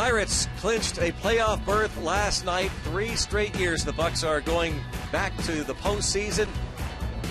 Pirates clinched a playoff berth last night. 3 straight years the Bucs are going back to the postseason.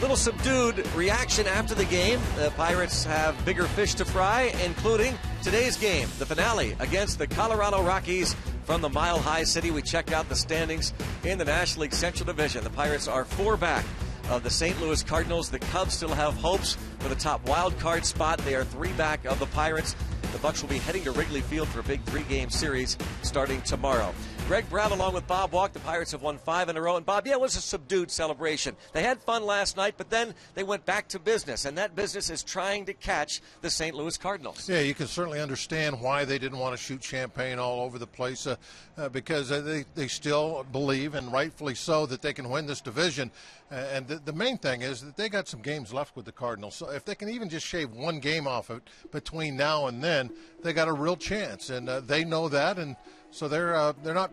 Little subdued reaction after the game. The Pirates have bigger fish to fry, including today's game, the finale against the Colorado Rockies from the Mile High City. We checked out the standings in the National League Central Division. The Pirates are 4 back of the St. Louis Cardinals. The Cubs still have hopes for the top wild card spot. They are 3 back of the Pirates. The Bucs will be heading to Wrigley Field for a big 3-game series starting tomorrow. Greg Brown along with Bob Walk. The Pirates have won 5 in a row. And Bob, it was a subdued celebration. They had fun last night, but then they went back to business, and that business is trying to catch the St. Louis Cardinals. Yeah, you can certainly understand why they didn't want to shoot champagne all over the place because they still believe, and rightfully so, that they can win this division. And the main thing is that they got some games left with the Cardinals. So if they can even just shave 1 game off it between now and then, they got a real chance. And they know that, and so they're not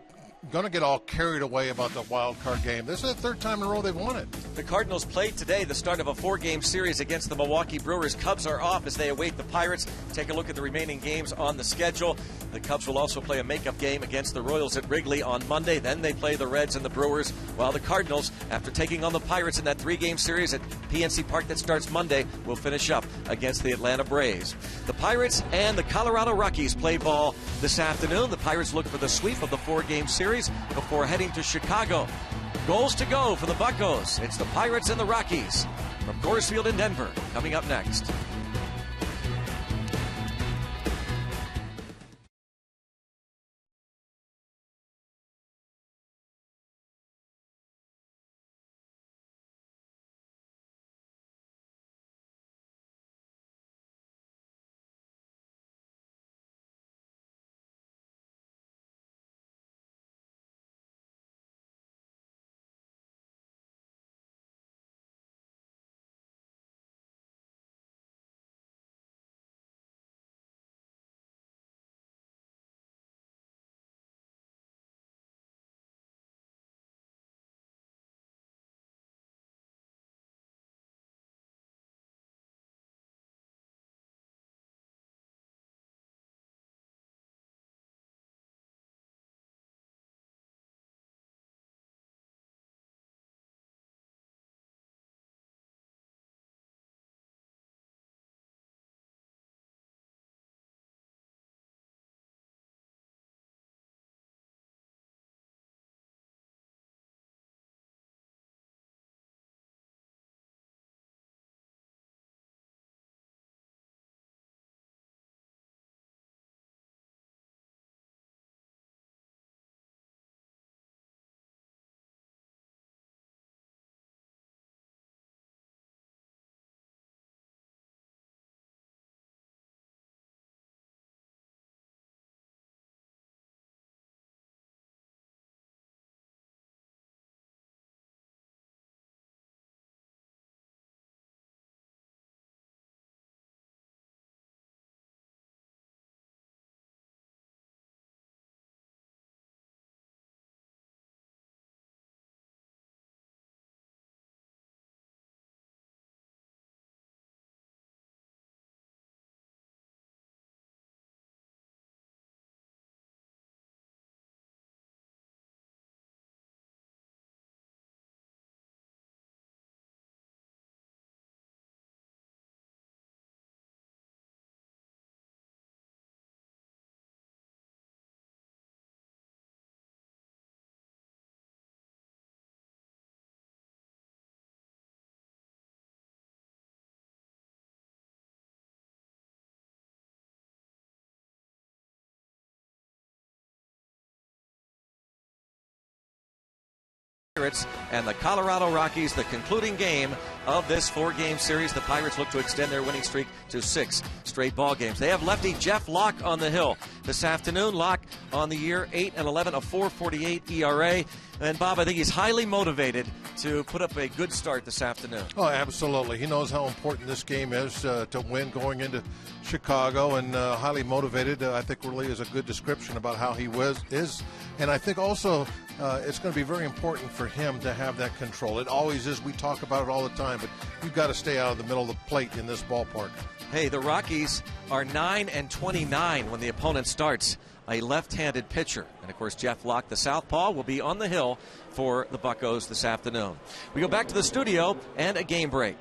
going to get all carried away about the wild card game. This is the 3rd time in a row they've won it. The Cardinals played today the start of a 4-game series against the Milwaukee Brewers. Cubs are off as they await the Pirates. Take a look at the remaining games on the schedule. The Cubs will also play a makeup game against the Royals at Wrigley on Monday. Then they play the Reds and the Brewers, while the Cardinals, after taking on the Pirates in that 3-game series at PNC Park that starts Monday, will finish up against the Atlanta Braves. The Pirates and the Colorado Rockies play ball this afternoon. The Pirates look for the sweep of the 4-game series before heading to Chicago. Goals to go for the Buccos. It's the Pirates and the Rockies from Coors Field in Denver, coming up next. Pirates and the Colorado Rockies, the concluding game of this 4-game series. The Pirates look to extend their winning streak to 6 straight ball games. They have lefty Jeff Locke on the hill this afternoon. Locke on the year 8-11, a 4.48 ERA. And Bob, I think he's highly motivated to put up a good start this afternoon. Oh, absolutely. He knows how important this game is to win going into Chicago, and highly motivated, I think really is a good description about how he is. And I think also it's going to be very important for him to have that control. It always is. We talk about it all the time, but you've got to stay out of the middle of the plate in this ballpark. Hey, the Rockies are 9-29 when the opponent starts a left-handed pitcher. And, of course, Jeff Locke, the southpaw, will be on the hill for the Buccos this afternoon. We go back to the studio and a game break.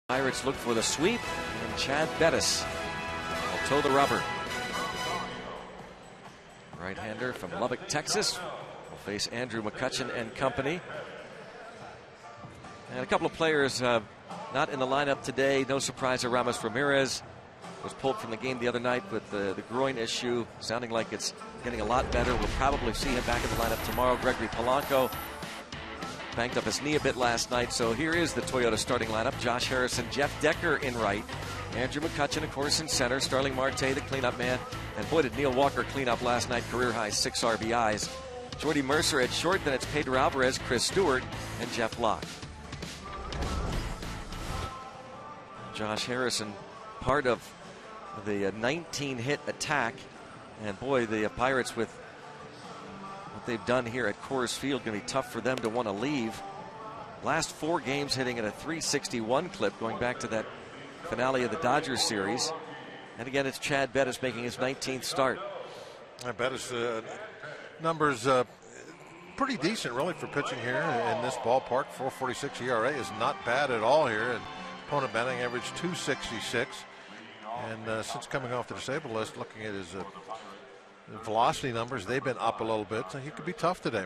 Pirates look for the sweep, and Chad Bettis will toe the rubber. Right-hander from Lubbock, Texas, will face Andrew McCutchen and company. And a couple of players not in the lineup today. No surprise, Aramis Ramirez was pulled from the game the other night with the groin issue, sounding like it's getting a lot better. We'll probably see him back in the lineup tomorrow. Gregory Polanco banged up his knee a bit last night, so here is the Toyota starting lineup. Josh Harrison, Jeff Decker in right, Andrew McCutchen, of course, in center, Starling Marte, the cleanup man, and boy, did Neil Walker clean up last night, career-high 6 RBIs. Jordy Mercer at short, then it's Pedro Alvarez, Chris Stewart, and Jeff Locke. Josh Harrison, part of the 19-hit attack, and boy, the Pirates with what they've done here at Coors Field, going to be tough for them to want to leave. Last 4 games hitting at a .361 clip, going back to that finale of the Dodgers series. And again, it's Chad Bettis making his 19th start. Bettis numbers pretty decent, really, for pitching here in this ballpark. 4.46 ERA is not bad at all here. And opponent batting average .266. And since coming off the disabled list, looking at his velocity numbers, they've been up a little bit, so he could be tough today.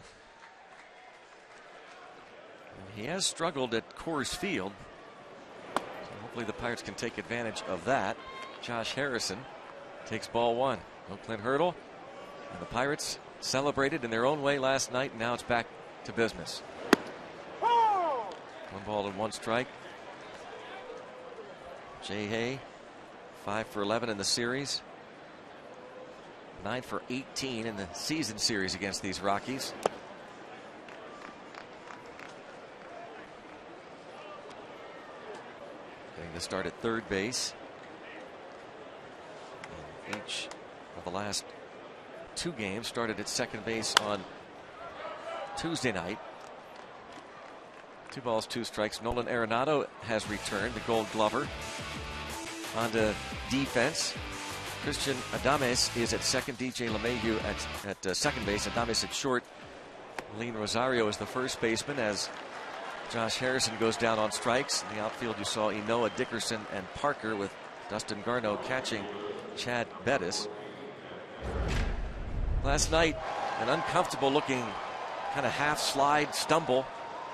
He has struggled at Coors Field. So Hopefully the Pirates can take advantage of that. Josh Harrison takes ball one. Oakland hurdle. And the Pirates celebrated in their own way last night. And now it's back to business. 1 ball and 1 strike. Jay Hay, 5 for 11 in the series. 9 for 18 in the season series against these Rockies. Getting the start at third base. And each of the last 2 games started at second base on Tuesday night. 2 balls, 2 strikes. Nolan Arenado has returned, the Gold Glover. On to defense. Christian Adames is at second. DJ LeMahieu at second base. Adames at short. Lean Rosario is the first baseman as Josh Harrison goes down on strikes. In the outfield, you saw Enoa, Dickerson, and Parker, with Dustin Garneau catching Chad Bettis. Last night, an uncomfortable looking kind of half slide stumble.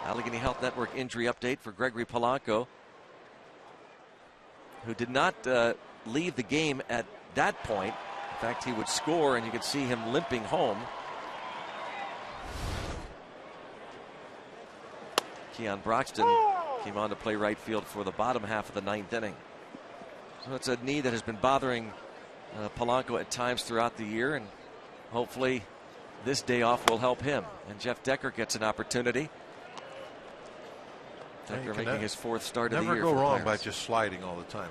Allegheny Health Network injury update for Gregory Polanco, who did not leave the game at that point. In fact, he would score and you could see him limping home. Keon Broxton came on to play right field for the bottom half of the 9th inning. So it's a knee that has been bothering Polanco at times throughout the year, and hopefully this day off will help him. And Jeff Decker gets an opportunity. Decker making his 4th start of the year. Never go wrong by just sliding all the time.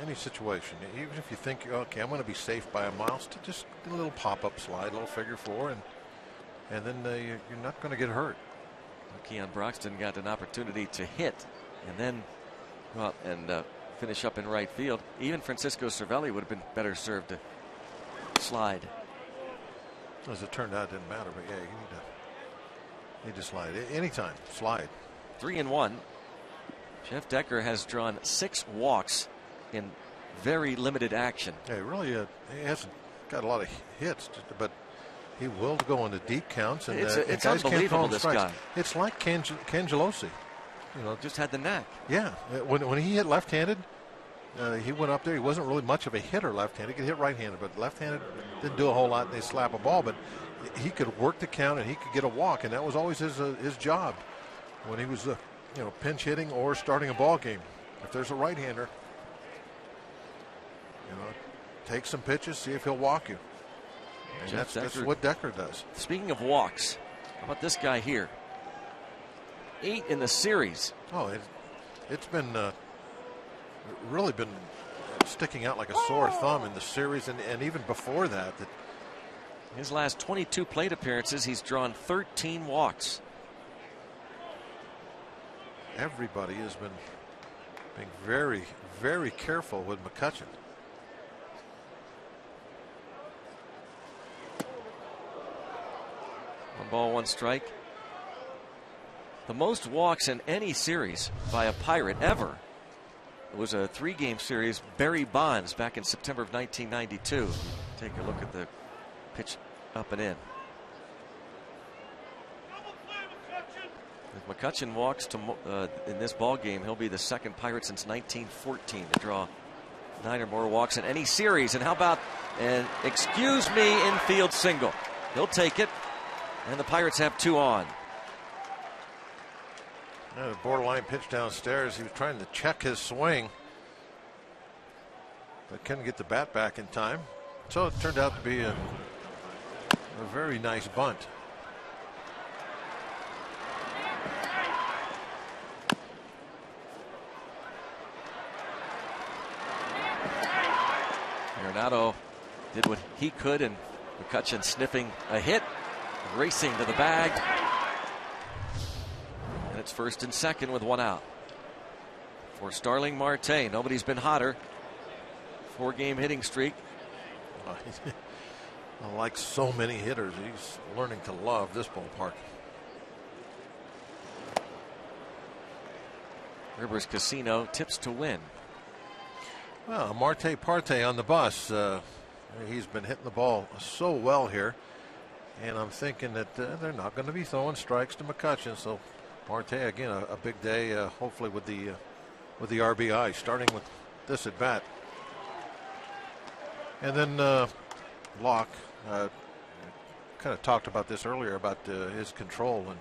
Any situation, even if you think, okay, I'm going to be safe by a mile, just a little pop-up slide, a little figure 4, and then you're not going to get hurt. Keon Broxton got an opportunity to hit and then go out and finish up in right field. Even Francisco Cervelli would have been better served to slide. As it turned out, it didn't matter, but yeah, you need to slide anytime. Slide. 3-1. Jeff Decker has drawn 6 walks in very limited action. Yeah, really, he hasn't got a lot of hits, but he will go into deep counts. And it's guys unbelievable, can't this strikes. guy. It's like Cangelosi. Just had the knack. Yeah, when he hit left-handed, he went up there. He wasn't really much of a hitter left-handed. He could hit right-handed, but left-handed didn't do a whole lot. They slap a ball, but he could work the count and he could get a walk, and that was always his job when he was pinch hitting or starting a ball game. If there's a right-hander, take some pitches, see if he'll walk you. And that's what Decker does. Speaking of walks, how about this guy here? 8 in the series. Oh, it's been really been sticking out like a sore thumb in the series, and even before that. His last 22 plate appearances, he's drawn 13 walks. Everybody has been being very, very careful with McCutchen. One ball, 1 strike. The most walks in any series by a Pirate ever. It was a 3-game series. Barry Bonds back in September of 1992. Take a look at the pitch up and in. If McCutchen walks in this ball game, he'll be the 2nd Pirate since 1914 to draw 9 or more walks in any series. And how about an excuse me infield single? He'll take it, and the Pirates have 2 on. A borderline pitch downstairs. He was trying to check his swing, but couldn't get the bat back in time. So it turned out to be a very nice bunt. Arenado did what he could, and McCutchen sniffing a hit, racing to the bag. And it's 1st and 2nd with 1 out. For Starling Marte, nobody's been hotter. 4-game hitting streak. Like so many hitters, he's learning to love this ballpark. Rivers Casino tips to win. Well, Marte Parte on the bus. He's been hitting the ball so well here. And I'm thinking that they're not going to be throwing strikes to McCutchen. So Marte again, a big day, hopefully with the RBI, starting with this at bat. And then Locke kind of talked about this earlier about his control and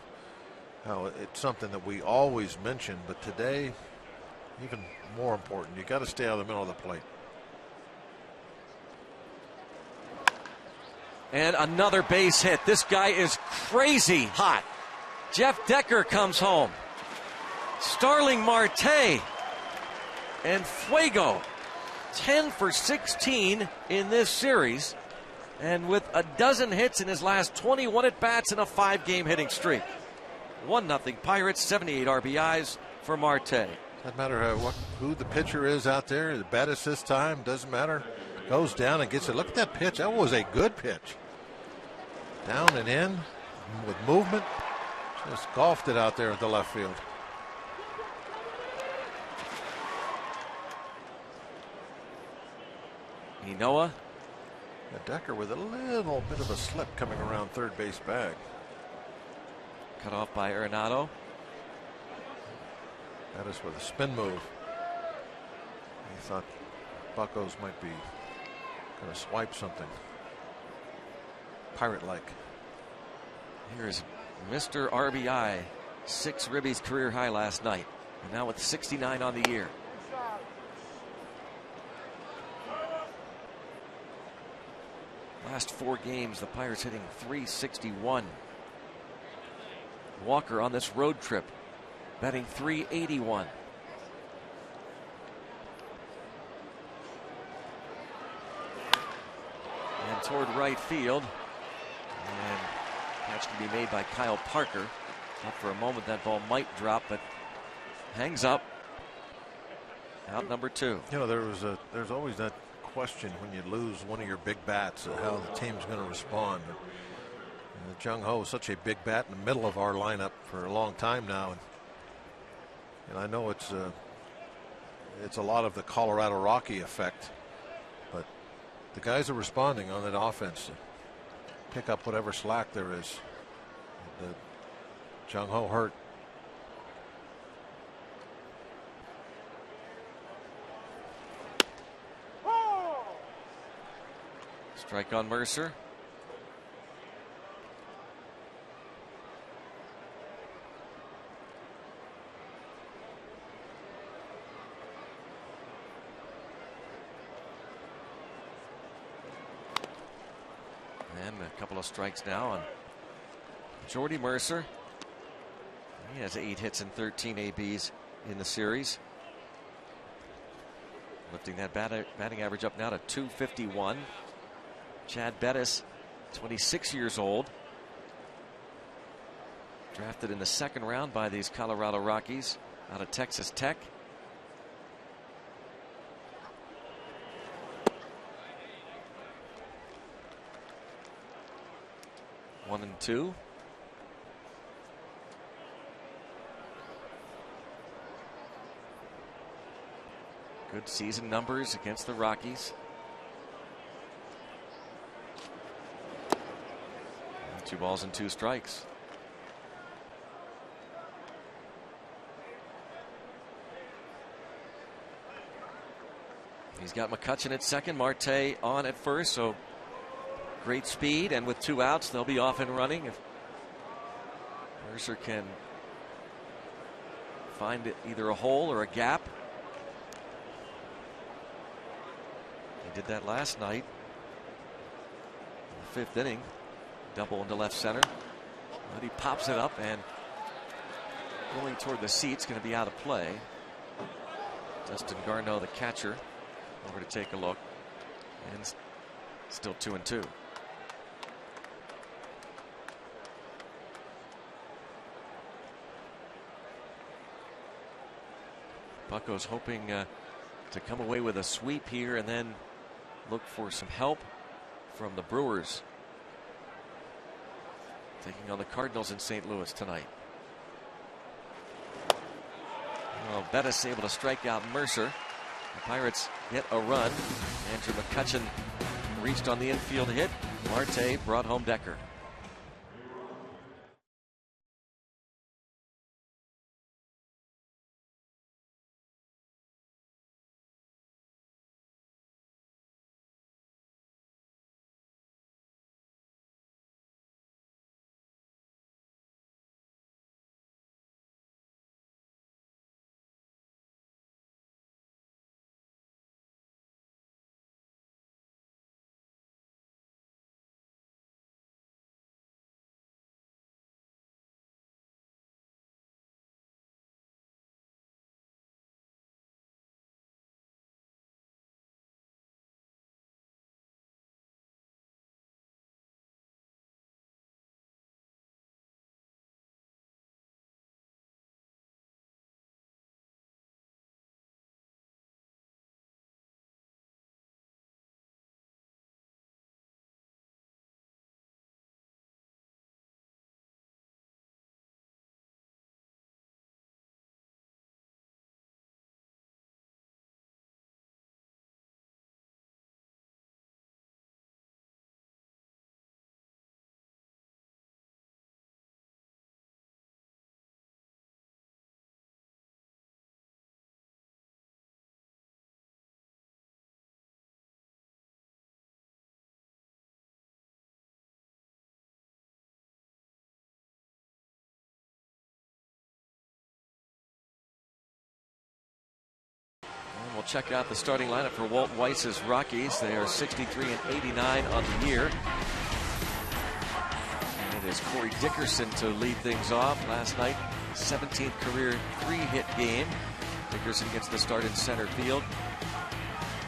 how it's something that we always mention, but today even more important. You got to stay out of the middle of the plate. And another base hit. This guy is crazy hot. Jeff Decker comes home. Starling Marte and Fuego, 10 for 16 in this series, and with a dozen hits in his last 21 at-bats in a 5-game hitting streak. 1-0 Pirates, 78 RBIs for Marte. Doesn't matter who the pitcher is out there. The Bettis this time, doesn't matter. Goes down and gets it. Look at that pitch. That was a good pitch. Down and in with movement. Just golfed it out there at the left field. Noah. Decker with a little bit of a slip coming around third base bag. Cut off by Arenado. That is with a spin move. He thought Buccos might be going to swipe something pirate-like. Here's Mr. RBI, 6 ribbies career high last night, and now with 69 on the year. Last 4 games, the Pirates hitting .361. Walker on this road trip, batting .381. And toward right field. And catch can be made by Kyle Parker. Thought for a moment that ball might drop, but hangs up. Out number 2. You know, there's always that question when you lose one of your big bats, how the team's going to respond. Jung Ho is such a big bat in the middle of our lineup for a long time now, and I know it's a lot of the Colorado Rocky effect, but the guys are responding on that offense. Pick up whatever slack there is. Jung Ho hurt. Strike on Mercer. And a couple of strikes now on Jordy Mercer. He has 8 hits and 13 ABs in the series. Lifting that batting average up now to .251. Chad Bettis, 26 years old. Drafted in the 2nd round by these Colorado Rockies out of Texas Tech. One and two. Good season numbers against the Rockies. 2 balls and 2 strikes. He's got McCutchen at second, Marte on at first, so great speed, and with 2 outs, they'll be off and running if Mercer can find either a hole or a gap. He did that last night in the 5th inning. Double into left center. But he pops it up and going toward the seats, going to be out of play. Dustin Garneau, the catcher, over to take a look. And still 2-2. Buccos hoping to come away with a sweep here and then look for some help from the Brewers, taking on the Cardinals in St. Louis tonight. Well, Bettis able to strike out Mercer. The Pirates get a run. Andrew McCutchen reached on the infield hit. Marte brought home Decker. We'll check out the starting lineup for Walt Weiss's Rockies. They are 63-89 on the year. And it is Corey Dickerson to lead things off. Last night, 17th career 3-hit game. Dickerson gets the start in center field.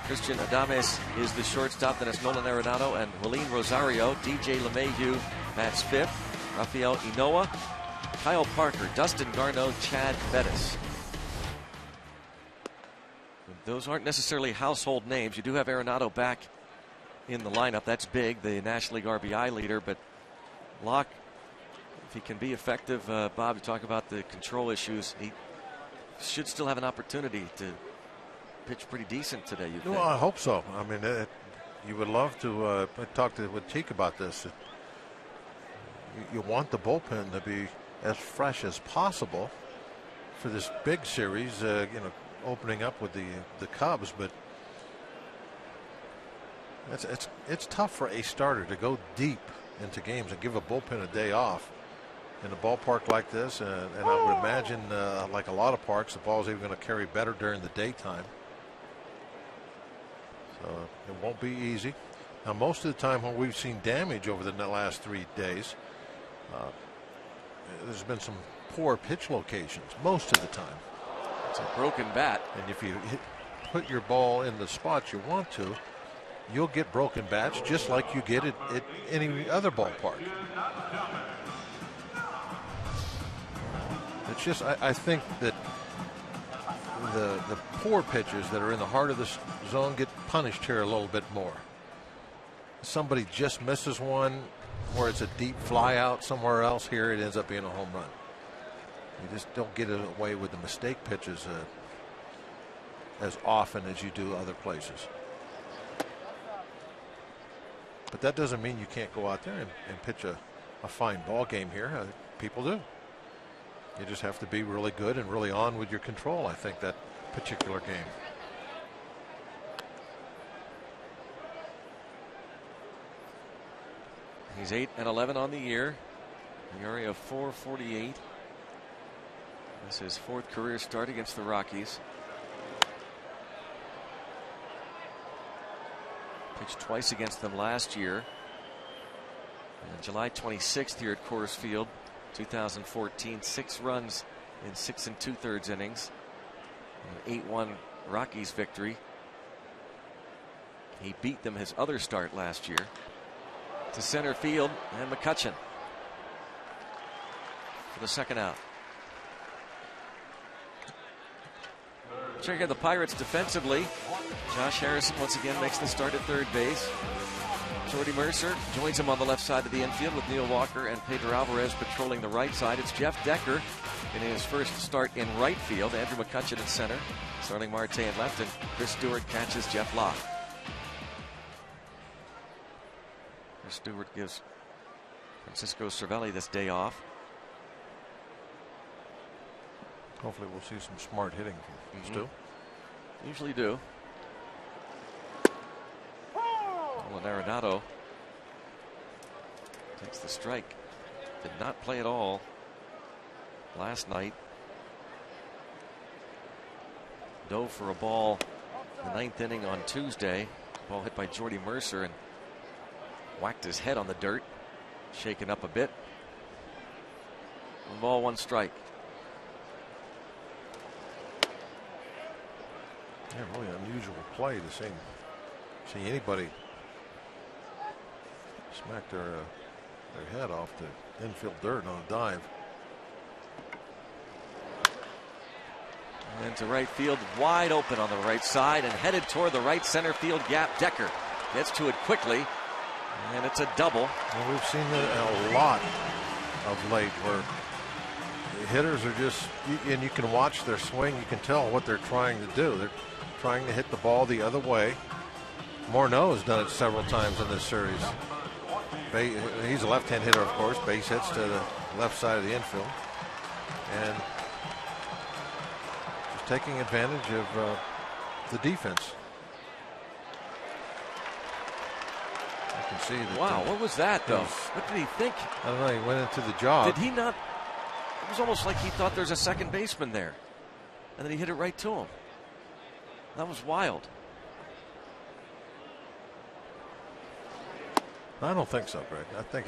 Christian Adames is the shortstop. Then it's Nolan Arenado and Juelin Rosario. DJ LeMahieu bats fifth. Rafael Inoa, Kyle Parker, Dustin Garneau, Chad Bettis. Those aren't necessarily household names. You do have Arenado back in the lineup. That's big, the National League RBI leader. But Locke, if he can be effective, Bob, you talk about the control issues. He should still have an opportunity to pitch pretty decent today. You think? Well, I hope so. I mean, you would love to talk with Teak about this. You want the bullpen to be as fresh as possible for this big series. Opening up with the Cubs, but it's tough for a starter to go deep into games and give a bullpen a day off in a ballpark like this. And I would imagine, like a lot of parks, the ball's even going to carry better during the daytime. So it won't be easy. Now, most of the time when we've seen damage over the last 3 days, there's been some poor pitch locations most of the time. It's a broken bat. And if you put your ball in the spots you want to, you'll get broken bats just like you get at any other ballpark. It's just, I think that the poor pitches that are in the heart of the zone get punished here a little bit more. Somebody just misses one where it's a deep fly out somewhere else, here it ends up being a home run. You just don't get away with the mistake pitches as often as you do other places. But that doesn't mean you can't go out there and pitch a fine ball game here. People do. You just have to be really good and really on with your control, I think, that particular game. He's 8-11 on the year. The area of .448. This is his fourth career start against the Rockies. Pitched twice against them last year. And July 26th here at Coors Field, 2014. 6 runs in 6 2/3 innings. An 8-1 Rockies victory. He beat them his other start last year. To center field, and McCutchen for the second out. Check out the Pirates defensively. Josh Harrison once again makes the start at third base. Jordy Mercer joins him on the left side of the infield with Neil Walker and Pedro Alvarez patrolling the right side. It's Jeff Decker in his first start in right field. Andrew McCutchen in center. Starling Marte in left, and Chris Stewart catches Jeff Locke. Chris Stewart gives Francisco Cervelli this day off. Hopefully we'll see some smart hitting from Stu. Usually do. Nolan Arenado takes the strike. Did not play at all last night. Dove for a ball in the 9th inning on Tuesday. Ball hit by Jordy Mercer and whacked his head on the dirt. Shaken up a bit. 1 ball, 1 strike. Yeah, really unusual play to see anybody smack their head off the infield dirt on a dive. And into right field, wide open on the right side and headed toward the right center field gap. Decker gets to it quickly, and it's a double. Well, we've seen that a lot of late, where the hitters are just, and you can watch their swing, you can tell what they're trying to do. They're trying to hit the ball the other way. Morneau has done it several times in this series. He's a left-hand hitter, of course. Base hits to the left side of the infield, and just taking advantage of the defense. You can see that. Wow, what was that, though? What did he think? I don't know. He went into the job. Did he not? It was almost like he thought there's a second baseman there, and then he hit it right to him. That was wild. I don't think so, Greg. I think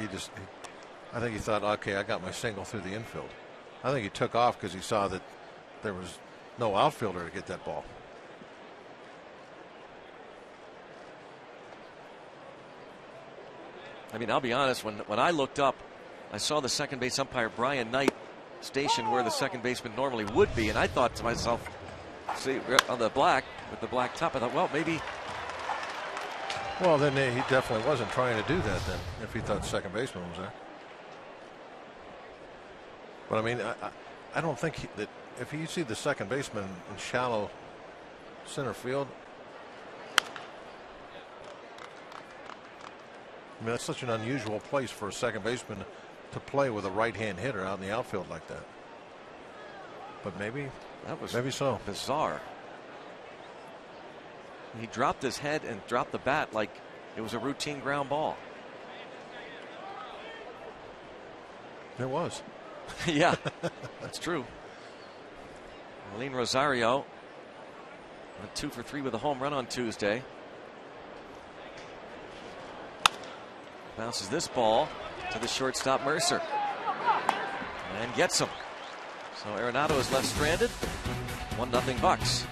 he thought, okay, I got my single through the infield. I think he took off because he saw that there was no outfielder to get that ball. I mean, I'll be honest, when I looked up, I saw the second base umpire, Brian Knight, stationed where the second baseman normally would be, and I thought to myself, see, on the black, with the black top, I thought, well, maybe. Well, then he definitely wasn't trying to do that then, if he thought the second baseman was there. But I mean, I don't think that if you see the second baseman in shallow center field, I mean, that's such an unusual place for a second baseman to play with a right-hand hitter out in the outfield like that. But maybe so. Bizarre. He dropped his head and dropped the bat like it was a routine ground ball. It was. Yeah, that's true. Marlene Rosario went 2 for 3 with a home run on Tuesday. Bounces this ball to the shortstop Mercer and gets him. So Arenado is left stranded. 1-0 Bucks.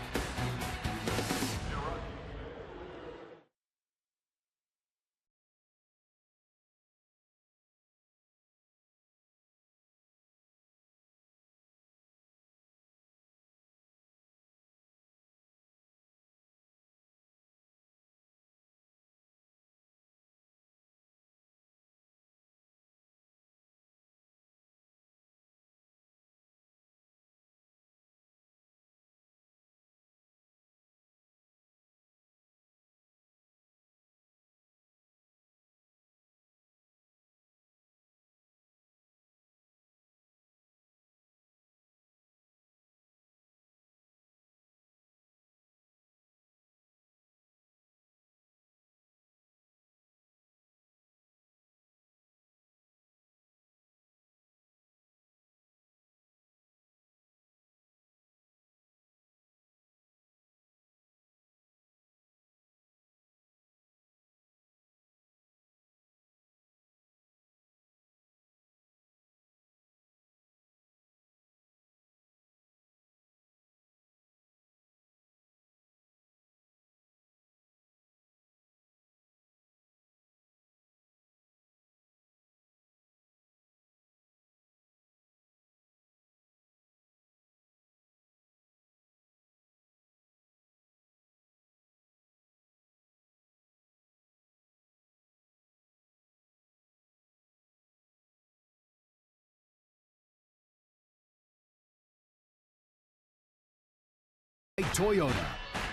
Toyota.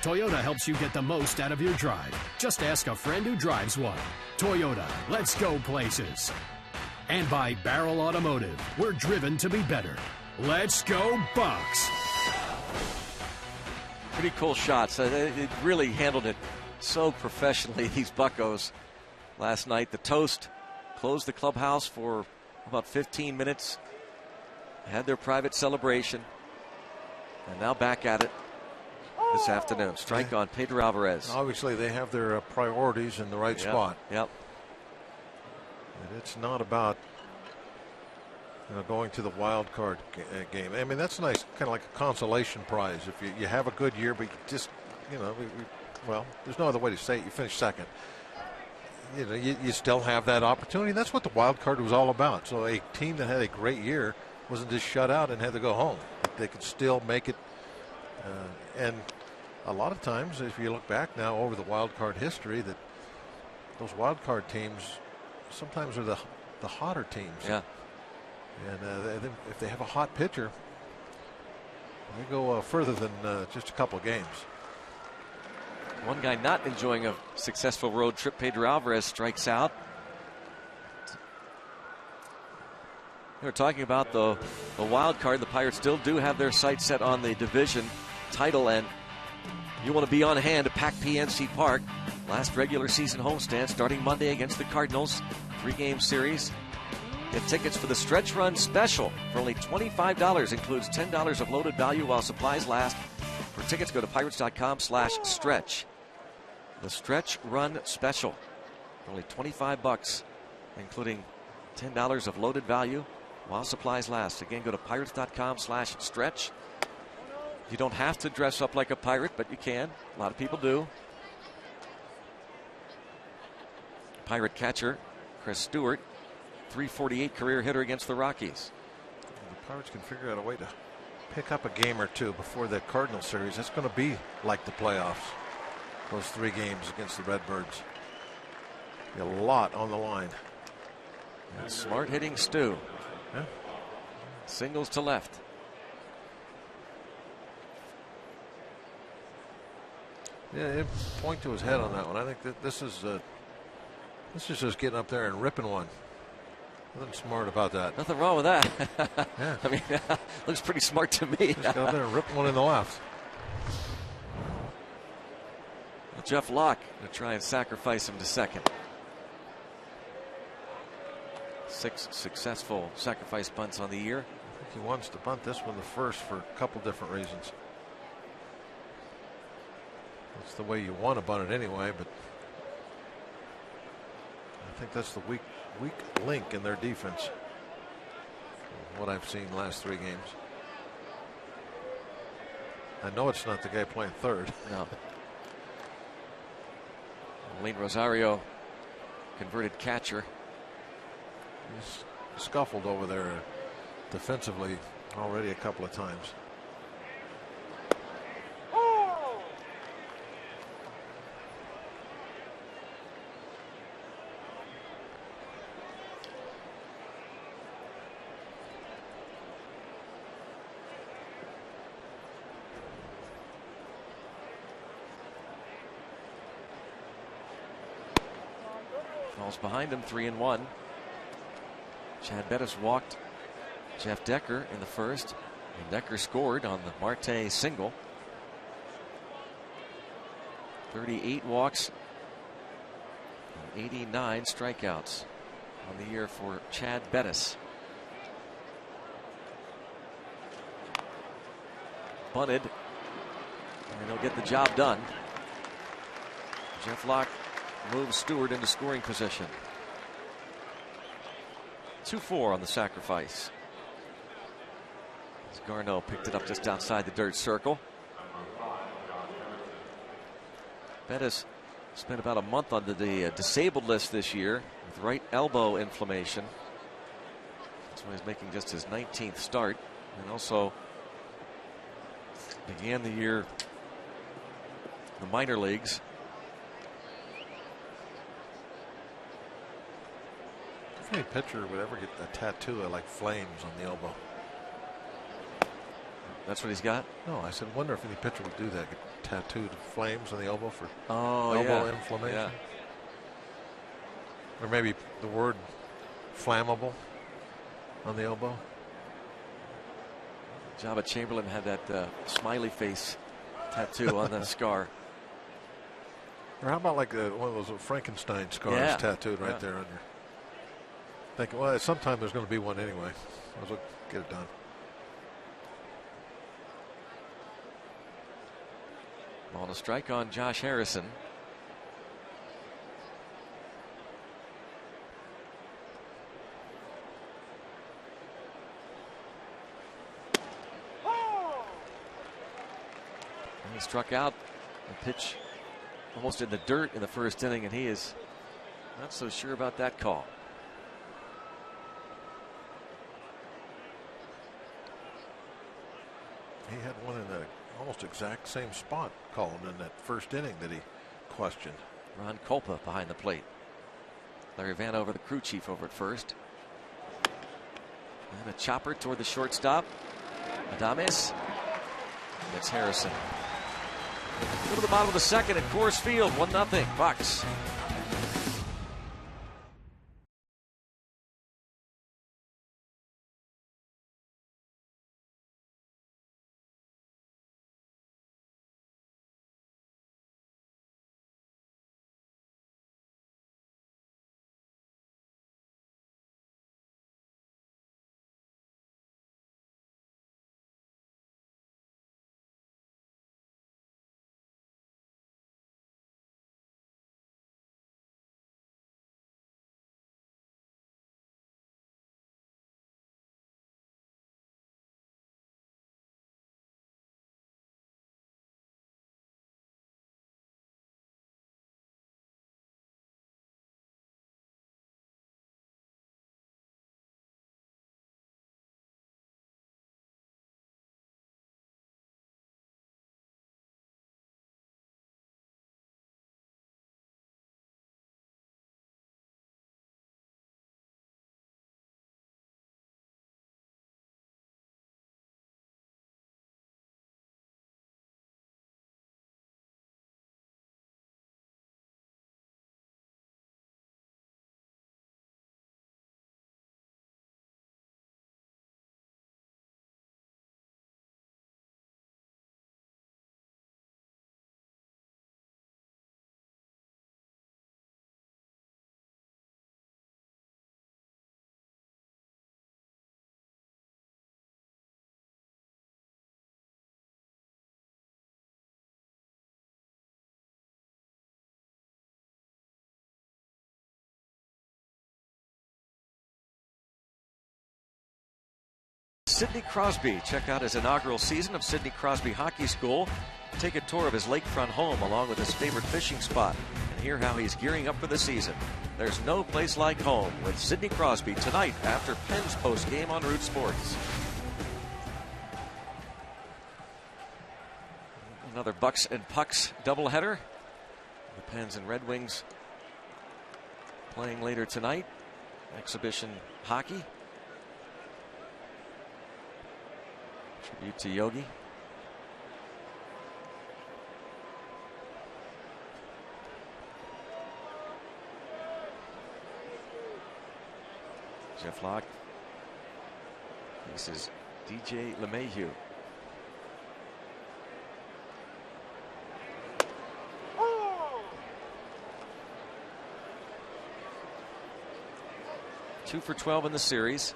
Toyota helps you get the most out of your drive. Just ask a friend who drives one. Toyota, let's go places. And by Barrel Automotive, we're driven to be better. Let's go Bucks. Pretty cool shots. It really handled it so professionally, these Buccos, last night. The toast closed the clubhouse for about 15 minutes. Had their private celebration. And now back at it this afternoon. Strike on Pedro Alvarez. Obviously, they have their priorities in the right spot. Yep. And it's not about going to the wild card game. I mean, that's nice, kind of like a consolation prize. If you have a good year, but you just, well, there's no other way to say it. You finish second. You still have that opportunity. That's what the wild card was all about. So a team that had a great year wasn't just shut out and had to go home. They could still make it. And a lot of times, if you look back now over the wild card history, that those wild card teams sometimes are the hotter teams. Yeah. And if they have a hot pitcher, they go further than just a couple of games. One guy not enjoying a successful road trip, Pedro Alvarez, strikes out. We're talking about the wild card. The Pirates still do have their sights set on the division title, and you want to be on hand at PAC-PNC Park. Last regular season homestand starting Monday against the Cardinals. 3-game series. Get tickets for the Stretch Run Special for only $25. Includes $10 of loaded value while supplies last. For tickets, go to pirates.com/stretch. The Stretch Run Special. Only $25, including $10 of loaded value while supplies last. Again, go to pirates.com/stretch. You don't have to dress up like a pirate, but you can. A lot of people do. Pirate catcher Chris Stewart, .348 career hitter against the Rockies. The Pirates can figure out a way to pick up a game or two before the Cardinals series. It's going to be like the playoffs. Those 3 games against the Redbirds. A lot on the line. And smart hitting Stu. Yeah. Singles to left. Yeah, point to his head on that one. I think that this is just getting up there and ripping one. Nothing smart about that. Nothing wrong with that. Yeah. I mean, looks pretty smart to me. Just got up there and ripped one in the left. Well, Jeff Locke to try and sacrifice him to second. 6 successful sacrifice bunts on the year. I think he wants to bunt this one the first for a couple different reasons. That's the way you want to bunt it anyway, but I think that's the weak link in their defense. What I've seen last 3 games. I know it's not the guy playing third. No. Lane Rosario, converted catcher. He's scuffled over there defensively already a couple of times. Falls behind him, 3-1. Chad Bettis walked Jeff Decker in the first, and Decker scored on the Marte single. 38 walks and 89 strikeouts on the year for Chad Bettis. Bunted, and he'll get the job done. Jeff Locke moves Stewart into scoring position. 2-4 on the sacrifice. As Garneau picked it up just outside the dirt circle. Bettis spent about a month on the disabled list this year with right elbow inflammation. That's why he's making just his 19th start, and also began the year in the minor leagues. If any pitcher would ever get a tattoo of like flames on the elbow. That's what he's got? No, I said, wonder if any pitcher would do that. Get tattooed flames on the elbow for elbow inflammation. Yeah. Or maybe the word flammable on the elbow. Jabba Chamberlain had that smiley face tattoo on the scar. Or how about like one of those Frankenstein scars tattooed right there on your. Thinking, well, sometime there's going to be one anyway. Might as well get it done. Ball to strike on Josh Harrison. And he struck out a pitch almost in the dirt in the first inning, and he is not so sure about that call. He had one in the almost exact same spot called in that first inning that he questioned. Ron Kolpa behind the plate. Larry Vanover, the crew chief, over at first. And a chopper toward the shortstop. Adames. That's Harrison. Go to the bottom of the second at Coors Field. 1-0 Bucks. Sidney Crosby. Check out his inaugural season of Sidney Crosby Hockey School. Take a tour of his lakefront home along with his favorite fishing spot and hear how he's gearing up for the season. There's no place like home with Sidney Crosby tonight after Penn's post game on Root Sports. Another Bucks and Pucks doubleheader. The Pens and Red Wings playing later tonight. Exhibition hockey. Tribute to Yogi. Jeff Locke. This is DJ LeMahieu. Two for 12 in the series.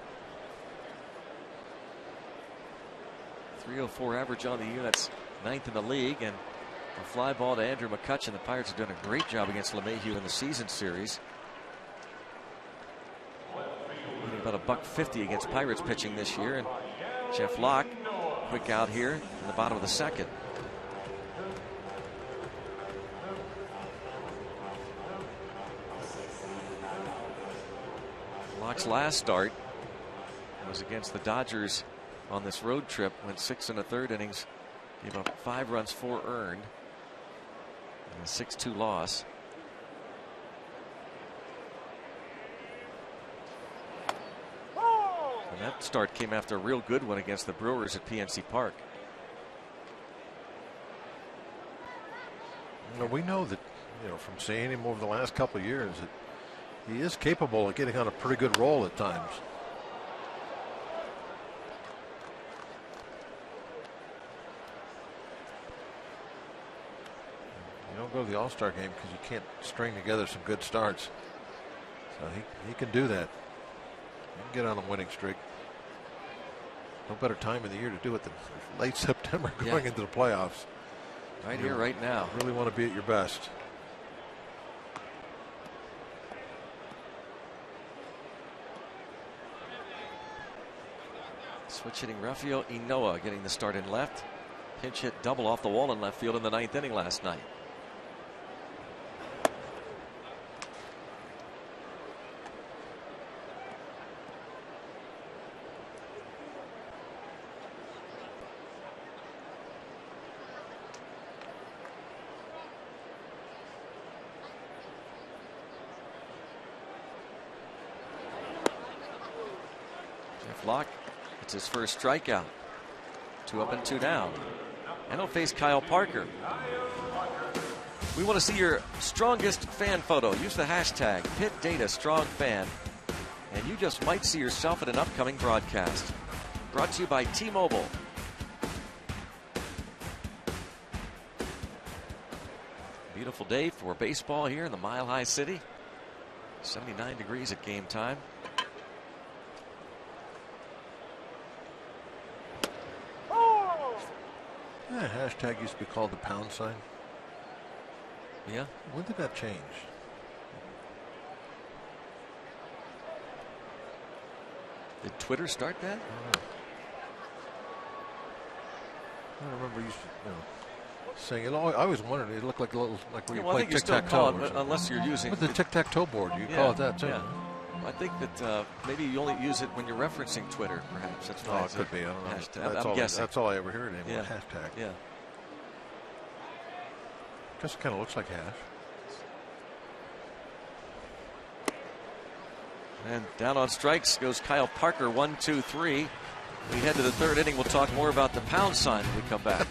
304 average on the year. That's 9th in the league. And a fly ball to Andrew McCutchen. The Pirates have done a great job against LeMahieu in the season series. About $150 against Pirates pitching this year. And Jeff Locke, quick out here in the bottom of the second. Locke's last start was against the Dodgers on this road trip. Went 6 1/3 innings, gave up 5 runs, 4 earned, and a 6-2 loss. And that start came after a real good one against the Brewers at PNC Park. We know that, from seeing him over the last couple of years, that he is capable of getting on a pretty good roll at times. You don't go to the All-Star game because you can't string together some good starts. So he can do that. He can get on a winning streak. No better time of the year to do it than late September going into the playoffs. Right here, right now. Really want to be at your best. Switch hitting Rafael Inoa getting the start in left. Pinch hit double off the wall in left field in the 9th inning last night. Jeff Locke, it's his first strikeout. 2 up and 2 down. And he'll face Kyle Parker. We want to see your strongest fan photo. Use the hashtag #PittDataStrongFan, and you just might see yourself at an upcoming broadcast. Brought to you by T-Mobile. Beautiful day for baseball here in the Mile High City. 79 degrees at game time. Yeah, hashtag used to be called the pound sign. Yeah. When did that change? Did Twitter start that? I remember you saying it. I always wondered. It looked like a little where you play tic-tac-toe. Unless you're using with the tic-tac-toe board, you call it that too. Yeah. I think that maybe you only use it when you're referencing Twitter, perhaps. That's why it could be. I don't know. Hashtag. I'm guessing. That's all I ever heard anymore. Yeah. Hashtag. Yeah. Guess it kind of looks like hash. And down on strikes goes Kyle Parker. 1, 2, 3. We head to the 3rd inning. We'll talk more about the pound sign when we come back.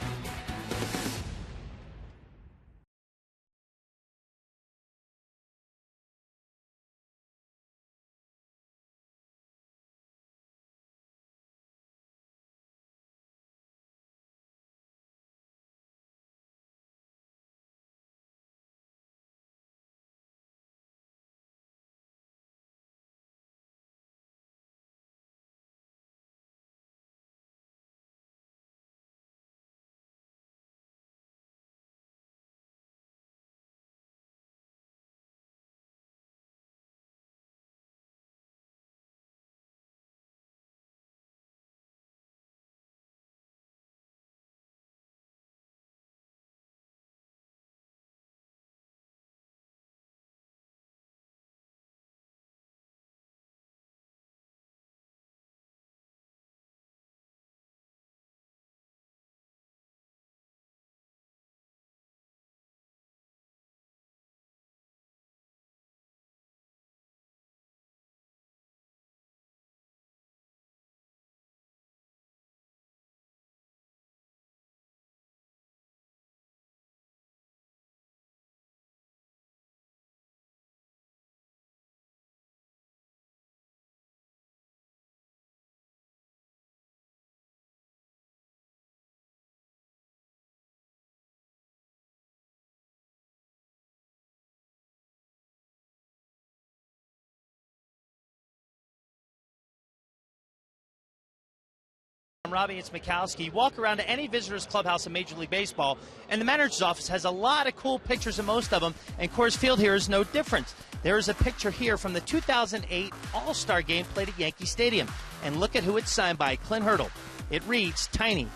Robbie. It's Mikowski. You walk around to any visitor's clubhouse in Major League Baseball, and the manager's office has a lot of cool pictures of most of them, and Coors Field here is no different. There is a picture here from the 2008 All-Star Game played at Yankee Stadium, and look at who it's signed by, Clint Hurdle. It reads, Tiny.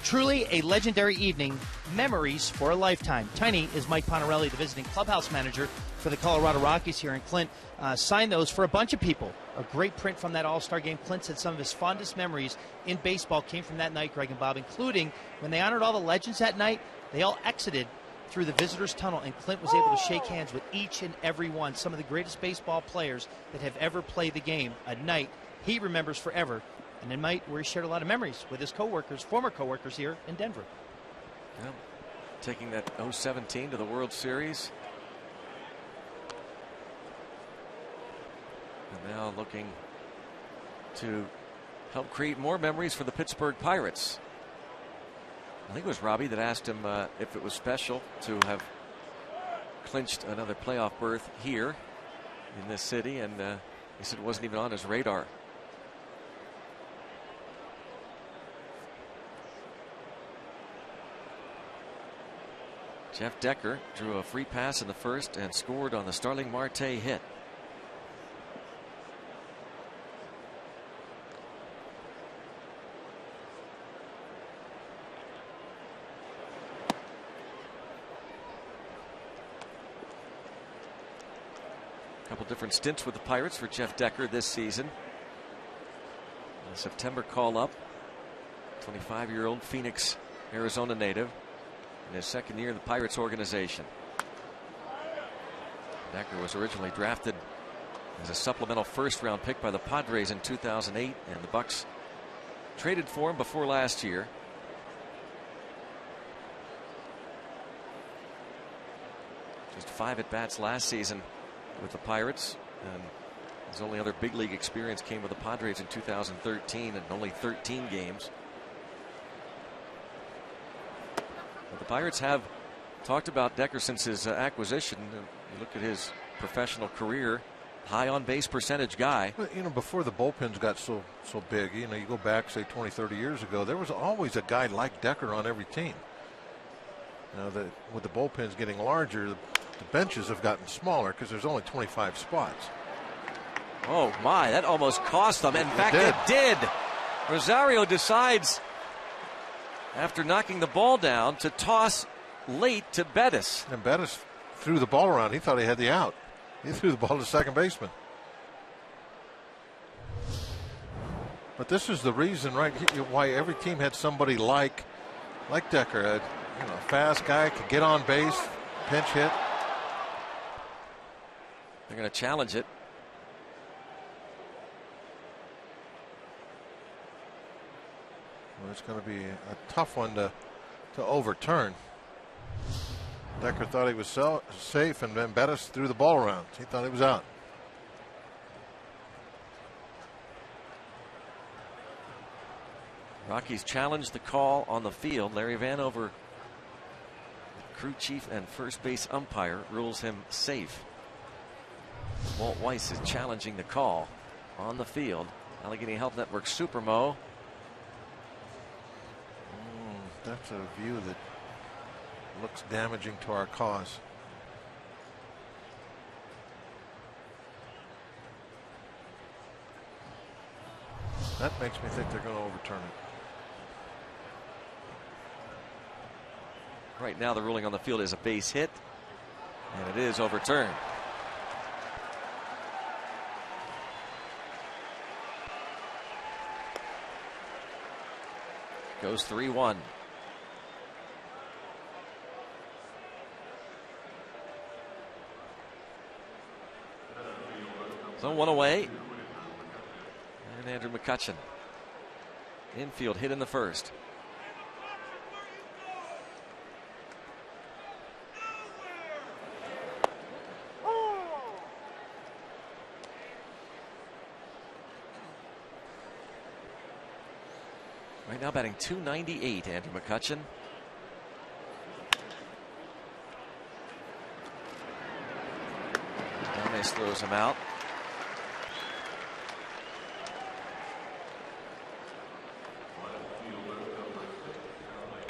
Truly a legendary evening, memories for a lifetime. Tiny is Mike Ponarelli, the visiting clubhouse manager for the Colorado Rockies here, and Clint signed those for a bunch of people. A great print from that All-Star Game. Clint said some of his fondest memories in baseball came from that night, Greg and Bob, including when they honored all the legends that night. They all exited through the visitors' tunnel, and Clint was able to shake hands with each and every one, some of the greatest baseball players that have ever played the game. A night he remembers forever, and a night where he shared a lot of memories with his coworkers, former coworkers here in Denver. Yeah. Taking that 017 to the World Series. And now looking to help create more memories for the Pittsburgh Pirates. I think it was Robbie that asked him if it was special to have clinched another playoff berth here in this city, and he said it wasn't even on his radar. Jeff Decker drew a free pass in the first and scored on the Starling Marte hit. A couple different stints with the Pirates for Jeff Decker this season. A September call-up, 25-year-old Phoenix, Arizona native. In his second year in the Pirates organization. Decker was originally drafted as a supplemental first-round pick by the Padres in 2008, and the Bucks traded for him before last year. Just 5 at-bats last season with the Pirates, and his only other big league experience came with the Padres in 2013 and only 13 games. But the Pirates have talked about Decker since his acquisition. You look at his professional career, high on base percentage guy. But, you know, before the bullpens got so big, you know, you go back, say 20, 30 years ago, there was always a guy like Decker on every team. Now, with the bullpens getting larger, the benches have gotten smaller because there's only 25 spots. Oh, my, that almost cost them. In fact, it did. Rosario decides, after knocking the ball down, to toss late to Bettis. And Bettis threw the ball around. He thought he had the out. He threw the ball to second baseman. But this is the reason, right, why every team had somebody like Decker. A fast guy, could get on base, pinch hit. They're going to challenge it. Well, it's going to be a tough one to overturn. Decker thought he was safe, and then Bettis threw the ball around. He thought he was out. Rockies challenged the call on the field. Larry Vanover, crew chief and first base umpire, rules him safe. Walt Weiss is challenging the call on the field. Allegheny Health Network Supermo. That's a view that looks damaging to our cause. That makes me think they're going to overturn it. Right now the ruling on the field is a base hit, and it is overturned. Goes 3-1. So 1 away. And Andrew McCutchen. Infield hit in the first. Right now batting .298, Andrew McCutchen. Gomez throws him out.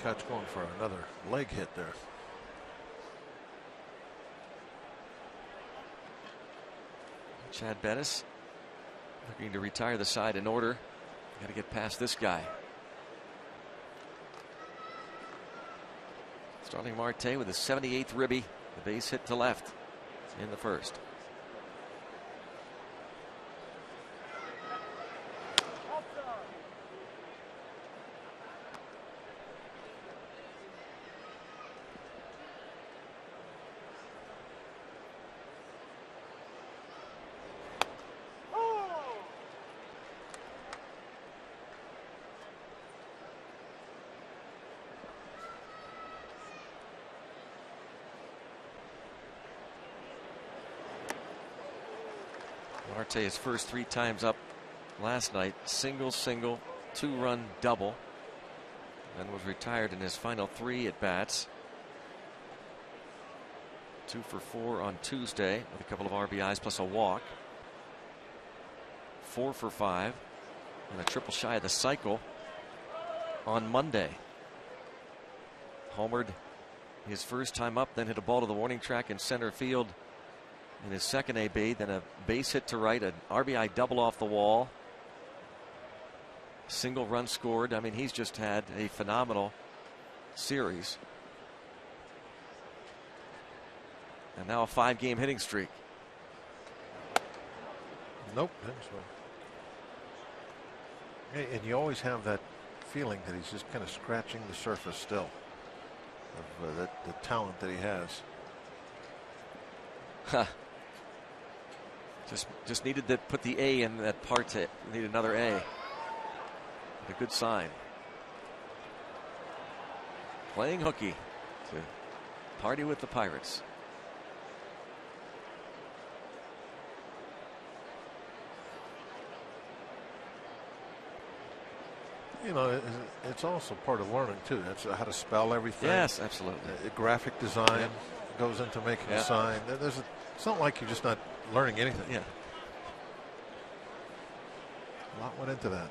catch going for another leg hit there. Chad Bettis looking to retire the side in order. Got to get past this guy. Starling Marte with his 78th ribby. The base hit to left in the first. Marte, his first 3 times up last night, single, 2-run double, and was retired in his final 3 at bats. 2 for 4 on Tuesday with a couple of RBIs plus a walk. 4 for 5 and a triple shy of the cycle on Monday. Homered his first time up, then hit a ball to the warning track in center field in his second AB, then a base hit to right, an RBI double off the wall, single run scored. I mean, he's just had a phenomenal series. And now a 5-game hitting streak. Nope. Hey, and you always have that feeling that he's just kind of scratching the surface still of the talent that he has. Huh. Just needed to put the A in that part. Need another A. A good sign. Playing hooky to party with the Pirates. You know, it's also part of learning too. That's how to spell everything. Yes, absolutely. Graphic design goes into making a sign. It's not like you're just not learning anything. Yeah. A lot went into that.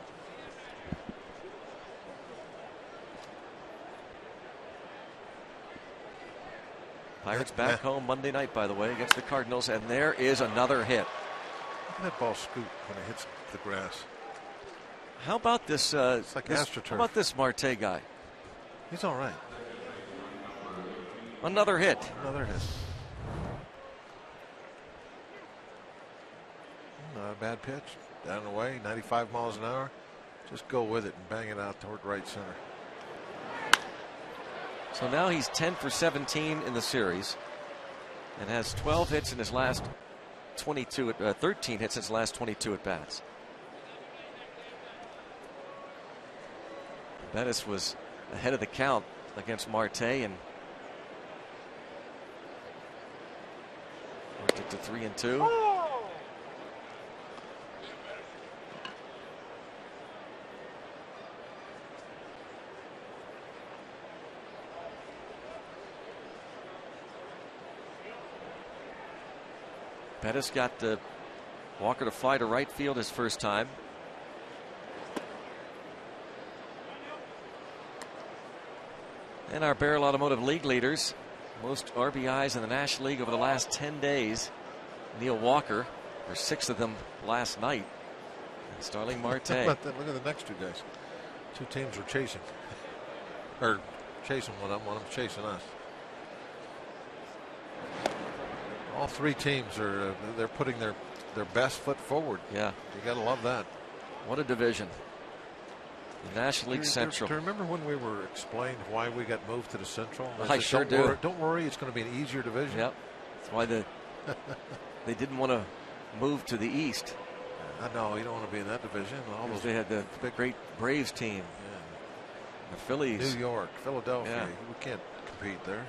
Pirates back home Monday night, by the way, against the Cardinals, and there is another hit. Look at that ball scoop when it hits the grass. How about this? It's like AstroTurf. How about this Marte guy? He's all right. Another hit. Another hit. Not a bad pitch. Down the way, 95 miles an hour. Just go with it and bang it out toward right center. So now he's 10 for 17 in the series and has 12 hits in his last 13 hits in his last 22 at bats. Bettis was ahead of the count against Marte and worked it to 3-2. Bettis got the Walker to fly to right field his first time. And our Barrel Automotive League leaders, most RBIs in the National League over the last 10 days. Neil Walker, there's 6 of them last night. And Starling Marte. Look at the next 2 guys. 2 teams were chasing. Or chasing one of them chasing us. All 3 teams are they're putting their best foot forward. Yeah. You got to love that. What a division. The National League Central. Do you remember when we were explained why we got moved to the Central? I sure do. Don't worry, it's going to be an easier division. Yep. That's why they didn't want to move to the East. I know, you don't want to be in that division. They had the great Braves team. Yeah. The Phillies. New York, Philadelphia. Yeah. We can't compete there.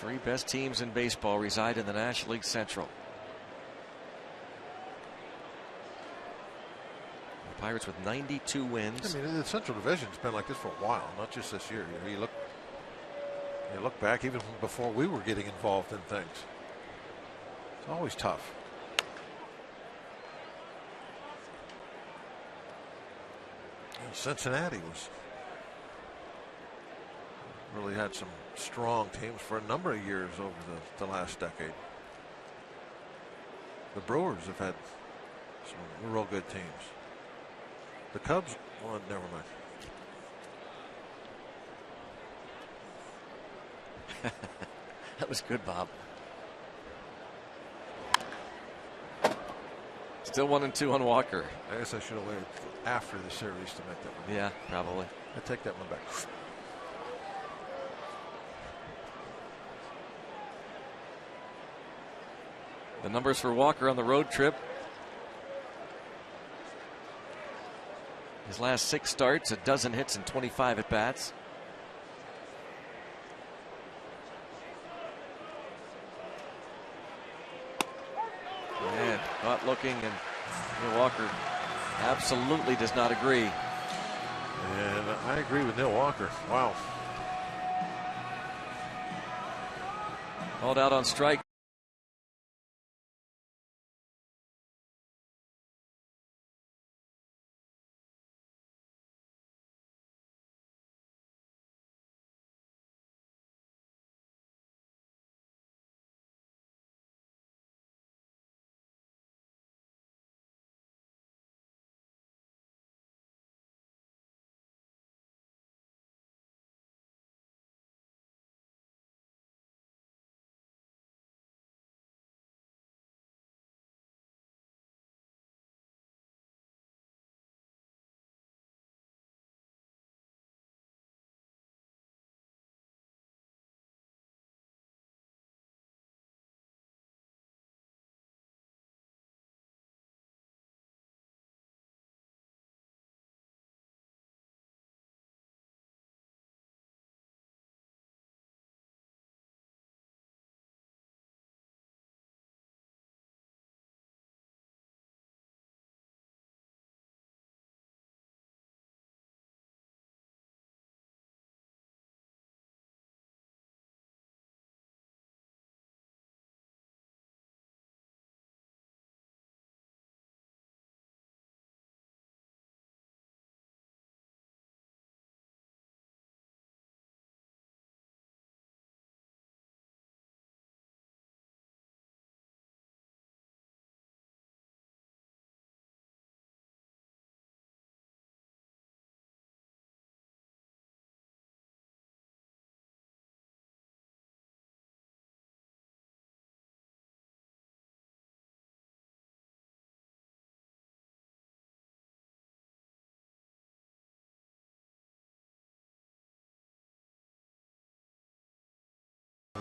The 3 best teams in baseball reside in the National League Central. The Pirates with 92 wins. I mean, the Central Division's been like this for a while, not just this year. You look back even before we were getting involved in things. It's always tough. Cincinnati really had some strong teams for a number of years over the last decade. The Brewers have had some real good teams. The Cubs, well, never mind. That was good, Bob. Still 1-2 on Walker. I guess I should have waited after the series to make that one. Yeah, probably. I take that one back. The numbers for Walker on the road trip. His last 6 starts, a dozen hits and 25 at bats. And caught looking, and Walker absolutely does not agree. And I agree with Neil Walker. Wow. Called out on strike.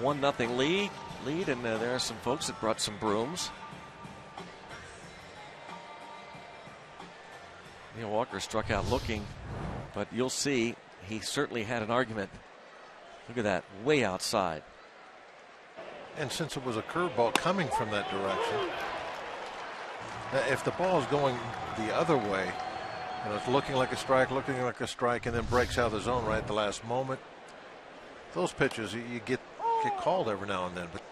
One nothing lead, and there are some folks that brought some brooms. Neil Walker struck out looking, but you'll see he certainly had an argument. Look at that, way outside. And since it was a curveball coming from that direction, if the ball is going the other way, it's looking like a strike, and then breaks out of the zone right at the last moment, those pitches you get called every now and then. But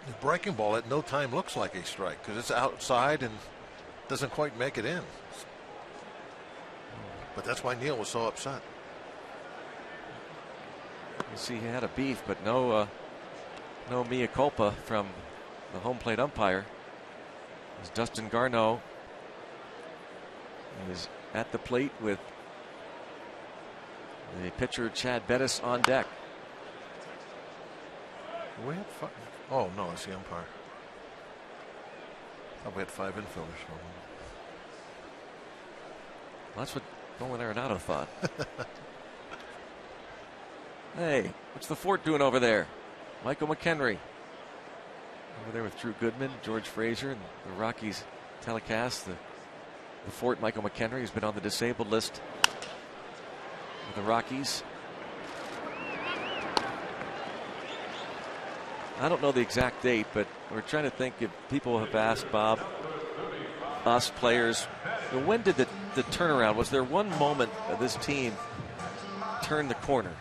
the breaking ball at no time looks like a strike because it's outside and doesn't quite make it in. But that's why Neil was so upset. You see he had a beef, but no mea culpa from the home plate umpire. As Dustin Garneau is at the plate with the pitcher Chad Bettis on deck. We had 5. Oh no, it's the umpire. Thought we had 5 infielders. That's what Nolan Arenado thought. Hey, what's the Fort doing over there? Michael McHenry over there with Drew Goodman, George Frazier, and the Rockies telecast. The Fort, Michael McHenry, has been on the disabled list with the Rockies. I don't know the exact date, but we're trying to think if people have asked Bob, us players, when did the turnaround? Was there one moment this team turned the corner?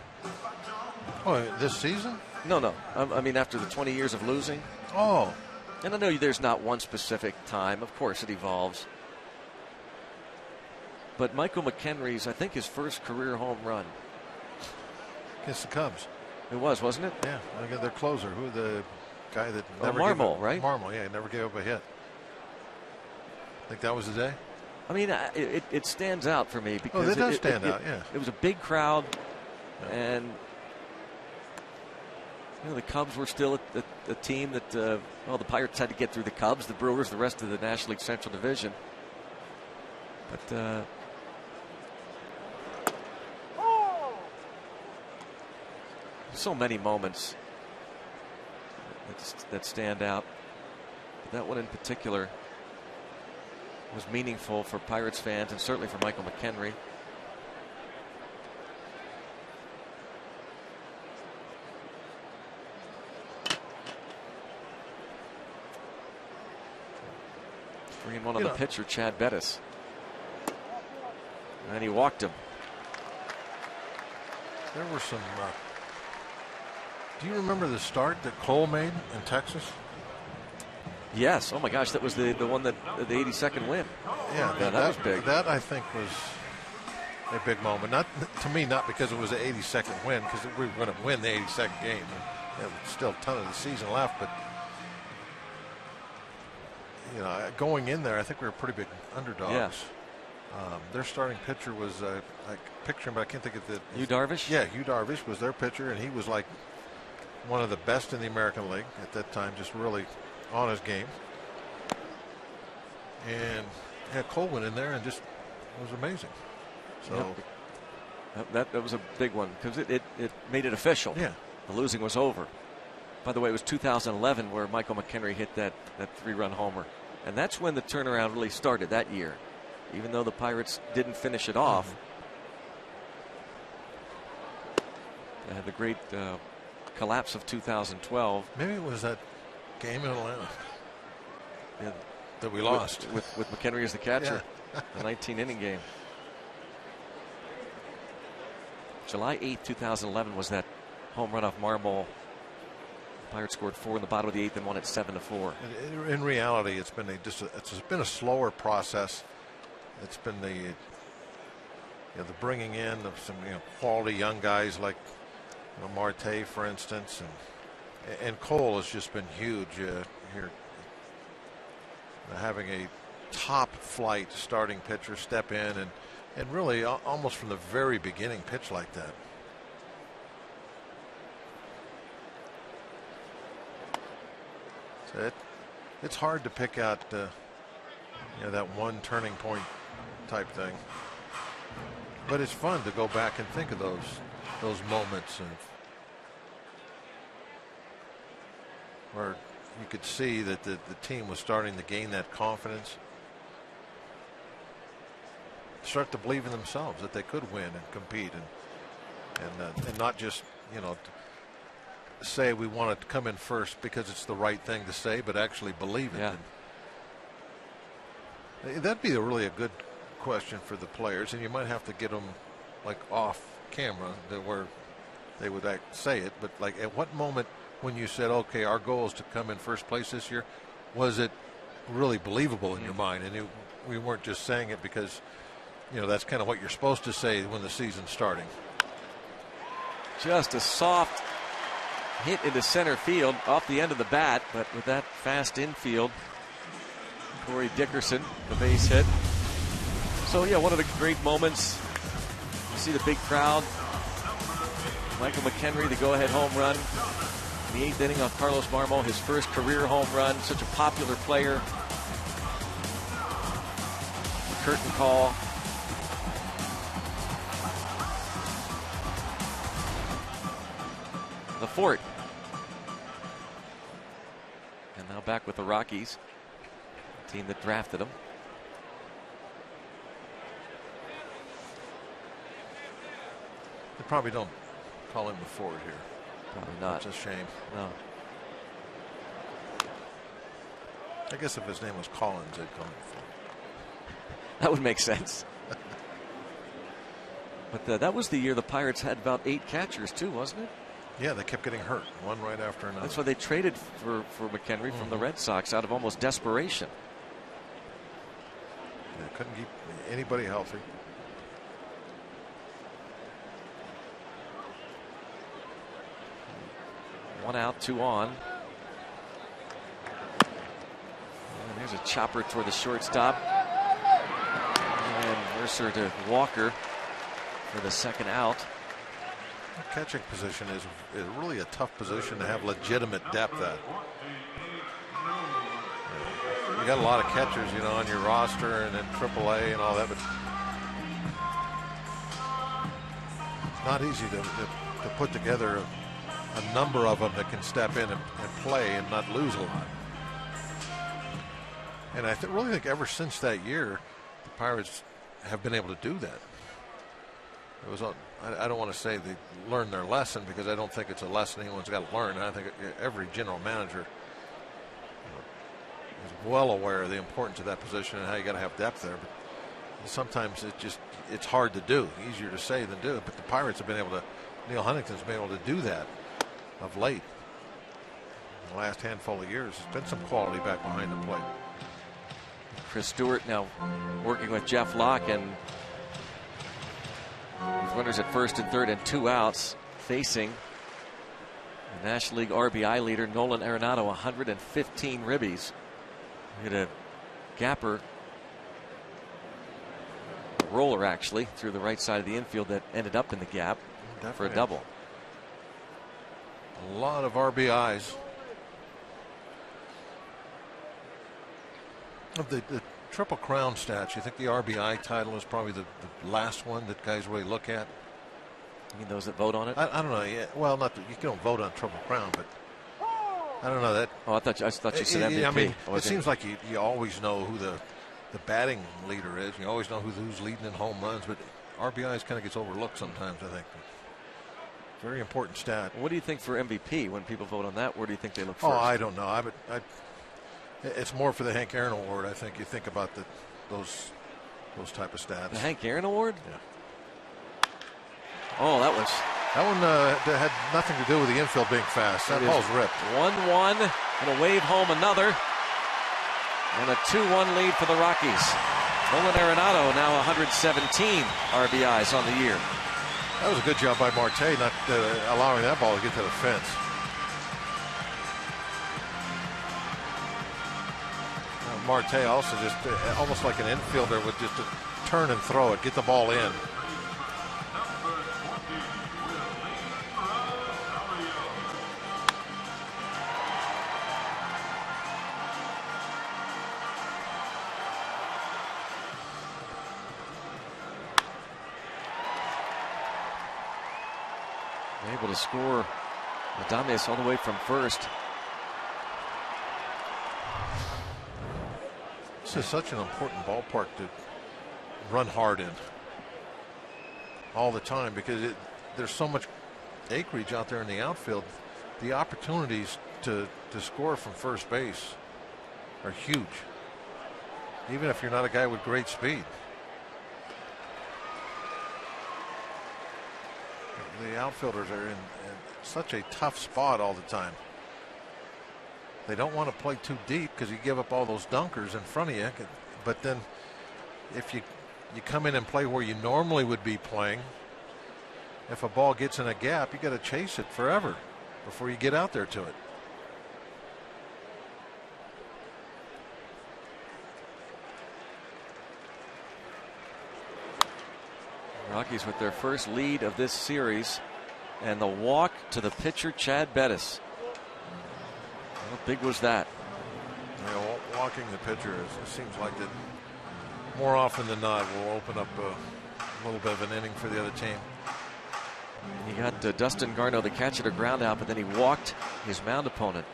Oh, this season? No. I mean, after the 20 years of losing. Oh. And I know there's not one specific time. Of course, it evolves. but Michael McHenry's, I think, his first career home run. Against the Cubs. It was, wasn't it? Yeah, look at their closer. Who the guy that never Marmol, right? Marmol, yeah, he never gave up a hit. I think that was the day. I mean, it stands out for me because it does stand out. Yeah, it was a big crowd, and the Cubs were still a team that the Pirates had to get through the Cubs, the Brewers, the rest of the National League Central Division. But so many moments that stand out. But that one in particular was meaningful for Pirates fans and certainly for Michael McHenry. Three and one on the pitcher, Chad Bettis. And he walked him. There were some. Do you remember the start that Cole made in Texas? Yes. Oh my gosh, that was the one that the 82nd win. Yeah, that was big. That I think was a big moment. Not to me, not because it was an 82nd win, because we were going to win the 82nd game. There was still a ton of the season left, but going in there, I think we were pretty big underdogs. Yeah. Their starting pitcher was I picture him, but I can't think of the. Yu Darvish. Yeah, Yu Darvish was their pitcher, and he was like one of the best in the American League at that time, just really on his game. And Cole went in there and just was amazing. So that was a big one because it made it official. Yeah, the losing was over. By the way, it was 2011 where Michael McHenry hit that 3-run homer, and that's when the turnaround really started that year. Even though the Pirates didn't finish it off, they had the great collapse of 2012. Maybe it was that game in Atlanta that we lost with McHenry as the catcher. Yeah. The 19-inning game. July 8th, 2011 was that home run off Marmol. The Pirates scored 4 in the bottom of the 8th and won it 7-4. In reality, it's been a slower process. It's been the bringing in of some quality young guys like Marte, for instance, and Cole has just been huge here. Having a top flight starting pitcher step in and really almost from the very beginning pitch like that. So it's hard to pick out that one turning point type thing, but it's fun to go back and think of those moments where you could see that the team was starting to gain that confidence, start to believe in themselves that they could win and compete and not just say we want to come in first because it's the right thing to say, but actually believe it. Yeah. That'd be really a good question for the players, and you might have to get them like off camera where they would say it, but like at what moment when you said, okay, our goal is to come in first place this year, was it really believable in your mind, and we weren't just saying it because that's kind of what you're supposed to say when the season's starting. Just a soft hit into center field off the end of the bat, but with that fast infield, Corey Dickerson, the base hit. So yeah, one of the great moments. You see the big crowd. Michael McHenry, the go-ahead home run in the 8th inning off Carlos Marmol, his first career home run. Such a popular player. The curtain call. The fort. And now back with the Rockies, the team that drafted him. They probably don't call him the Ford here. Probably not. It's a shame. No. I guess if his name was Collins, they'd call him the Ford. That would make sense. But that was the year the Pirates had about 8 catchers too, wasn't it? Yeah, they kept getting hurt, one right after another. That's why they traded for McHenry from the Red Sox out of almost desperation. They couldn't keep anybody healthy. 1 out, 2 on. And there's a chopper toward the shortstop. And Mercer to Walker for the 2nd out. The catching position is really a tough position to have legitimate depth at. You got a lot of catchers, you know, on your roster and in AAA and all that, but it's not easy to put together a number of them that can step in and play and not lose a lot. And I really think ever since that year, the Pirates have been able to do that. It was, I don't want to say they learned their lesson, because I don't think it's a lesson anyone's got to learn. I think every general manager is well aware of the importance of that position and how you got to have depth there. But sometimes it's hard to do. Easier to say than do. But the Pirates have been able to. Neil Huntington's been able to do that of late. In the last handful of years, there's been some quality back behind the plate. Chris Stewart now working with Jeff Locke, and with runners at first and third and 2 outs, facing the National League RBI leader Nolan Arenado, 115 ribbies. Hit a gapper, a roller actually, through the right side of the infield that ended up in the gap for a double. A lot of RBIs. Of the Triple Crown stats, you think the RBI title is probably the last one that guys really look at? You mean those that vote on it? I don't know. Yeah, well, not that you don't vote on Triple Crown, but I don't know that. Oh, I thought you said MVP. I mean, it seems like you always know who the batting leader is. You always know who's leading in home runs, but RBIs kind of gets overlooked sometimes, I think. Very important stat. What do you think for MVP when people vote on that? Where do you think they look first? Oh, I don't know. It's more for the Hank Aaron Award. I think you think about those type of stats. The Hank Aaron Award? Yeah. Oh, that one had nothing to do with the infield being fast. That ball's ripped. 1-1, and a wave home another, and a 2-1 lead for the Rockies. Nolan Arenado now 117 RBIs on the year. That was a good job by Marte, not allowing that ball to get to the fence. Marte also just almost like an infielder would just turn and throw it, get the ball in. Able to score Adames all the way from first. This is such an important ballpark to run hard in all the time, because there's so much acreage out there in the outfield. The opportunities to score from first base are huge, even if you're not a guy with great speed. The outfielders are in such a tough spot all the time. They don't want to play too deep because you give up all those dunkers in front of you. But then if you come in and play where you normally would be playing, if a ball gets in a gap, you got to chase it forever before you get out there to it. Rockies with their first lead of this series, and the walk to the pitcher Chad Bettis. How big was that? Yeah, walking the pitcher, it seems like that more often than not will open up a little bit of an inning for the other team. He got Dustin Garneau, the catcher, to ground out, but then he walked his mound opponent.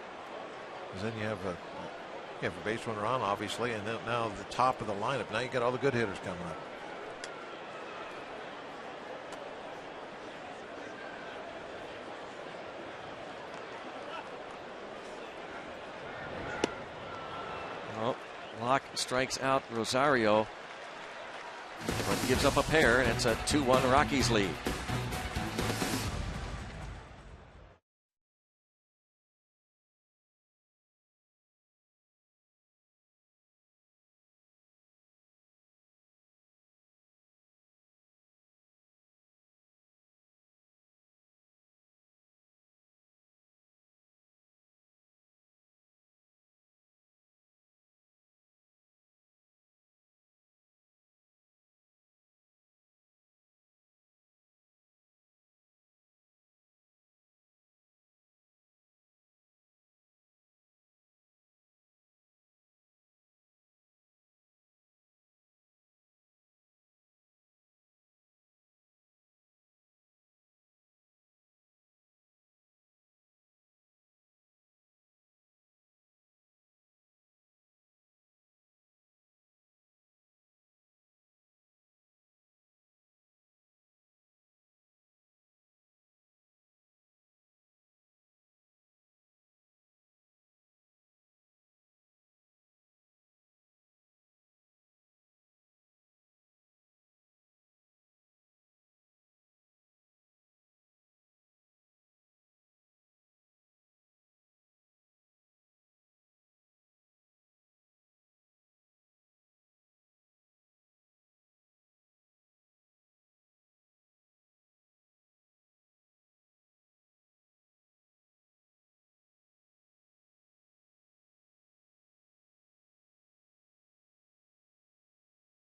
Because then you have a base runner on, obviously, and then now the top of the lineup. Now you got all the good hitters coming up. Locke strikes out Rosario, but gives up a pair, and it's a 2-1 Rockies lead.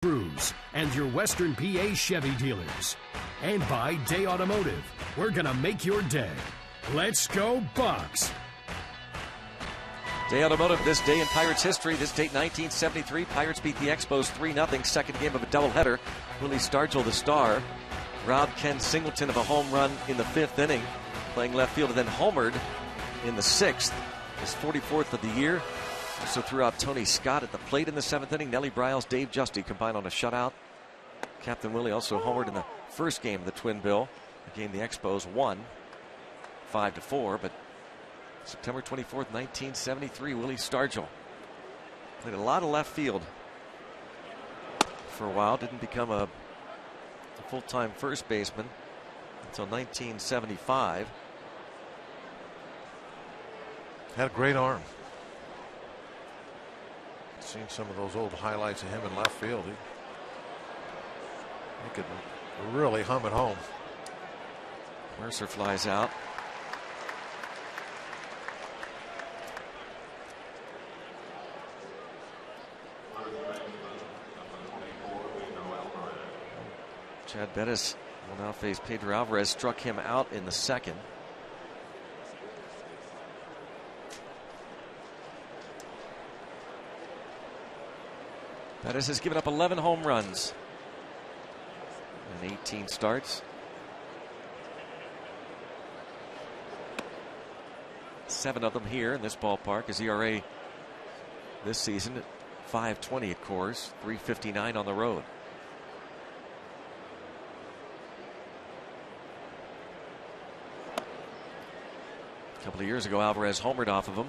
Sprues and your Western PA Chevy dealers. And by Day Automotive. We're going to make your day. Let's go Bucks! Day Automotive, this day in Pirates history. This date, 1973. Pirates beat the Expos 3-0. Second game of a doubleheader. Willie Stargell, the star, robbed Ken Singleton of a home run in the 5th inning, playing left field, and then homered in the 6th. His 44th of the year. Also threw out Tony Scott at the plate in the 7th inning. Nellie Briles, Dave Justy combined on a shutout. Captain Willie also homered in the first game of the Twin Bill, a game the Expos won 5-4, but September 24th, 1973, Willie Stargell played a lot of left field for a while. Didn't become a full-time first baseman until 1975. Had a great arm. Seen some of those old highlights of him in left field. He could really hum it home. Mercer flies out. Chad Bettis will now face Pedro Alvarez. Struck him out in the 2nd. Bettis has given up 11 home runs in 18 starts. 7 of them here in this ballpark. His ERA this season at 5.20 at Coors, 3.59 on the road. A couple of years ago, Alvarez homered off of him.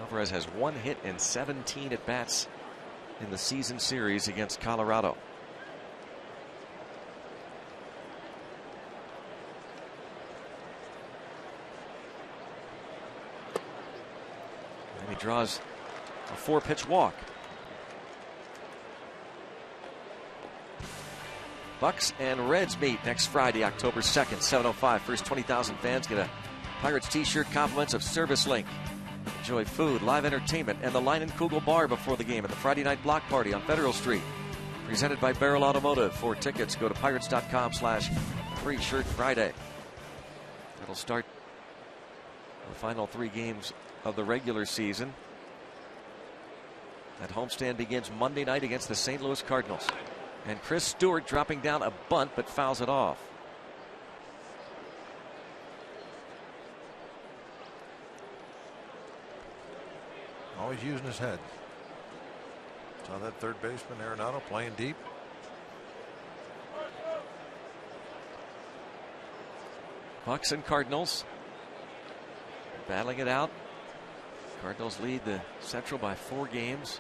Alvarez has 1 hit and 17 at bats in the season series against Colorado. And he draws a 4-pitch walk. Bucks and Reds meet next Friday, October 2nd, 7:05. First 20,000 fans get a Pirates t-shirt, compliments of Service Link. Enjoy food, live entertainment, and the Line and Kugel Bar before the game at the Friday night block party on Federal Street. Presented by Barrel Automotive. For tickets, go to pirates.com/Free Shirt Friday. That'll start the final 3 games of the regular season. That homestand begins Monday night against the St. Louis Cardinals. And Chris Stewart dropping down a bunt but fouls it off. Always using his head. Saw that third baseman Arenado playing deep. Bucks and Cardinals battling it out. Cardinals lead the Central by 4 games.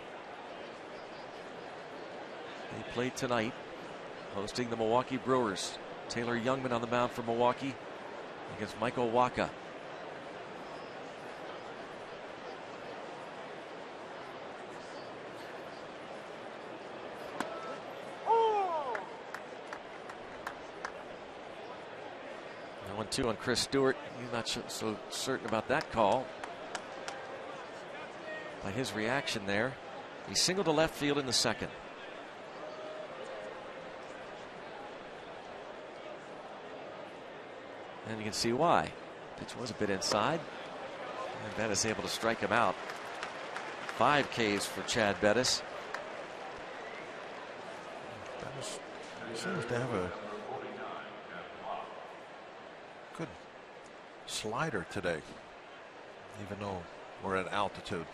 They play tonight, hosting the Milwaukee Brewers. Taylor Youngman on the mound for Milwaukee against Michael Wacha. Now 1-2 on Chris Stewart. He's not so certain about that call. By his reaction there, he singled to left field in the 2nd. And you can see why. Pitch was a bit inside. And Bettis able to strike him out. 5 Ks for Chad Bettis. Bettis seems to have a good slider today, even though we're at altitude.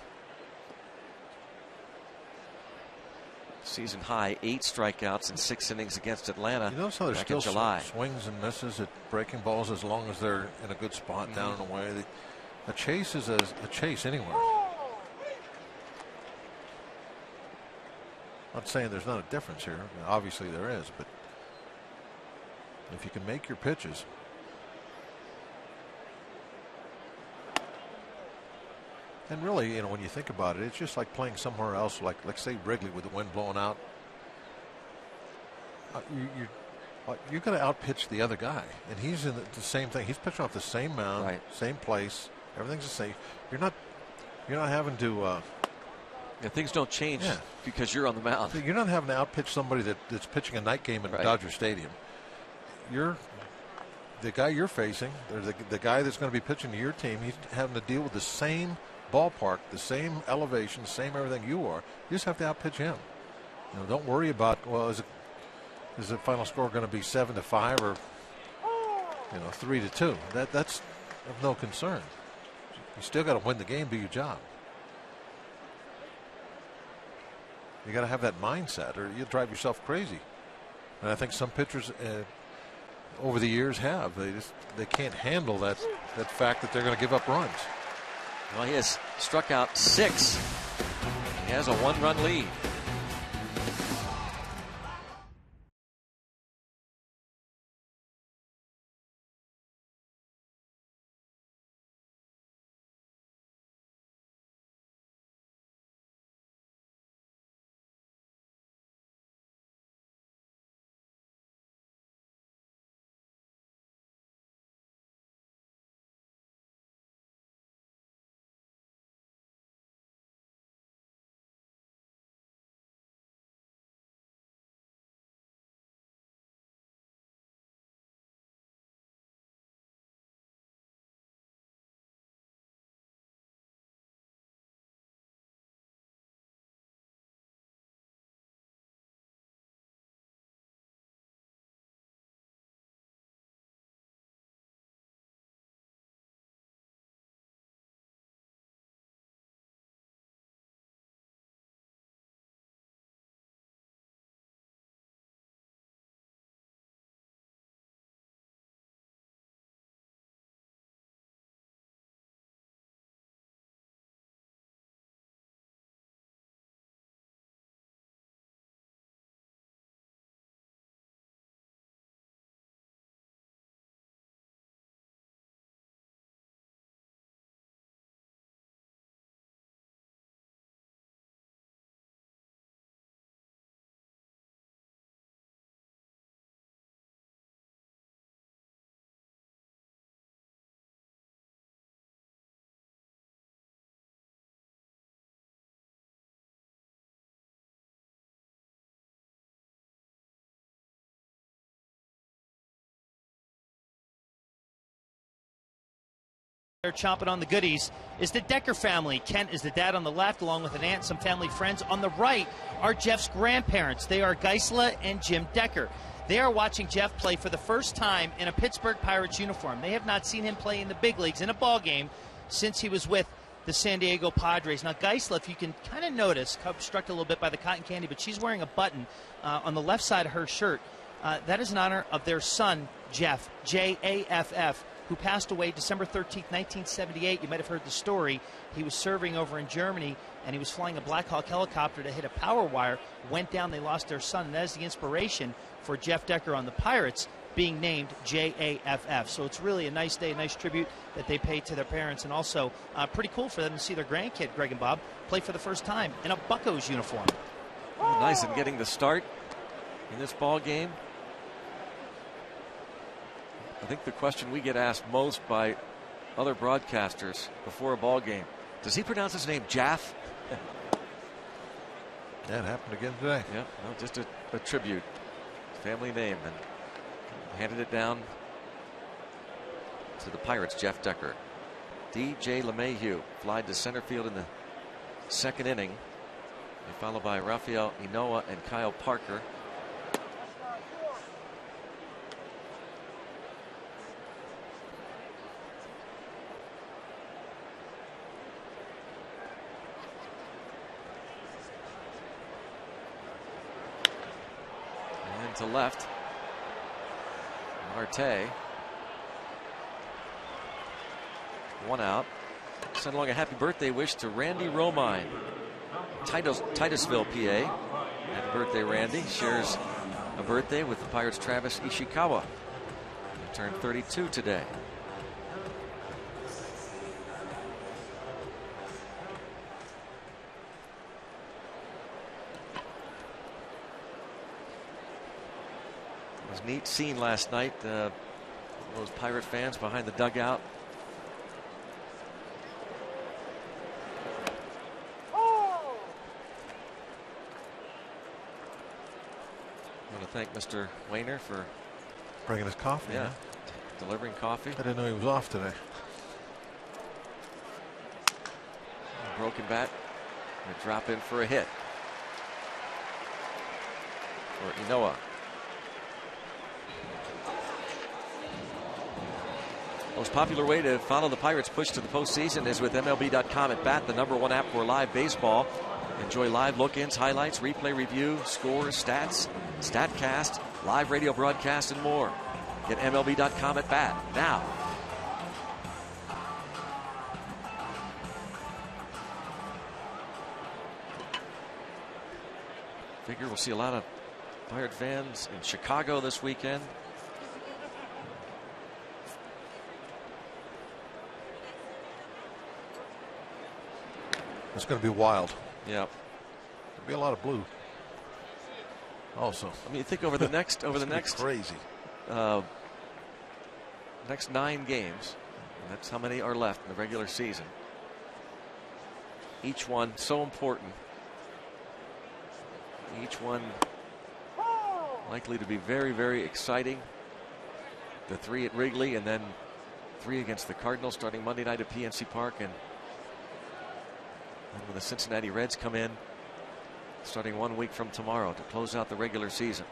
Season high 8 strikeouts in 6 innings against Atlanta. You notice how there's back in still July. swings and misses at breaking balls as long as they're in a good spot down and away. A chase is a chase anywhere. Not saying there's not a difference here. I mean, obviously there is, but if you can make your pitches. And really, you know, when you think about it, it's just like playing somewhere else, like say Wrigley with the wind blowing out. You got to outpitch the other guy, and he's in the same thing. He's pitching off the same mound, Right. same place. Everything's the same. You're not having to. Things don't change because you're on the mound. You're not having to outpitch somebody that's pitching a night game in Dodger Stadium. You're the guy you're facing, or the guy that's going to be pitching to your team. He's having to deal with the same ballpark, the same elevation, same everything you are. You just have to outpitch him. Don't worry about is the final score going to be 7-5 or 3-2. That's of no concern. You still got to win the game, do your job. You got to have that mindset, or you'll drive yourself crazy. And I think some pitchers over the years have. They can't handle that fact that they're going to give up runs. Well, he has struck out 6. He has a 1-run lead. They're chomping on the goodies is the Decker family. Kent is the dad on the left, along with an aunt and some family friends. On the right are Jeff's grandparents. They are Geisla and Jim Decker. They are watching Jeff play for the first time in a Pittsburgh Pirates uniform. They have not seen him play in the big leagues in a ball game since he was with the San Diego Padres. Now, Geisla, if you can kind of notice, obstructed a little bit by the cotton candy, but she's wearing a button on the left side of her shirt. That is in honor of their son, Jeff, J-A-F-F, who passed away December 13th, 1978. You might have heard the story. He was serving over in Germany, and he was flying a Black Hawk helicopter to hit a power wire, went down, they lost their son, and that is the inspiration for Jeff Decker on the Pirates being named J-A-F-F. So it's really a nice day, a nice tribute that they pay to their parents, and also pretty cool for them to see their grandkid, Greg and Bob, play for the first time in a Buccos uniform. Nice and getting the start in this ball game. I think the question we get asked most by other broadcasters before a ball game, does he pronounce his name Jaff? That happened again today. Yeah, no, just a tribute, family name, and handed it down to the Pirates, Jeff Decker. DJ LeMahieu flied to center field in the second inning, followed by Rafael Inoa and Kyle Parker. To left, Marte, one out. Send along a happy birthday wish to Randy Romine, Titusville, PA. Happy birthday, Randy. Shares a birthday with the Pirates' Travis Ishikawa. He turned 32 today. It was a neat scene last night. Those Pirate fans behind the dugout. I want to thank Mr. Wayner for bringing us coffee. Yeah, delivering coffee. I didn't know he was off today. Broken bat. And a drop in for a hit for Inoa. Most popular way to follow the Pirates' push to the postseason is with MLB.com at Bat, the #1 app for live baseball. Enjoy live look-ins, highlights, replay review, scores, stats, StatCast, live radio broadcast, and more. Get MLB.com at Bat now. Figure we'll see a lot of Pirate fans in Chicago this weekend. It's going to be wild. Yeah, there'll be a lot of blue. Also, I mean, you think over the next crazy next 9 games. And that's how many are left in the regular season. Each one so important. Each one likely to be very, very exciting. The 3 at Wrigley, and then 3 against the Cardinals starting Monday night at PNC Park, and when the Cincinnati Reds come in starting 1 week from tomorrow to close out the regular season.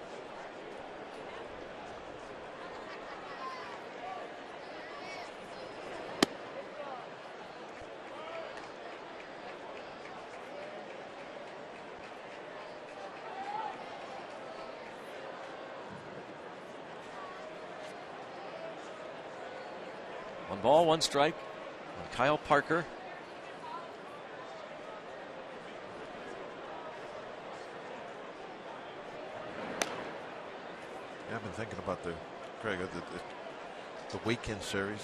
One ball, 1 strike on Kyle Parker. I've been thinking about the weekend series,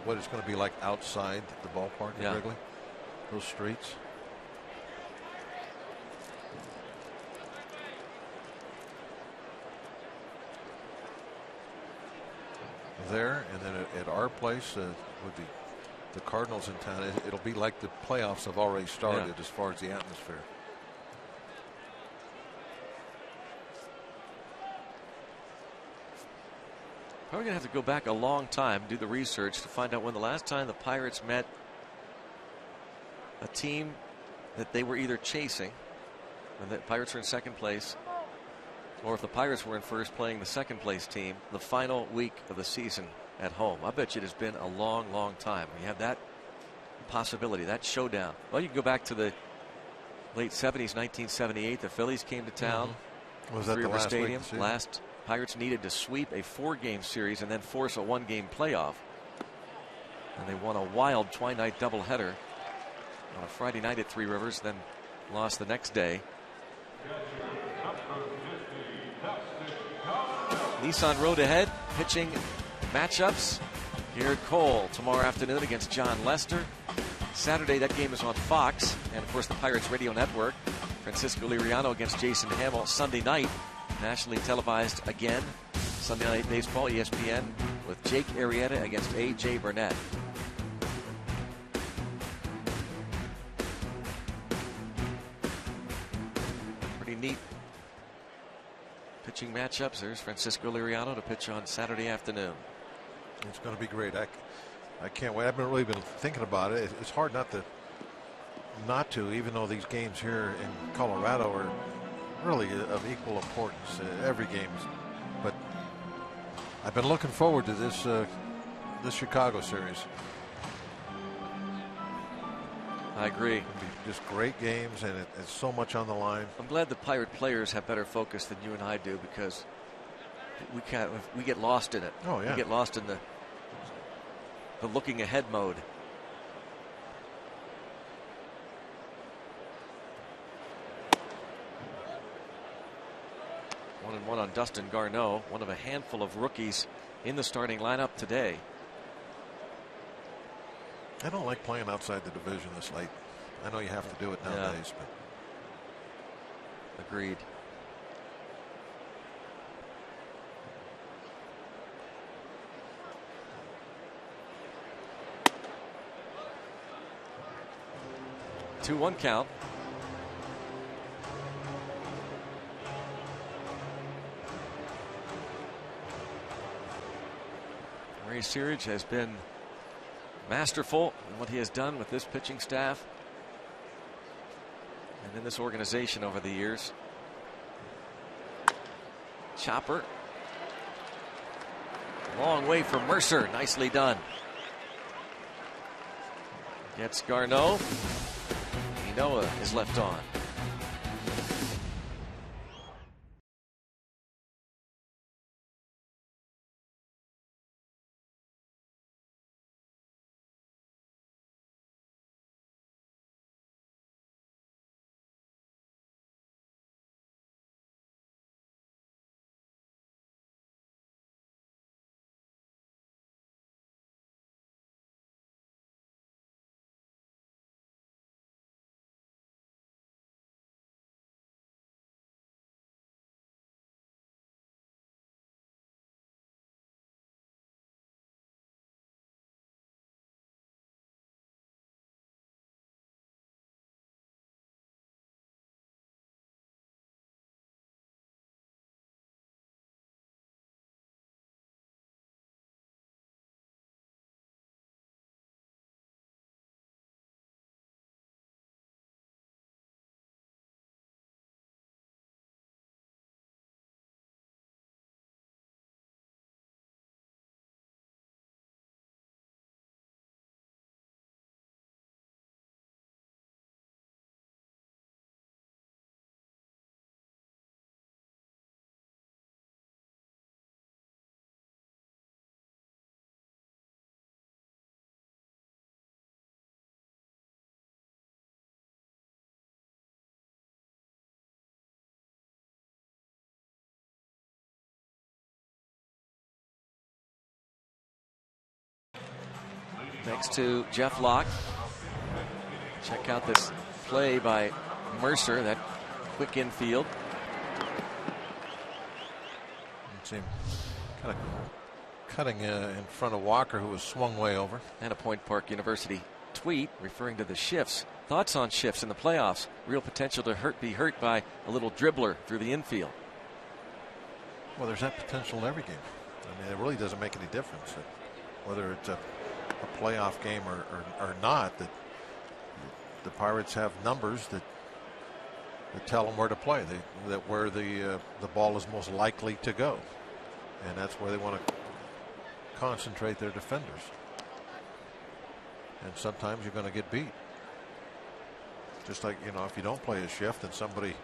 what it's going to be like outside the ballpark at Wrigley, those streets. There, and then at our place with the Cardinals in town, it'll be like the playoffs have already started as far as the atmosphere. Probably going to have to go back a long time, do the research to find out when the last time the Pirates met a team that they were either chasing, when the Pirates were in second place, or if the Pirates were in first playing the second place team the final week of the season at home. I bet you it has been a long, long time. You have that possibility, that showdown. Well, you can go back to the late 70s, 1978. The Phillies came to town. Was that the last Stadium. Week Last Pirates needed to sweep a 4-game series and then force a 1-game playoff. And they won a wild twilight doubleheader on a Friday night at Three Rivers, then lost the next day. Nissan Road ahead, pitching matchups. AT COL tomorrow afternoon against John Lester. Saturday, that game is on Fox, and of course the Pirates Radio Network. Francisco Liriano against Jason Hamill. Sunday night, nationally televised again. Sunday Night Baseball, ESPN, with Jake Arrieta against A.J. Burnett. Pretty neat pitching matchups. There's Francisco Liriano to pitch on Saturday afternoon. It's going to be great. I can't wait. I've really been thinking about it. It's hard not to, even though these games here in Colorado are really of equal importance. Every game, but I've been looking forward to this Chicago series. I agree. Just great games, and it's so much on the line. I'm glad the Pirate players have better focus than you and I do, because we get lost in it. Oh yeah, we get lost in the looking ahead mode. One and one on Dustin Garneau, one of a handful of rookies in the starting lineup today. I don't like playing outside the division this late. I know you have to do it nowadays, but agreed. 2-1 count. Ray Searage has been masterful in what he has done with this pitching staff and in this organization over the years. Chopper. Long way from Mercer. Nicely done. Gets Garneau. Inoa is left on. Next to Jeff Locke. Check out this play by Mercer, that quick infield. It's him kind of cutting in front of Walker, who was swung way over. And a Point Park University tweet referring to the shifts. Thoughts on shifts in the playoffs? Real potential to be hurt by a little dribbler through the infield. Well, there's that potential in every game. I mean, it really doesn't make any difference whether it's a playoff game or not. That the Pirates have numbers that tell them where to play. That where the ball is most likely to go, and that's where they want to concentrate their defenders. And sometimes you're going to get beat. Just like, you know, if you don't play a shift and somebody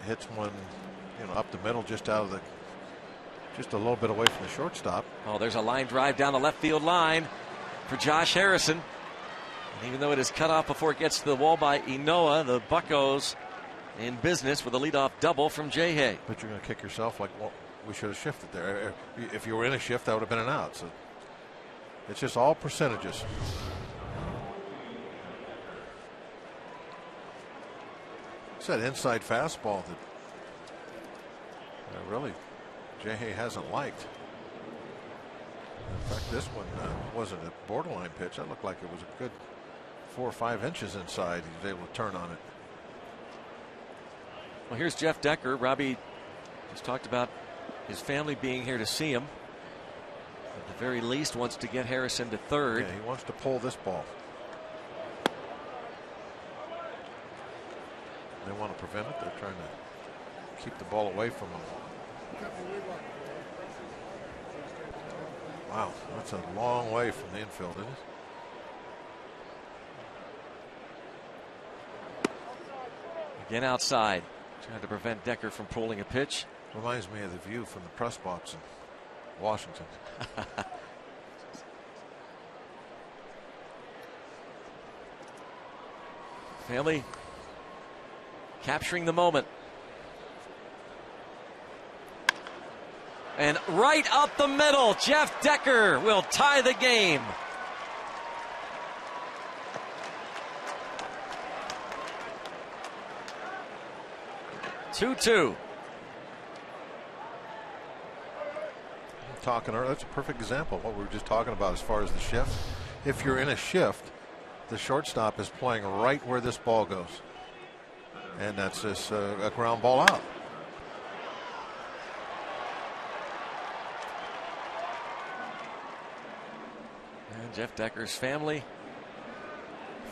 hits one, you know, up the middle, just out of the, just a little bit away from the shortstop. Oh, there's a line drive down the left field line for Josh Harrison. And even though it is cut off before it gets to the wall by Inoa, the Buccos in business with a leadoff double from Jay Hay. But you're going to kick yourself like, well, we should have shifted there. If you were in a shift, that would have been an out. So it's just all percentages. It's that inside fastball that really Jay Hay hasn't liked. In fact, this one wasn't a borderline pitch. That looked like it was a good 4 or 5 inches inside. He was able to turn on it. Well, here's Jeff Decker. Robbie just talked about his family being here to see him. At the very least, wants to get Harrison to third. Yeah, he wants to pull this ball. They want to prevent it. They're trying to keep the ball away from him. Wow, that's a long way from the infield, isn't it? Again outside, trying to prevent Decker from pulling a pitch. Reminds me of the view from the press box in Washington. Family capturing the moment. And right up the middle, Jeff Decker will tie the game. Two-two. Talking earlier, that's a perfect example of what we were just talking about as far as the shift. If you're in a shift, the shortstop is playing right where this ball goes. And that's just a ground ball out. And Jeff Decker's family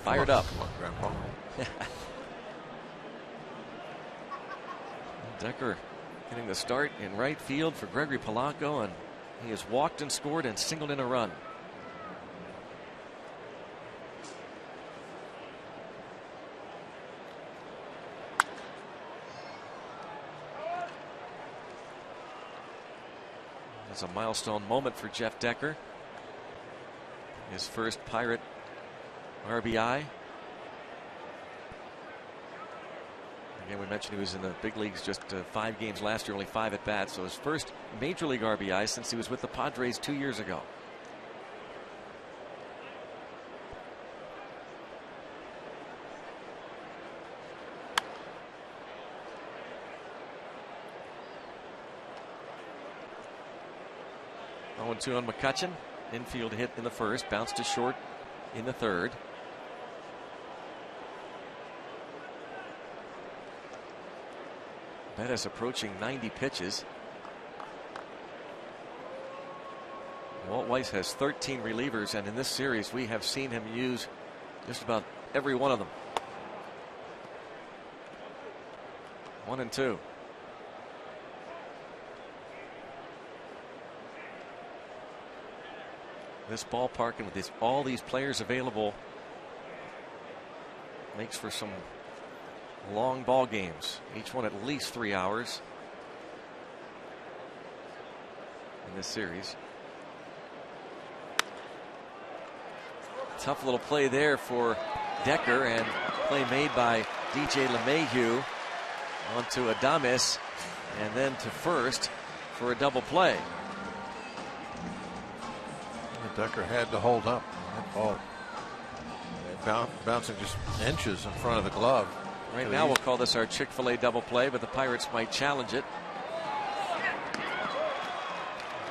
fired up. Come on, Grandpa. Decker getting the start in right field for Gregory Polanco, and he has walked and scored and singled in a run. It's a milestone moment for Jeff Decker. His first Pirate RBI. Again, we mentioned he was in the big leagues just 5 games last year, only 5 at bats. So his first major league RBI since he was with the Padres 2 years ago. Oh, 0-2 on McCutchen. Infield hit in the first, bounced to short in the third. Bettis approaching 90 pitches. Walt Weiss has 13 relievers, and in this series we have seen him use just about every one of them. 1-2. This ballpark and with all these players available makes for some long ball games, each one at least 3 hours in this series. Tough little play there for Decker, and play made by DJ LeMahieu onto Adames and then to first for a double play. Decker had to hold up that ball, bouncing just inches in front of the glove. Right now we'll call this our Chick-fil-A double play, but the Pirates might challenge it.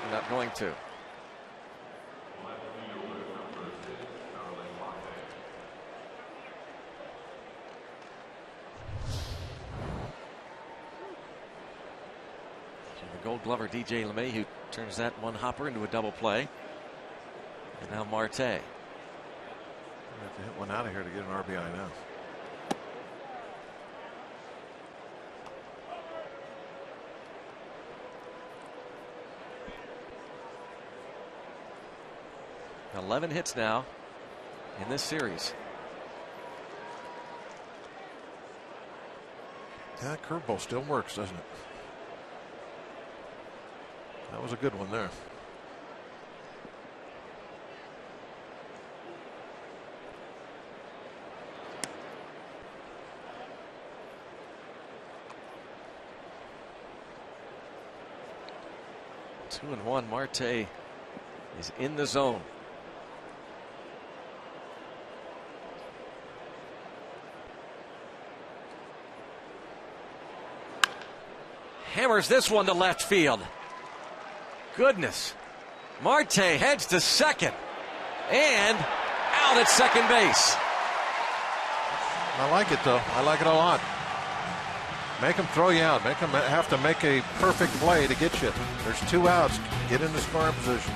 They're not going to. So the Gold Glover DJ LeMahieu turns that one hopper into a double play. And now Marte. You have to hit one out of here to get an RBI now. Got 11 hits now in this series. That curveball still works, doesn't it? That was a good one there. Two and one. Marte is in the zone. Hammers this one to left field. Goodness. Marte heads to second and out at second base. I like it, though. I like it a lot. Make them throw you out. Make them have to make a perfect play to get you. There's 2 outs. Get into scoring position.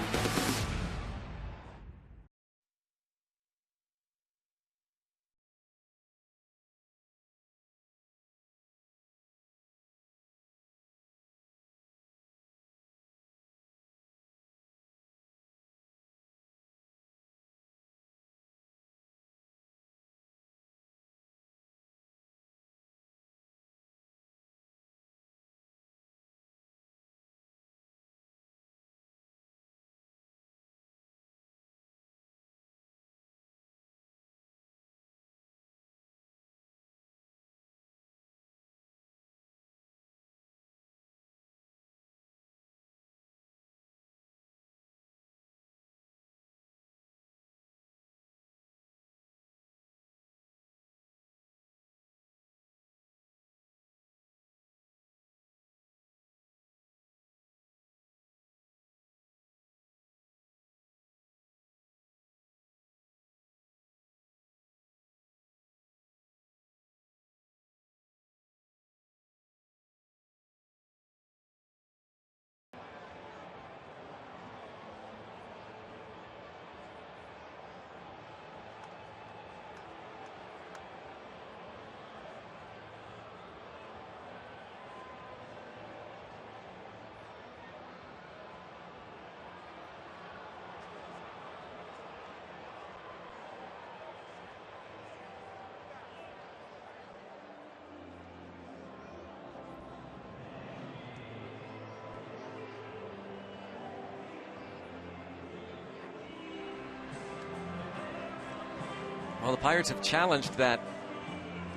Well, the Pirates have challenged that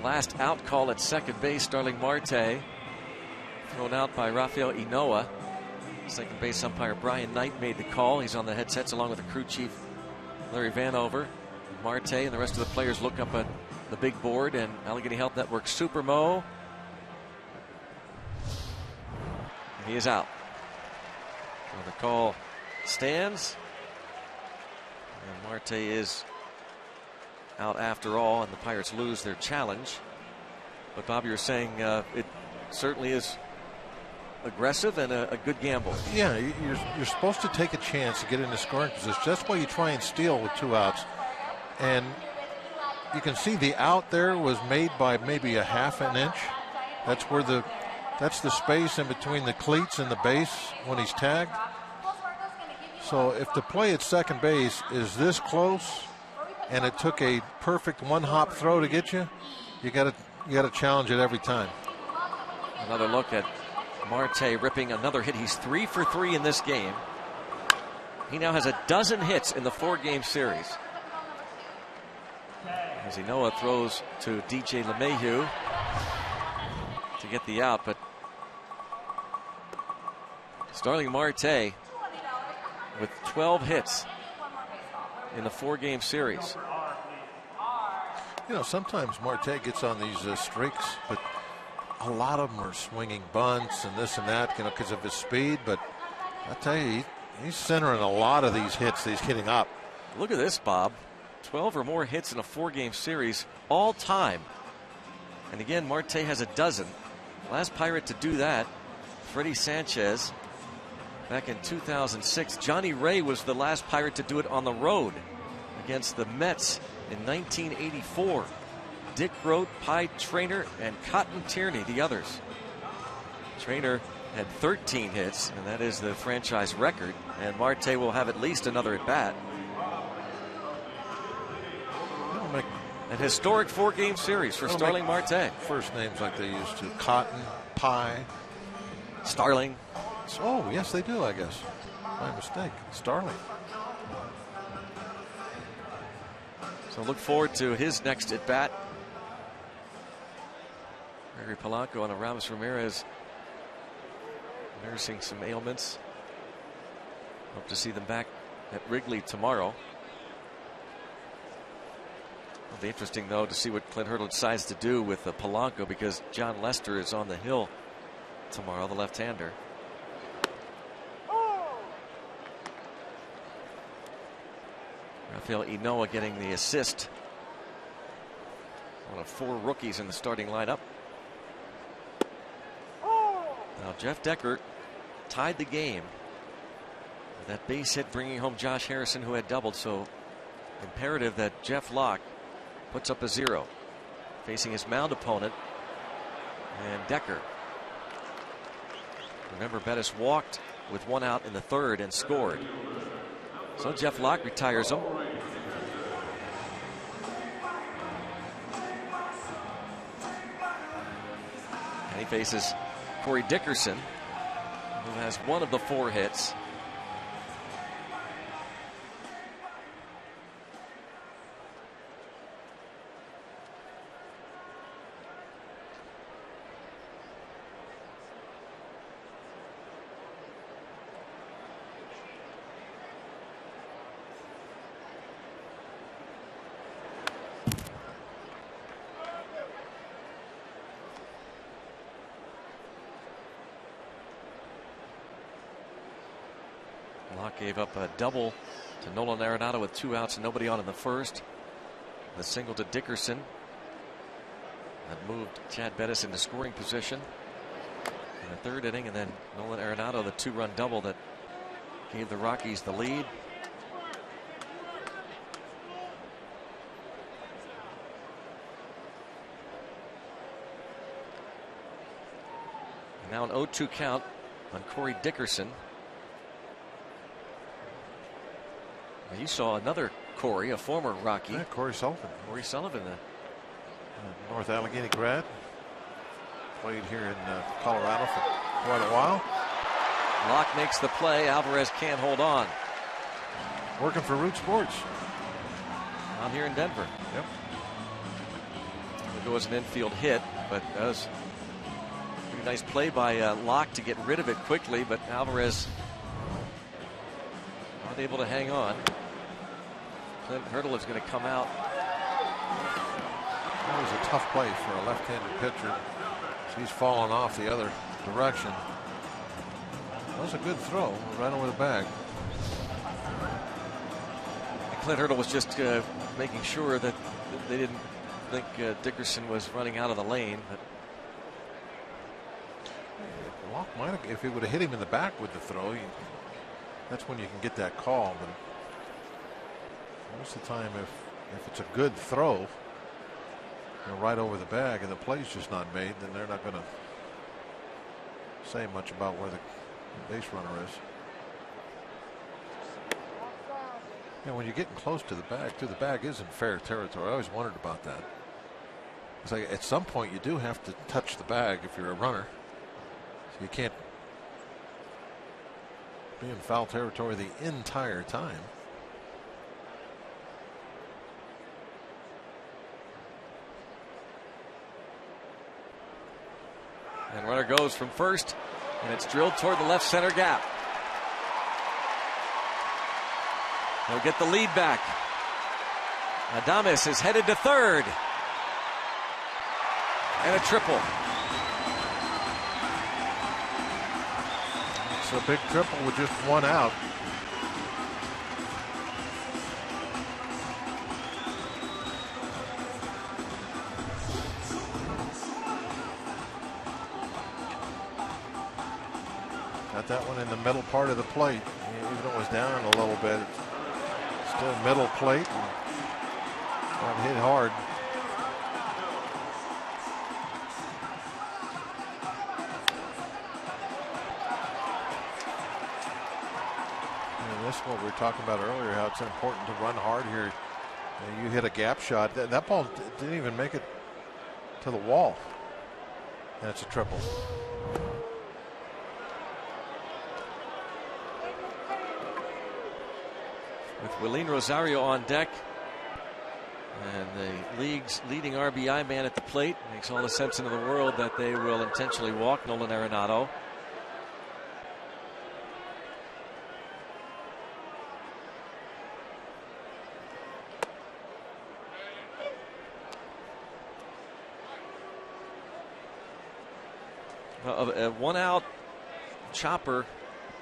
last out call at second base. Starling Marte thrown out by Rafael Inoa. Second base umpire Brian Knight made the call. He's on the headsets along with the crew chief Larry Vanover. Marte and the rest of the players look up at the big board, and Allegheny Health Network Super Mo. He is out. So the call stands. And Marte is out after all, and the Pirates lose their challenge. But Bob, you're saying it certainly is aggressive and a good gamble. Yeah, you're supposed to take a chance to get into scoring position. That's why you try and steal with 2 outs. And you can see the out there was made by maybe a half an inch. That's the space in between the cleats and the base when he's tagged. So if the play at second base is this close and it took a perfect one-hop throw to get you, you got to challenge it every time. Another look at Marte ripping another hit. He's 3 for 3 in this game. He now has a dozen hits in the 4-game series. As Inoa throws to DJ LeMahieu to get the out, but Starling Marte with 12 hits in the 4-game series. You know, sometimes Marte gets on these streaks, but a lot of them are swinging bunts and this and that, you know, because of his speed. But I tell you, he's centering a lot of these hits that he's hitting up. Look at this, Bob. 12 or more hits in a 4-game series all time. And again, Marte has a dozen. Last Pirate to do that, Freddie Sanchez, back in 2006. Johnny Ray was the last Pirate to do it on the road against the Mets in 1984. Dick Grote, Pie Traynor, and Cotton Tierney, the others. Traynor had 13 hits, and that is the franchise record. And Marte will have at least another at bat. An historic 4-game series for Starling Marte. First names like they used to: Cotton, Pie, Starling. Oh, yes, they do, I guess. My mistake. Starling. So look forward to his next at bat. Gregory Polanco and Aramis Ramirez nursing some ailments. Hope to see them back at Wrigley tomorrow. It'll be interesting, though, to see what Clint Hurdle decides to do with Polanco, because John Lester is on the hill tomorrow, the left-hander. Rafael Inoa getting the assist. One of 4 rookies in the starting lineup. Now Jeff Decker tied the game with that base hit, bringing home Josh Harrison, who had doubled. So imperative that Jeff Locke puts up a 0, facing his mound opponent and Decker. Remember, Bettis walked with 1 out in the 3rd and scored. So Jeff Locke retires him. And he faces Corey Dickerson, who has 1 of the 4 hits. Locke gave up a double to Nolan Arenado with 2 outs and nobody on in the 1st. The single to Dickerson that moved Chad Bettis into scoring position in the 3rd inning, and then Nolan Arenado, the 2-run double that gave the Rockies the lead. And now an 0-2 count on Corey Dickerson. You saw another Corey, a former Rocky. Yeah, Corey Sullivan. Corey Sullivan, North Allegheny grad. Played here in Colorado for quite a while. Locke makes the play. Alvarez can't hold on. Working for Root Sports. I'm here in Denver. Yep. It'll go as an infield hit, but that was a pretty nice play by Locke to get rid of it quickly, but Alvarez not able to hang on. Clint Hurdle is going to come out. That was a tough play for a left-handed pitcher. He's fallen off the other direction. That was a good throw right over the bag. Clint Hurdle was just making sure that they didn't think Dickerson was running out of the lane. But Locke might have, if he would have hit him in the back with the throw, that's when you can get that call. But most of the time, if it's a good throw, right over the bag and the play's just not made, then they're not going to say much about where the base runner is. When you're getting close to the bag, too, the bag is in fair territory. I always wondered about that. It's like at some point you do have to touch the bag if you're a runner. So you can't be in foul territory the entire time. And runner goes from first, and it's drilled toward the left center gap. He'll get the lead back. Adames is headed to third. And a triple. It's a big triple with just one out. Got that one in the middle part of the plate. Even though it was down a little bit, it's still middle plate. Got hit hard. And this is what we were talking about earlier, how it's important to run hard here. You hit a gap shot. That ball didn't even make it to the wall. And it's a triple. With Willeen Rosario on deck and the league's leading RBI man at the plate, makes all the sense in the world that they will intentionally walk Nolan Arenado. One out chopper.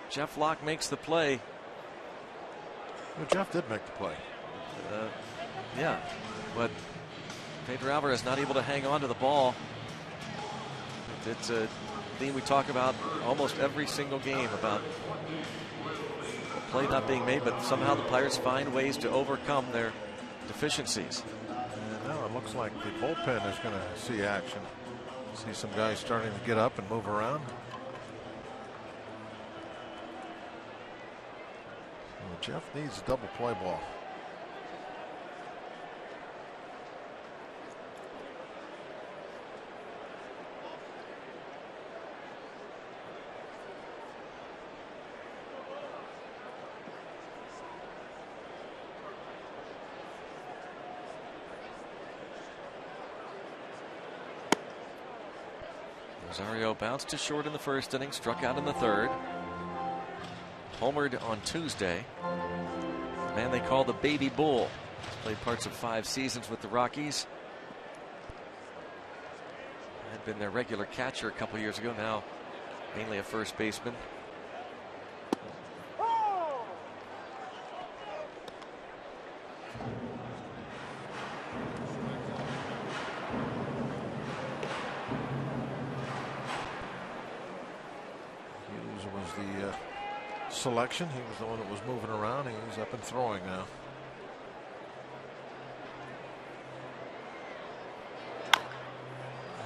Jeff Locke makes the play. Well, Jeff did make the play. Yeah, but Pedro Alvarez not able to hang on to the ball. It's a theme we talk about almost every single game, about the play not being made, but somehow the Pirates find ways to overcome their deficiencies. And now it looks like the bullpen is going to see action. See some guys starting to get up and move around. Jeff needs a double play ball. Rosario bounced to short in the first inning, struck out in the third. Homered on Tuesday. The man they call the Baby Bull. He's played parts of 5 seasons with the Rockies. Had been their regular catcher a couple years ago, now mainly a first baseman. Hughes was the selection. He was the one that was moving around. He's up and throwing now.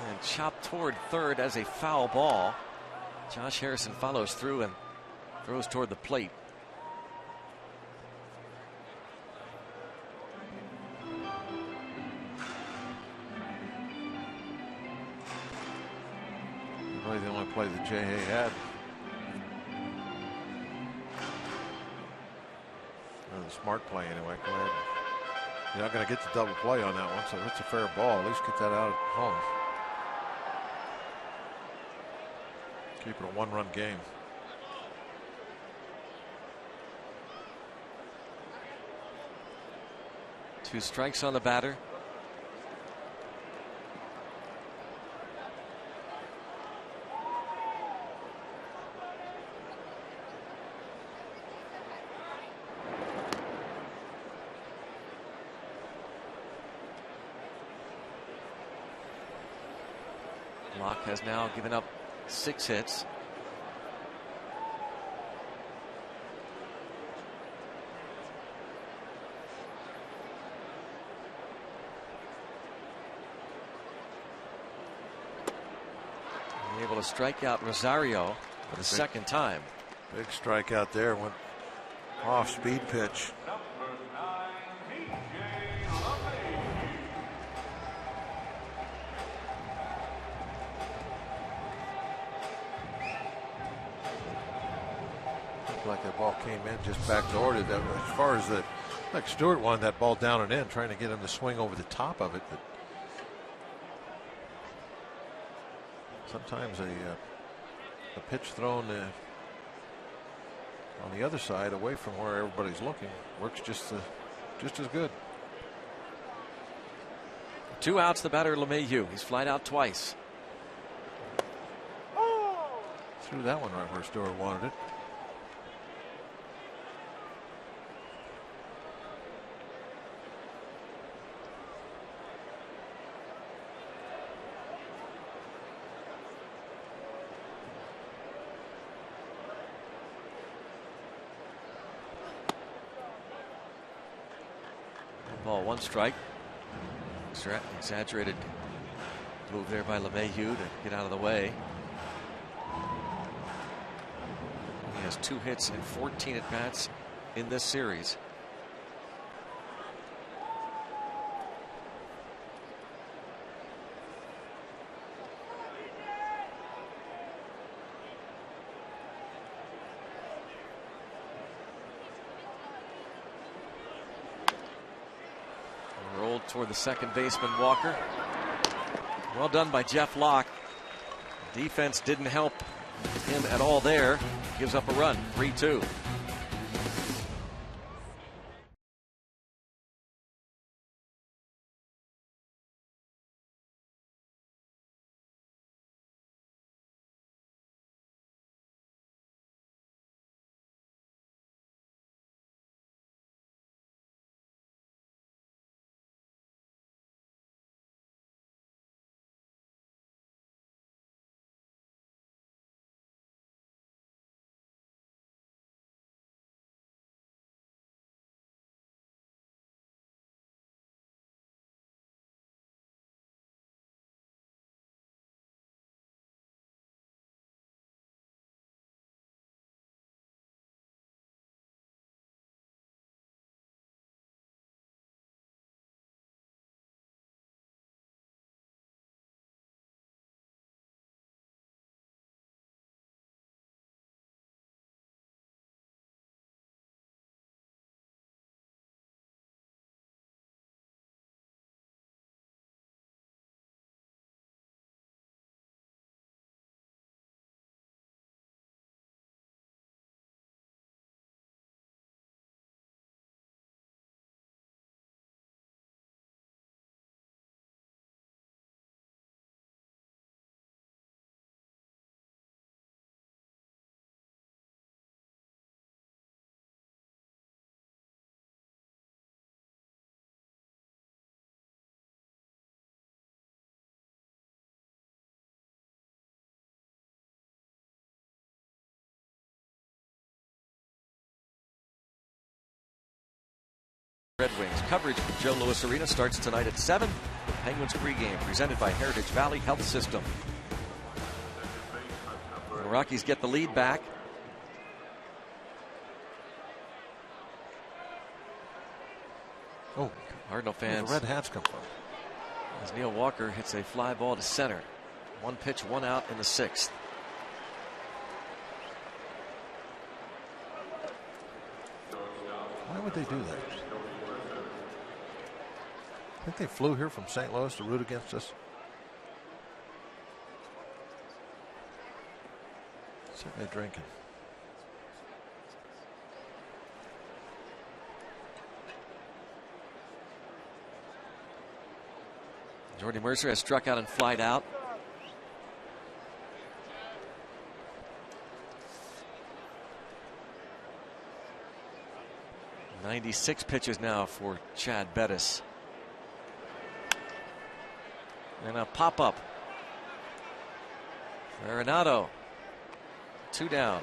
And chopped toward third as a foul ball. Josh Harrison follows through and throws toward the plate. Really the only play that J.A. had. The smart play anyway. Go ahead. You're not going to get the double play on that one, so that's a fair ball. At least get that out at home. Keep it a one-run game. Two strikes on the batter. Locke has now given up 6 hits. Able to strike out Rosario for the second time. Big strikeout there. Went off speed pitch. Looked like that ball came in just backdoored it. As far as the, like Stewart wanted that ball down and in, trying to get him to swing over the top of it, but sometimes a pitch thrown on the other side, away from where everybody's looking, works just as good. 2 outs. The batter LeMahieu. He's flied out twice. Threw that one right where Stewart wanted it. Ball, 1 strike. Exaggerated move there by LeMahieu to get out of the way. He has 2 hits and 14 at bats in this series. Toward the second baseman Walker. Well done by Jeff Locke. Defense didn't help him at all there. Gives up a run. 3-2. Red Wings coverage from Joe Louis Arena starts tonight at 7. The Penguins pregame presented by Heritage Valley Health System. The Rockies get the lead back. Oh, Cardinal fans. Where the red hats come from? As Neil Walker hits a fly ball to center. 1 pitch, 1 out in the 6th. Why would they do that? I think they flew here from St. Louis to root against us. Certainly drinking. Jordy Mercer has struck out and flied out. .96 pitches now for Chad Bettis. And a pop-up. Arenado. 2 down.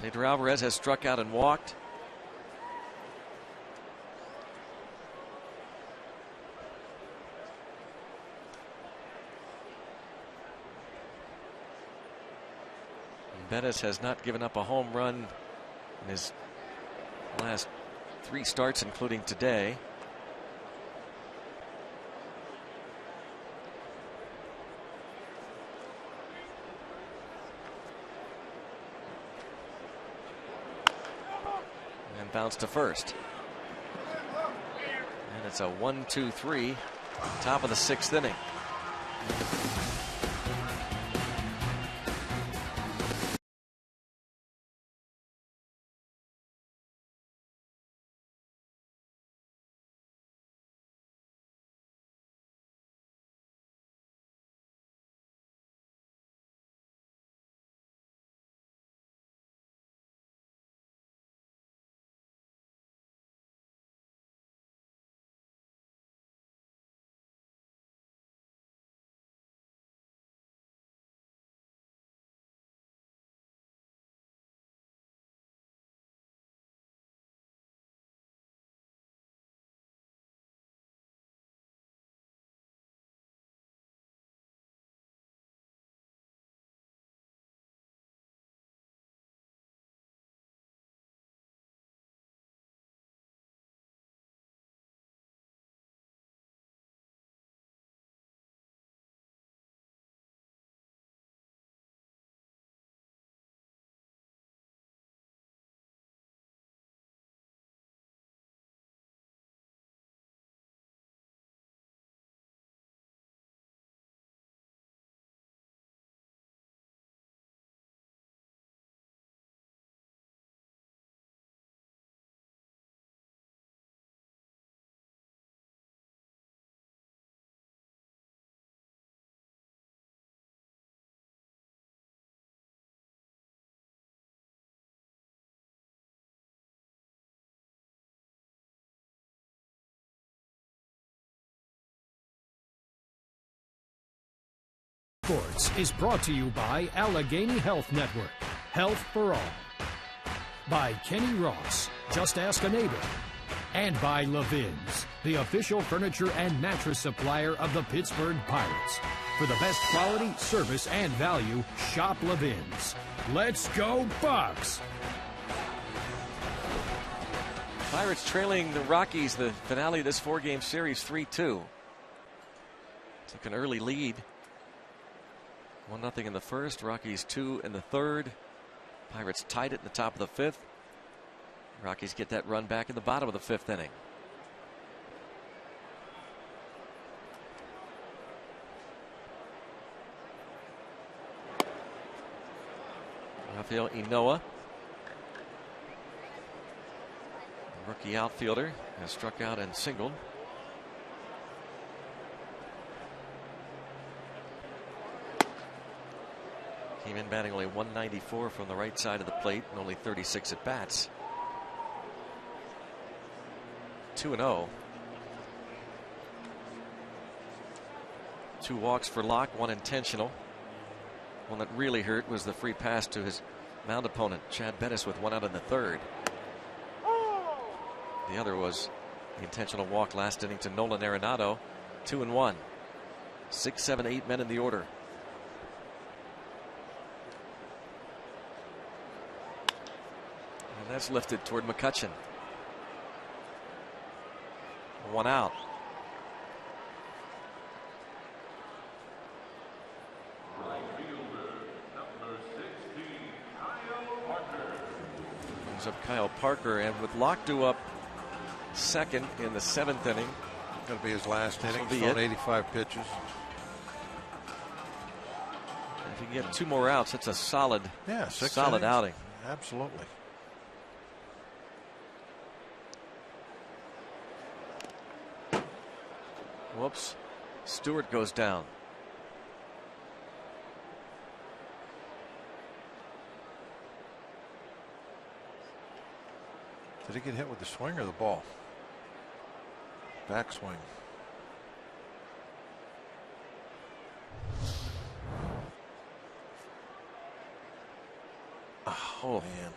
Pedro Alvarez has struck out and walked. Bettis has not given up a home run in his last 3 starts, including today. And bounce to first. And it's a 1-2-3, top of the 6th inning. Sports is brought to you by Allegheny Health Network. Health for all. By Kenny Ross. Just ask a neighbor. And by Levin's, the official furniture and mattress supplier of the Pittsburgh Pirates. For the best quality, service, and value, shop Levin's. Let's go Bucks! Pirates trailing the Rockies, the finale of this 4-game series, 3-2. Took an early lead. 1-0 in the first, Rockies 2 in the third. Pirates tied it in the top of the 5th. Rockies get that run back in the bottom of the 5th inning. Rafael Inoa, rookie outfielder, has struck out and singled. Came in batting only 194 from the right side of the plate and only 36 at bats. 2-0. 2 walks for Locke, 1 intentional. One that really hurt was the free pass to his mound opponent, Chad Bettis, with 1 out in the 3rd. The other was the intentional walk last inning to Nolan Arenado. 2-1. 6, 7, 8 men in the order. And that's lifted toward McCutchen. 1 out. Brings up Kyle Parker, and with Lockdo up second in the 7th inning. Going to be his last inning. He's thrown 85 pitches. If you get 2 more outs, it's a solid, solid innings. outing. Absolutely. Whoops. Stewart goes down. Did he get hit with the swing or the ball? Backswing. Oh, man.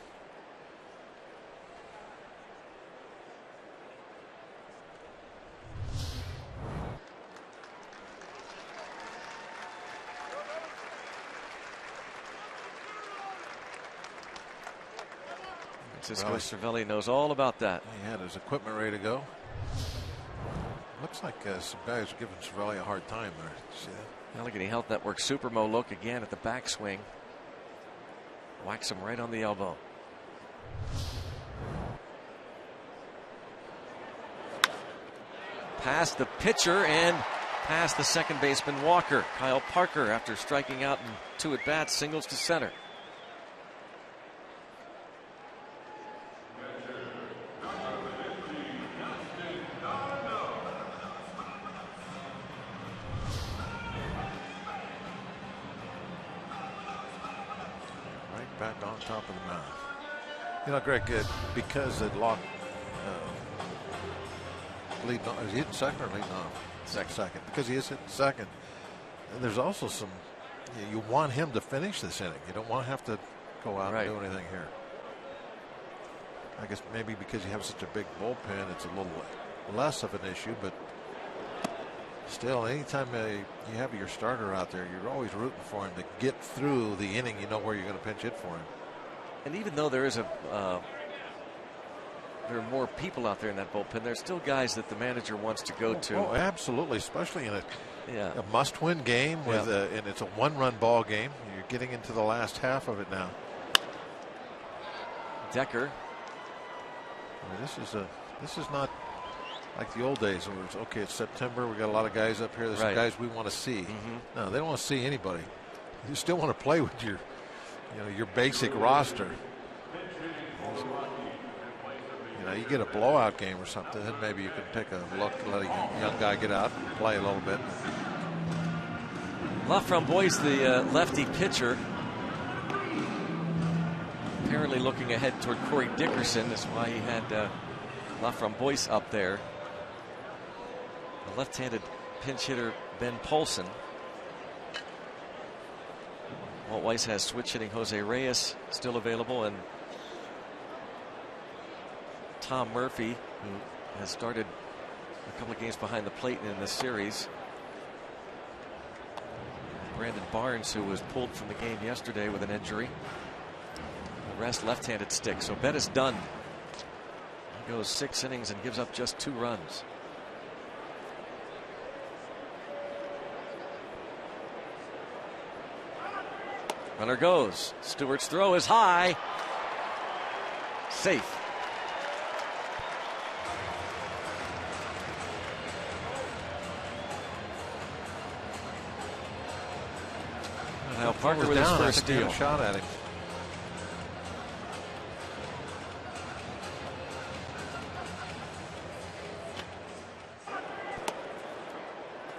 Francisco Cervelli knows all about that. He had his equipment ready to go. Looks like some guys are giving Cervelli a hard time there. See that? Allegheny Health Network Supermo look again at the backswing. Whacks him right on the elbow. Past the pitcher and past the second baseman Walker. Kyle Parker, after striking out in 2 at-bats, singles to center. Back on top of the mound. You know, Greg, because it locked leading off. Is he hitting second or leading off? Second. Because he is hitting second. And there's also some. You want him to finish this inning. You don't want to have to go out and do anything here. I guess maybe because you have such a big bullpen, it's a little less of an issue. But still, anytime you have your starter out there, you're always rooting for him to get through the inning. You know where you're going to pinch hit for him. And even though there is there are more people out there in that bullpen, there's still guys that the manager wants to go to. Oh, absolutely, especially in a must-win game with and it's a 1-run ball game. You're getting into the last half of it now. Decker. I mean, this is not like the old days where it's okay. It's September. We got a lot of guys up here. There's some guys we want to see. No, they don't want to see anybody. You still want to play with your basic roster. You know, you get a blowout game or something, then maybe you can take a look, let a young guy get out and play a little bit. LaFramboise, the lefty pitcher, apparently looking ahead toward Corey Dickerson. That's why he had LaFramboise up there. The left-handed pinch hitter Ben Polson. Walt Weiss has switch hitting Jose Reyes still available, and Tom Murphy, who has started a couple of games behind the plate in this series. Brandon Barnes, who was pulled from the game yesterday with an injury. The rest left-handed stick. So Bettis Dunn, he goes 6 innings and gives up just 2 runs. Runner goes. Stewart's throw is high. Safe. Now Parker with his first steal. Shot at him.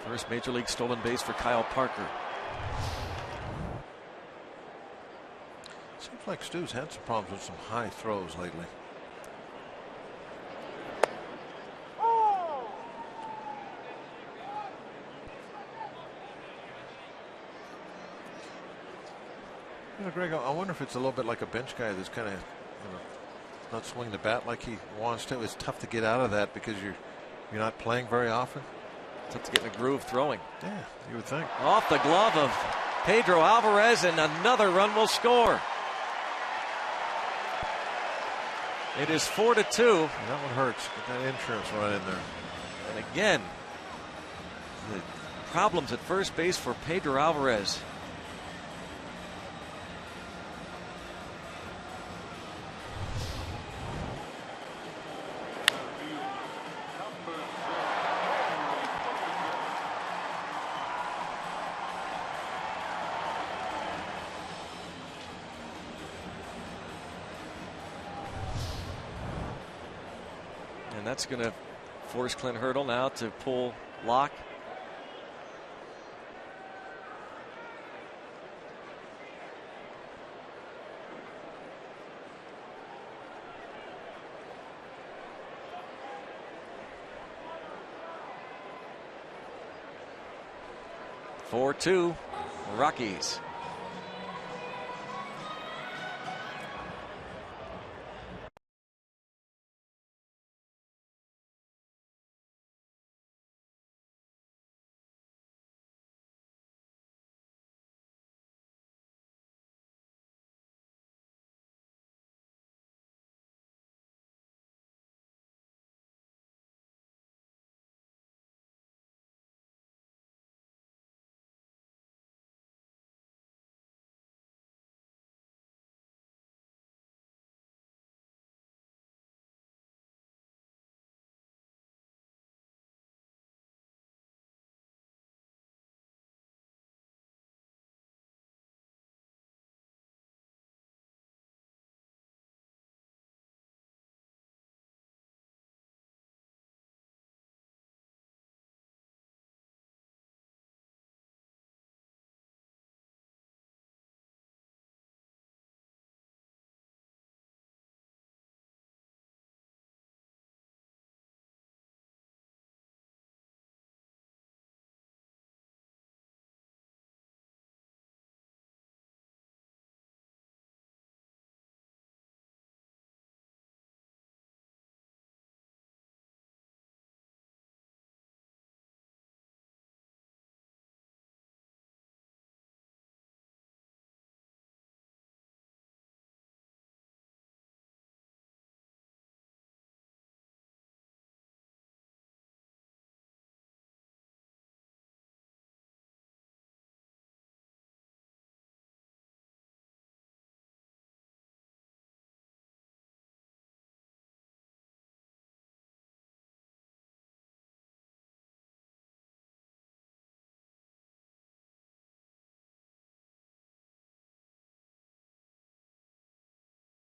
First major league stolen base for Kyle Parker. Seems like Stu's had some problems with some high throws lately. You know, Greg, I wonder if it's a little bit like a bench guy that's kind of, not swinging the bat like he wants to. It's tough to get out of that because you're not playing very often. Tough to get in a groove throwing. Yeah, you would think. Off the glove of Pedro Alvarez, and another run will score. It is 4-2. That one hurts. Get that insurance run in there. And again, the problems at first base for Pedro Alvarez. And that's going to force Clint Hurdle now to pull Locke. Four 2 Rockies.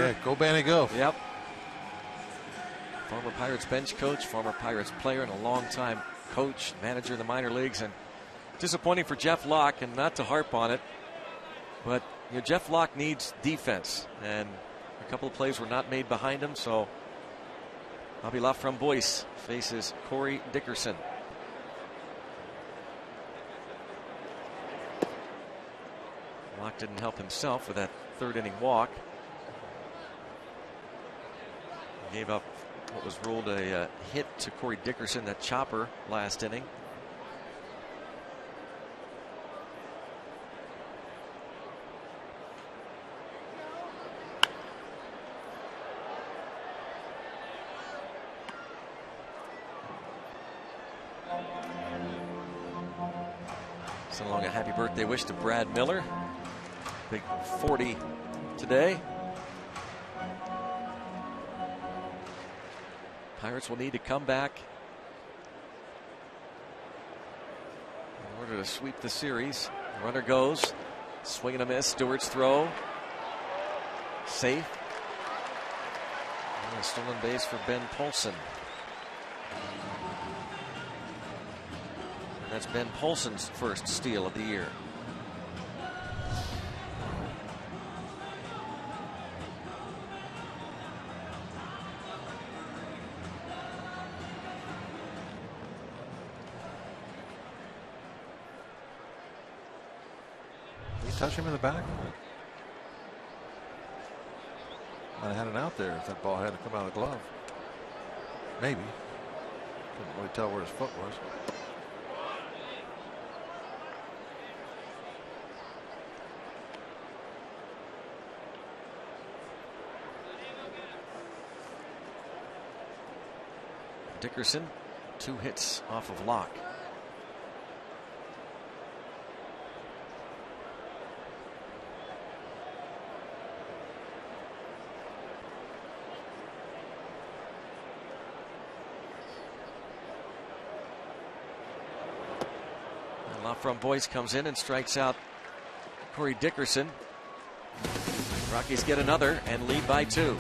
Yeah, go Banny, go. Yep. Former Pirates bench coach, former Pirates player, and a longtime coach, manager in the minor leagues. And disappointing for Jeff Locke, and not to harp on it, but Jeff Locke needs defense, and a couple of plays were not made behind him. So Bobby LaFramboise faces Corey Dickerson. Locke didn't help himself with that third inning walk. Gave up what was ruled a hit to Corey Dickerson, that chopper last inning. Send along a happy birthday wish to Brad Miller. Big 40 today. Pirates will need to come back in order to sweep the series. The runner goes. Swing and a miss. Stewart's throw. Safe. And a stolen base for Ben Polson. And that's Ben Polson's first steal of the year. Touch him in the back. Might have had it out there if that ball had to come out of the glove. Maybe. Couldn't really tell where his foot was. Dickerson 2 hits off of Locke. From Boyce comes in and strikes out Corey Dickerson. Rockies get another and lead by 2.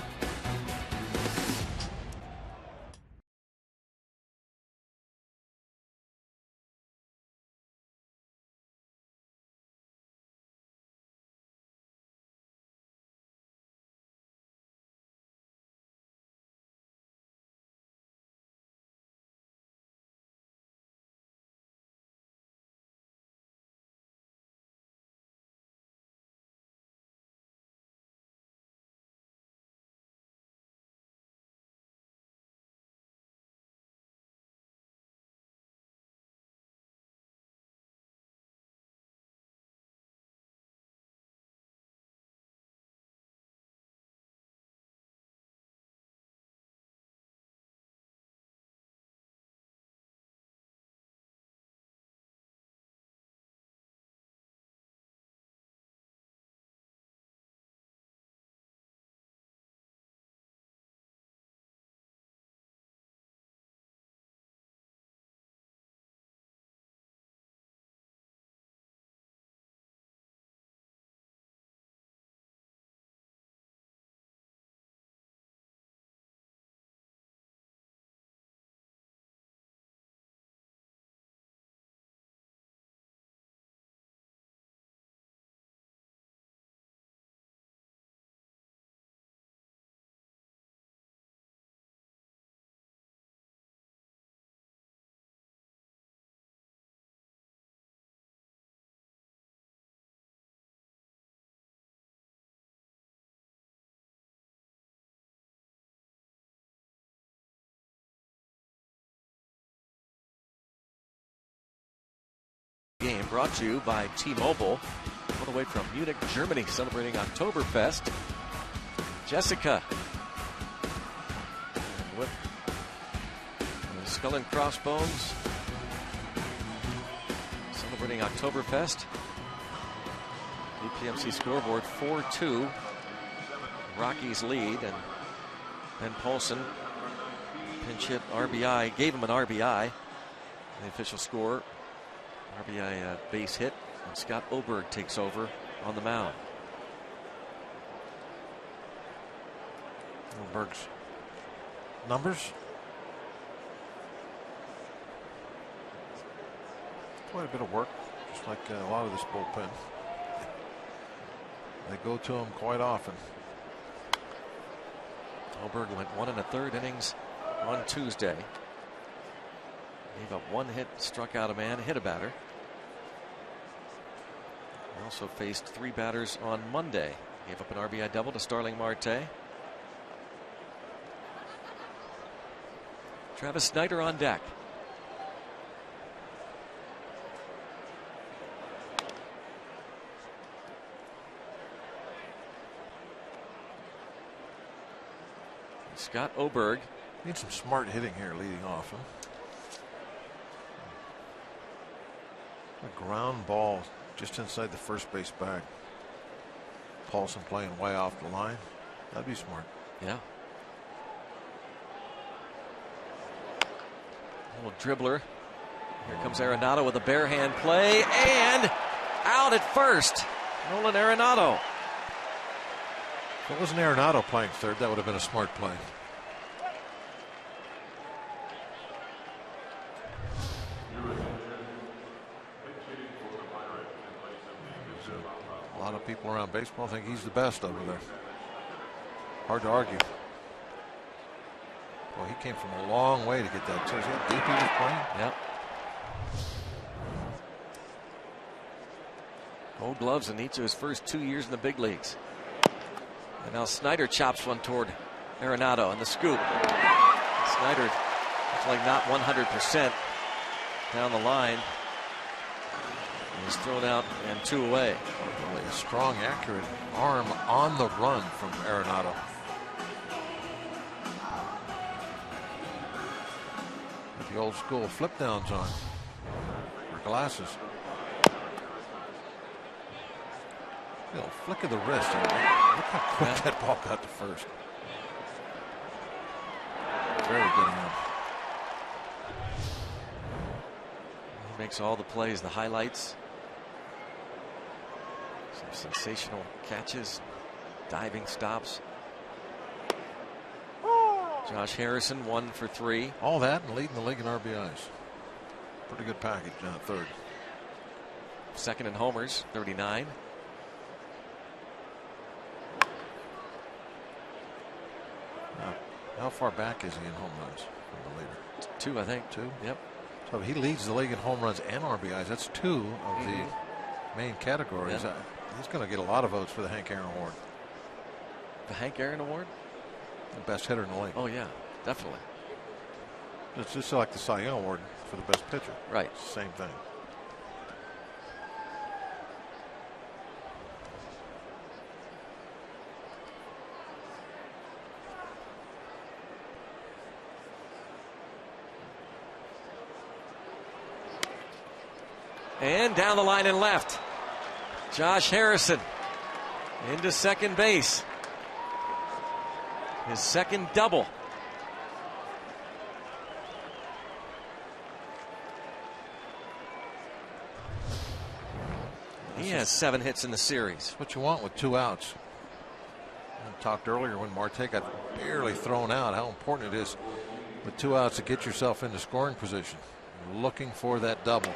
Game brought to you by T-Mobile. All the way from Munich, Germany, celebrating Oktoberfest. Jessica. And with the Skull and Crossbones. Celebrating Oktoberfest. UPMC scoreboard 4-2. Rockies lead, and Ben Paulson pinch hit RBI, gave him an RBI. The official score, RBI base hit, and Scott Oberg takes over on the mound. Oberg's numbers. Quite a bit of work, just like a lot of this bullpen. They go to him quite often. Oberg went 1 1/3 innings on Tuesday. Gave up 1 hit, struck out a man, hit a batter. He also faced 3 batters on Monday. Gave up an RBI double to Starling Marte. Travis Snyder on deck. Scott Oberg. Need some smart hitting here leading off. Huh? A ground ball just inside the first base bag. Paulson playing way off the line. That'd be smart. Yeah. A little dribbler. Here comes Arenado with a bare hand play, and out at first. Nolan Arenado. If it wasn't Arenado playing third, that would have been a smart play. A lot of people around baseball think he's the best over there. Hard to argue. Well, he came from a long way to get that. So is that deep he was playing? Yep. Gold gloves in each of his first 2 years in the big leagues. And now Snyder chops one toward Arenado and the scoop. Snyder looks like not 100% down the line. He's thrown out and 2 away. Really a strong, accurate arm on the run from Arenado. The old school flip downs on for glasses. You know, flick of the wrist. Look how quick that ball got to first. Very good arm. He makes all the plays, the highlights. Some sensational catches, diving stops. Josh Harrison 1 for 3. All that and leading the league in RBIs. Pretty good package in the third. Second in homers, 39. How far back is he in home runs from the leader? 2, I think. 2? Yep. So he leads the league in home runs and RBIs. That's 2 of the main categories. Yep. He's going to get a lot of votes for the Hank Aaron Award. The Hank Aaron Award? The best hitter in the league. Oh, yeah, definitely. It's just like the Cy Young Award for the best pitcher. Right. Same thing. And down the line and left. Josh Harrison into second base. His second double. He has 7 hits in the series. What you want with 2 outs. I talked earlier when Marte got barely thrown out how important it is with 2 outs to get yourself into scoring position. You're looking for that double.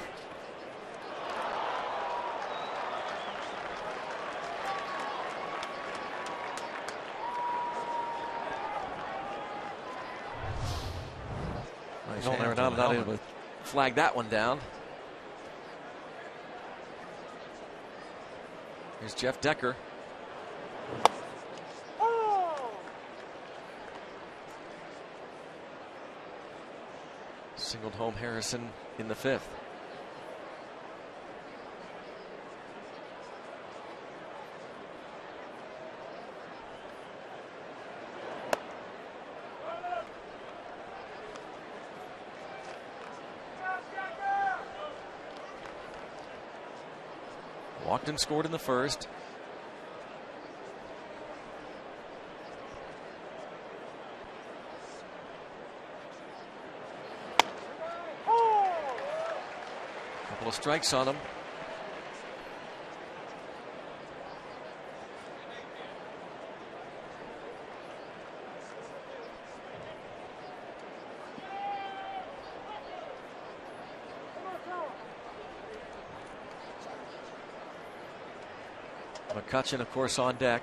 No, they're not able to flag that one down. Here's Jeff Decker. Singled home Harrison in the 5th. Walked and scored in the 1st. Couple of strikes on him. McCutchen, of course, on deck.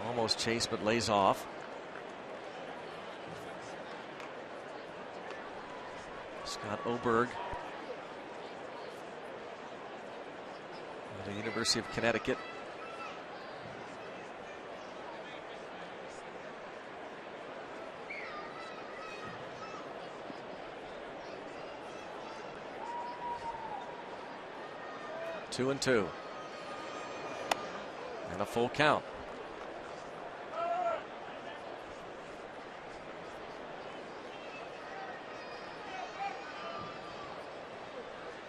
Almost chased, but lays off. Scott Oberg, the University of Connecticut. Two and 2. And a full count.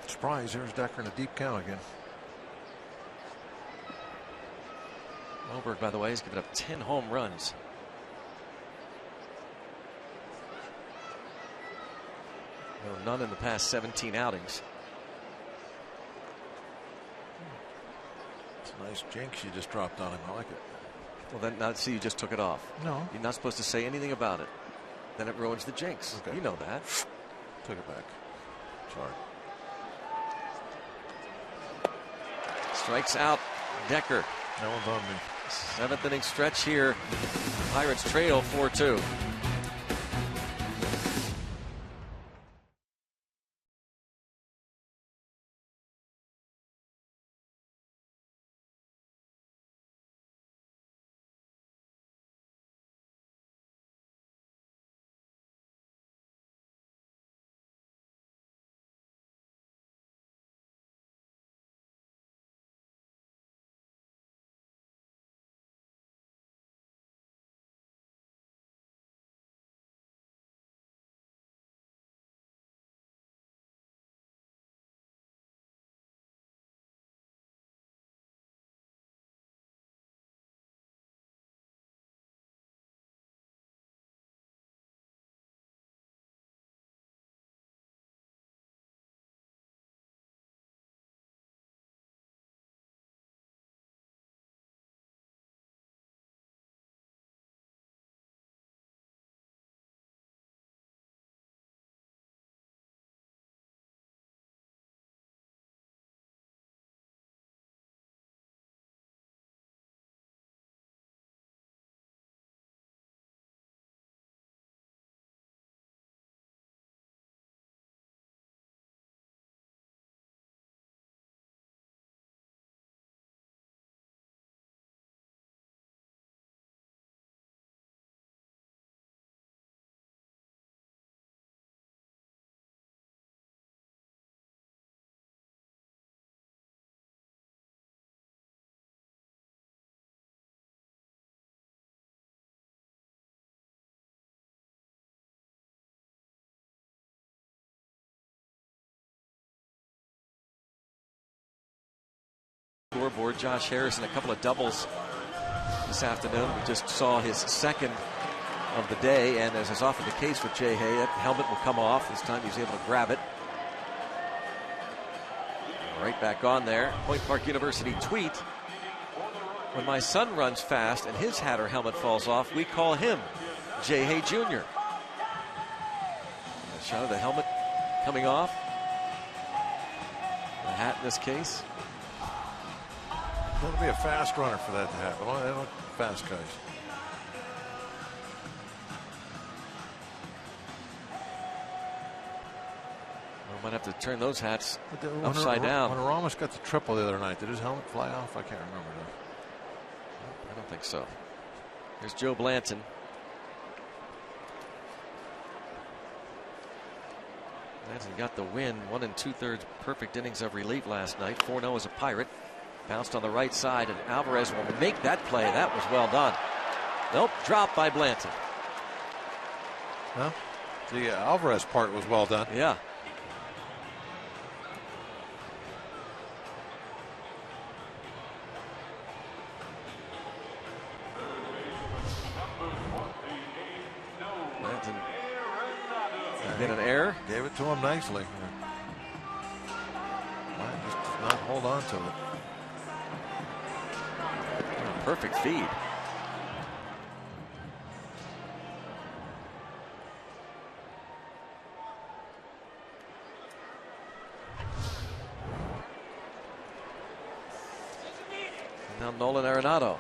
Surprise, there's Decker in a deep count again. Oberg, by the way, has given up 10 home runs. No, none in the past 17 outings. It's a nice jinx you just dropped on him. I like it. Well, then, now see, you just took it off. No. You're not supposed to say anything about it. Then it ruins the jinx. Okay. You know that. Took it back. Sorry. Strikes out Decker. That one's on me. 7th inning stretch here. Pirates trail 4-2. scoreboard. Josh Harrison, a couple of doubles this afternoon. We just saw his second of the day, and as is often the case with Jay Hay, that helmet will come off. This time he's able to grab it. Right back on there. Point Park University tweet: when my son runs fast and his hat or helmet falls off, we call him Jay Hay Jr. A shot of the helmet coming off. The hat in this case. That'll be a fast runner for that to happen. They look fast guys. We might have to turn those hats upside down. When Ramos got the triple the other night, did his helmet fly off? I can't remember though. I don't think so. Here's Joe Blanton. Blanton got the win. 1 2/3 perfect innings of relief last night. 4-0 as a Pirate. Bounced on the right side, and Alvarez will make that play. That was well done. Nope, dropped by Blanton. Well, the Alvarez part was well done. Yeah. Blanton did an error. Gave it to him nicely. Just did not hold on to it. Perfect feed. Now Nolan Arenado.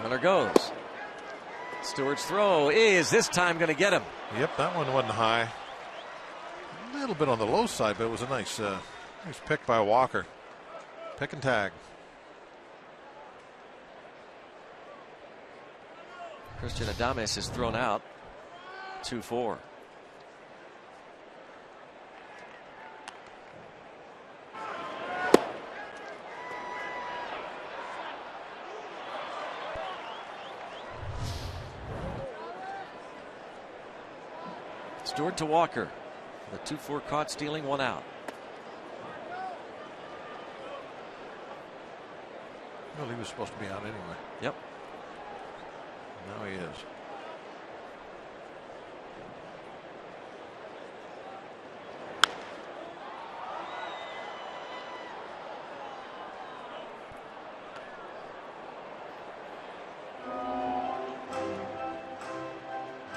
Runner goes. Stewart's throw is this time going to get him. Yep, that one wasn't high. A little bit on the low side, but it was a nice pick by Walker. Pick and tag. Christian Adames is thrown out. 2-4. Stewart to Walker. The 2-4 caught stealing, 1 out. Well, he was supposed to be out anyway. Yep. Now he is.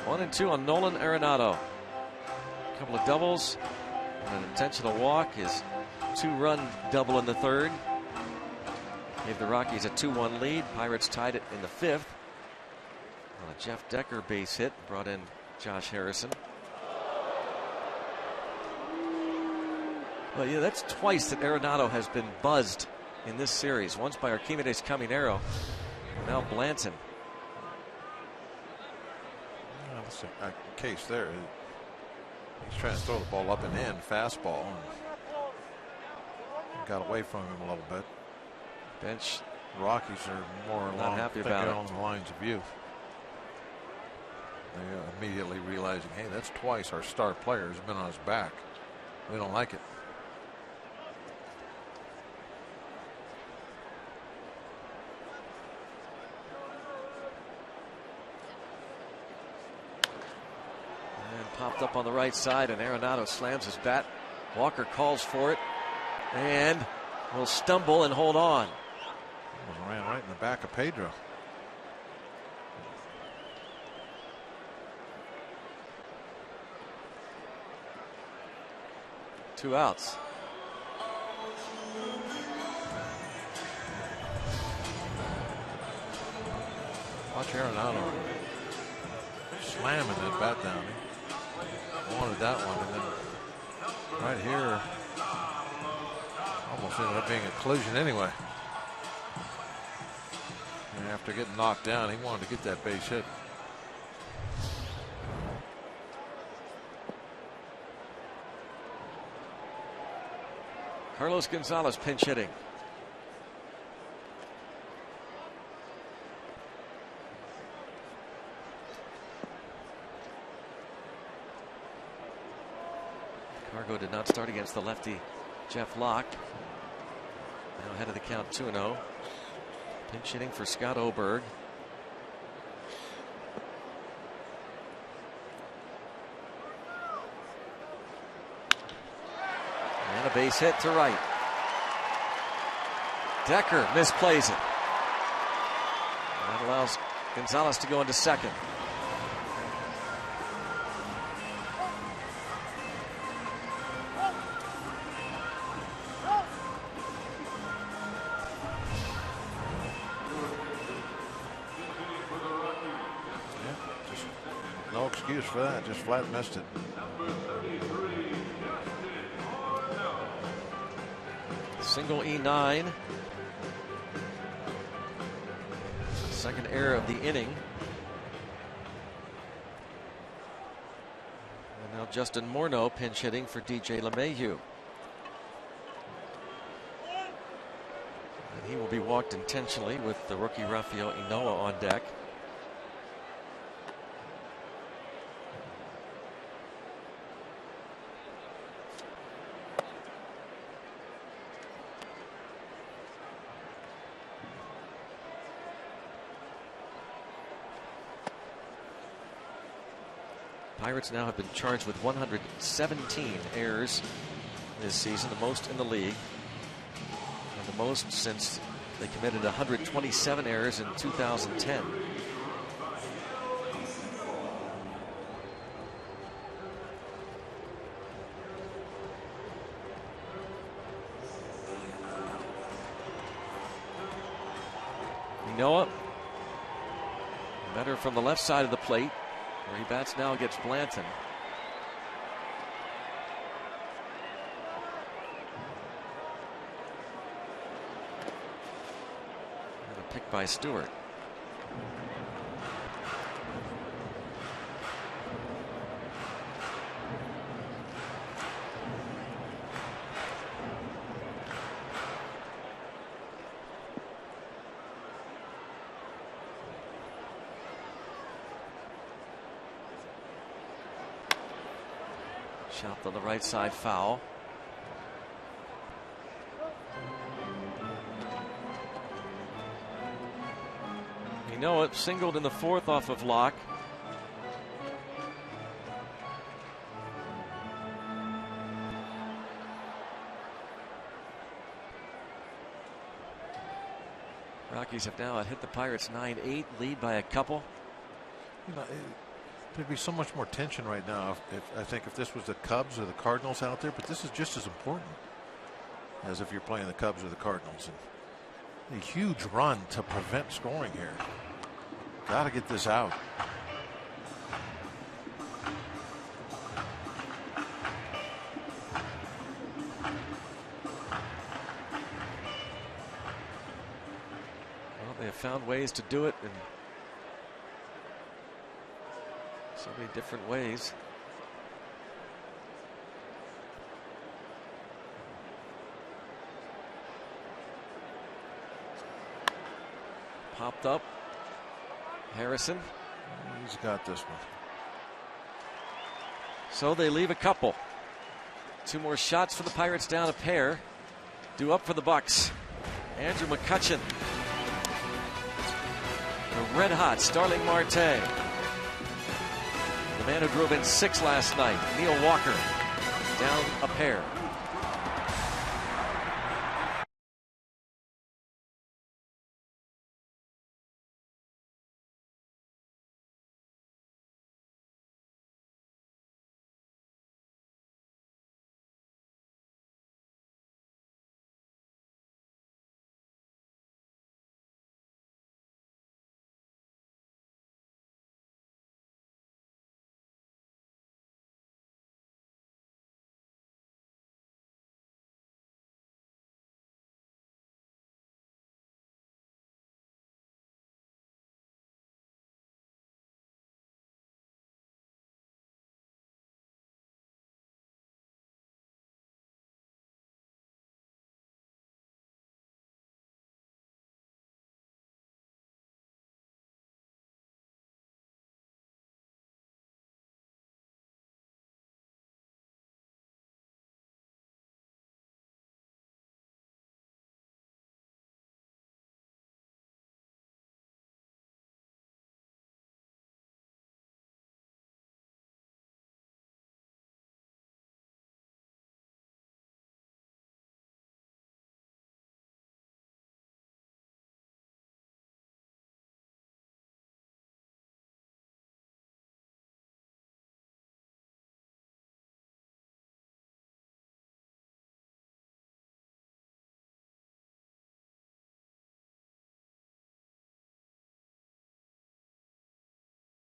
One and 2 on Nolan Arenado. A couple of doubles and an intentional walk. His 2-run double in the third gave the Rockies a 2-1 lead. Pirates tied it in the 5th. On a Jeff Decker base hit, brought in Josh Harrison. Well, yeah, that's twice that Arenado has been buzzed in this series. Once by Archimedes Caminero, now Blanton. Well, that's a case there. He's trying to throw the ball up and in, fastball, and got away from him a little bit. Bench Rockies are more not happy about it. along the lines of you. They immediately realizing, hey, that's twice our star player has been on his back. We don't like it. And popped up on the right side, and Arenado slams his bat. Walker calls for it and will stumble and hold on. Almost ran right in the back of Pedro. Two outs. Watch Arenado slamming that bat down. He wanted that one, and then right here almost ended up being a collision anyway. And after getting knocked down, he wanted to get that base hit. Carlos Gonzalez pinch hitting. Verdugo did not start against the lefty Jeff Locke. Now ahead of the count 2-0. Pinch hitting for Scott Oberg. And a base hit to right. Decker misplays it. And that allows Gonzalez to go into second. No excuse for that, just flat missed it. Single E9. Second error of the inning. And now Justin Morneau pinch hitting for DJ LeMahieu. And he will be walked intentionally with the rookie Rafael Inoa on deck. Pirates now have been charged with 117 errors this season, the most in the league, and the most since they committed 127 errors in 2010. Manoah, better from the left side of the plate. Where he bats now against Blanton. And a pick by Stewart. Chopped on the right side, foul. You know it, singled in the fourth off of Locke. Rockies have now hit the Pirates 9-8, lead by a couple. You know, there'd be so much more tension right now I think if this was the Cubs or the Cardinals out there, but this is just as important as if you're playing the Cubs or the Cardinals. And a huge run to prevent scoring here. Got to get this out. Well, they have found ways to do it in so many different ways. Popped up. Harrison. He's got this one. So they leave a couple. Two more shots for the Pirates, down a pair. Due up for the Bucks. Andrew McCutchen. The red hot Starling Marte. The man who drove in 6 last night, Neil Walker, down a pair.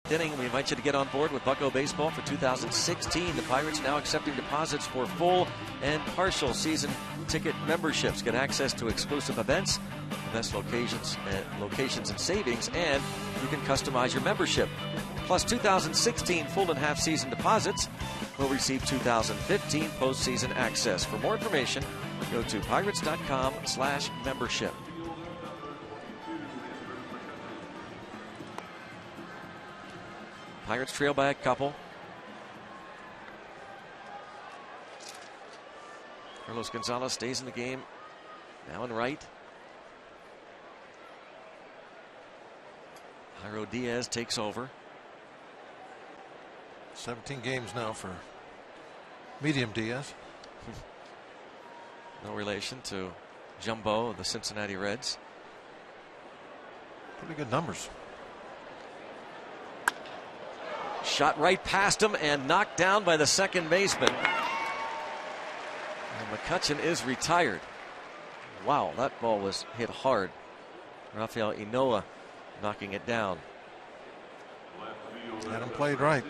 Inning, we invite you to get on board with Bucko Baseball for 2016. The Pirates now accepting deposits for full and partial season ticket memberships. Get access to exclusive events, the best locations and savings, and you can customize your membership. Plus 2016 full and half season deposits will receive 2015 postseason access. For more information, go to pirates.com/membership. Pirates trail by a couple. Carlos Gonzalez stays in the game. Now in right. Jairo Diaz takes over. 17 games now for Medium Diaz. No relation to Jumbo of the Cincinnati Reds. Pretty good numbers. Shot right past him and knocked down by the second baseman. And McCutchen is retired. Wow, that ball was hit hard. Rafael Inoa knocking it down. Had him played right.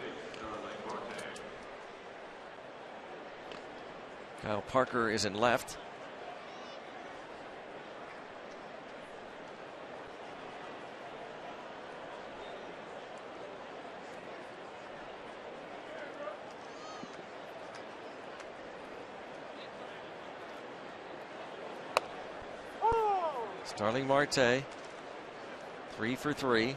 Kyle Parker is in left. Starling Marte, 3 for 3.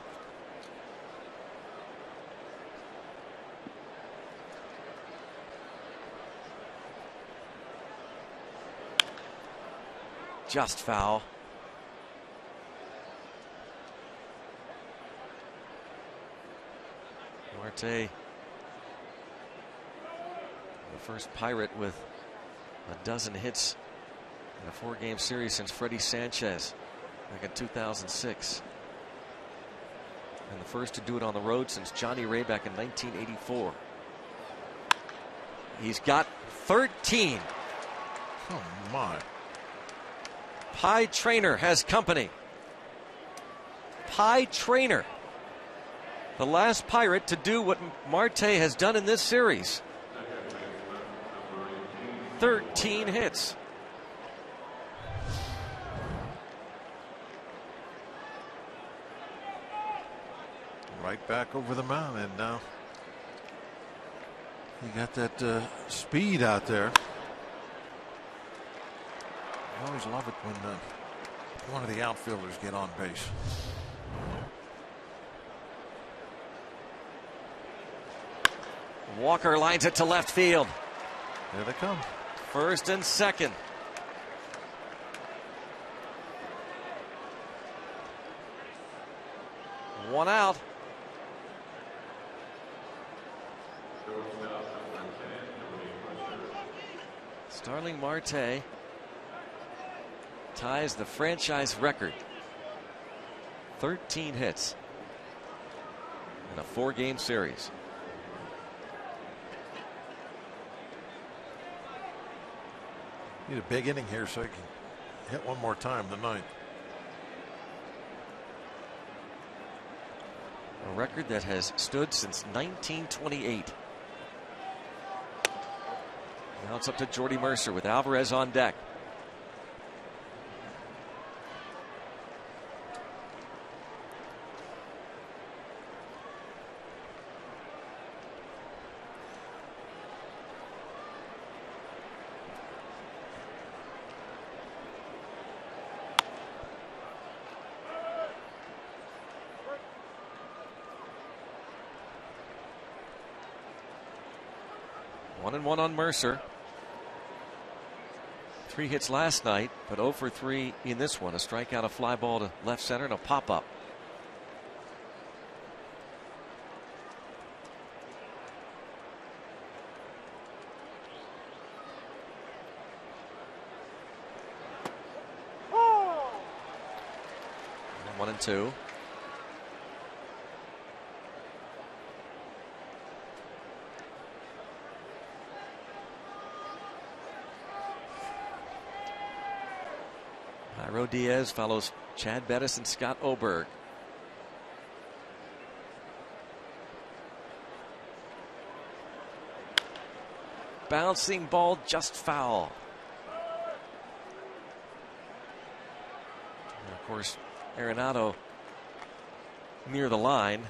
Just foul. Marte, the first Pirate with a dozen hits in a 4-game series since Freddie Sanchez back in 2006. And the first to do it on the road since Johnny Ray back in 1984. He's got 13. Oh my. Pie Traynor has company. Pie Traynor, the last Pirate to do what Marte has done in this series. 13 hits. Right back over the mound, and now you got that speed out there. I always love it when one of the outfielders get on base. Walker lines it to left field. There they come. First and second. One out. Starling Marte ties the franchise record. 13 hits in a 4-game series. Need a big inning here so he can hit one more time tonight. A record that has stood since 1928. Now it's up to Jordy Mercer with Alvarez on deck. One and one on Mercer. 3 hits last night, but 0 for 3 in this one. A strikeout, a fly ball to left center, and a pop-up. Oh. 1 and 2. Jairo Diaz follows Chad Bettis and Scott Oberg. bouncing ball just foul. And of course, Arenado near the line.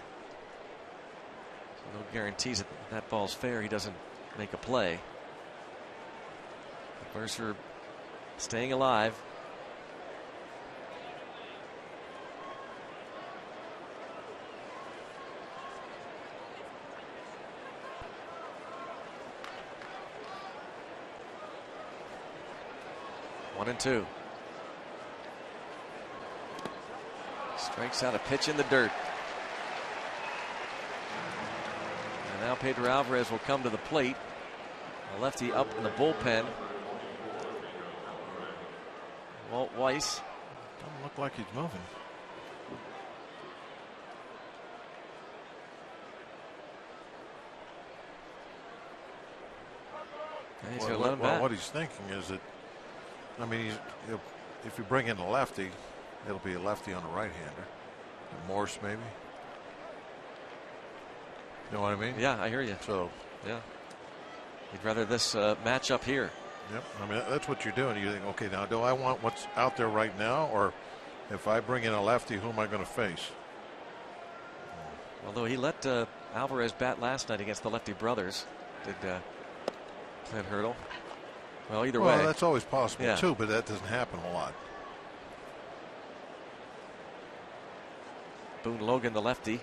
No guarantees that that ball's fair. He doesn't make a play. Mercer staying alive. One and two. Strikes out a pitch in the dirt. And now Pedro Alvarez will come to the plate. A lefty up in the bullpen. Walt Weiss. Doesn't look like he's moving. And he's gonna let him bat. What he's thinking is that, I mean, if you bring in a lefty, it'll be a lefty on a right-hander. Morse, maybe. You know what I mean? Yeah, I hear you. So, yeah, he'd rather this match up here. Yep. I mean, that's what you're doing. You think, okay, now do I want what's out there right now, or if I bring in a lefty, who am I going to face? Although he let Alvarez bat last night against the lefty brothers, did Clint Hurdle. Well, either way, that's always possible too, but that doesn't happen a lot. Boone Logan, the lefty.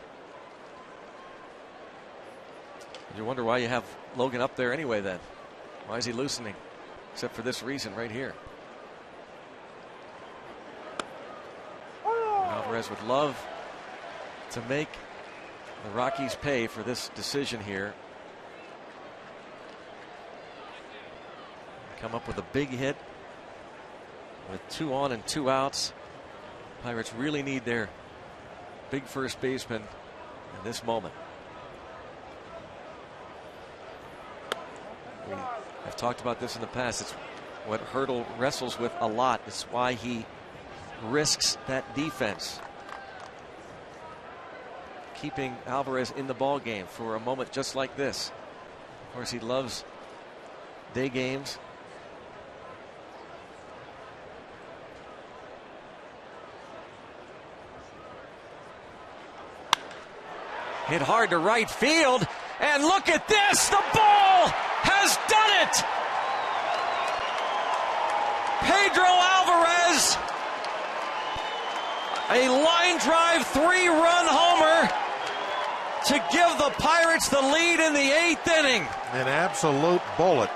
You wonder why you have Logan up there anyway then. Why is he loosening? Except for this reason right here. Alvarez would love to make the Rockies pay for this decision here. Come up with a big hit with 2 on and 2 outs. Pirates really need their big first baseman in this moment. I've talked about this in the past. It's what Hurdle wrestles with a lot. It's why he risks that defense. Keeping Alvarez in the ball game for a moment just like this. Of course, he loves day games. Hit hard to right field. And look at this. The ball has done it. Pedro Alvarez. A line drive 3-run homer to give the Pirates the lead in the 8th inning. An absolute bullet.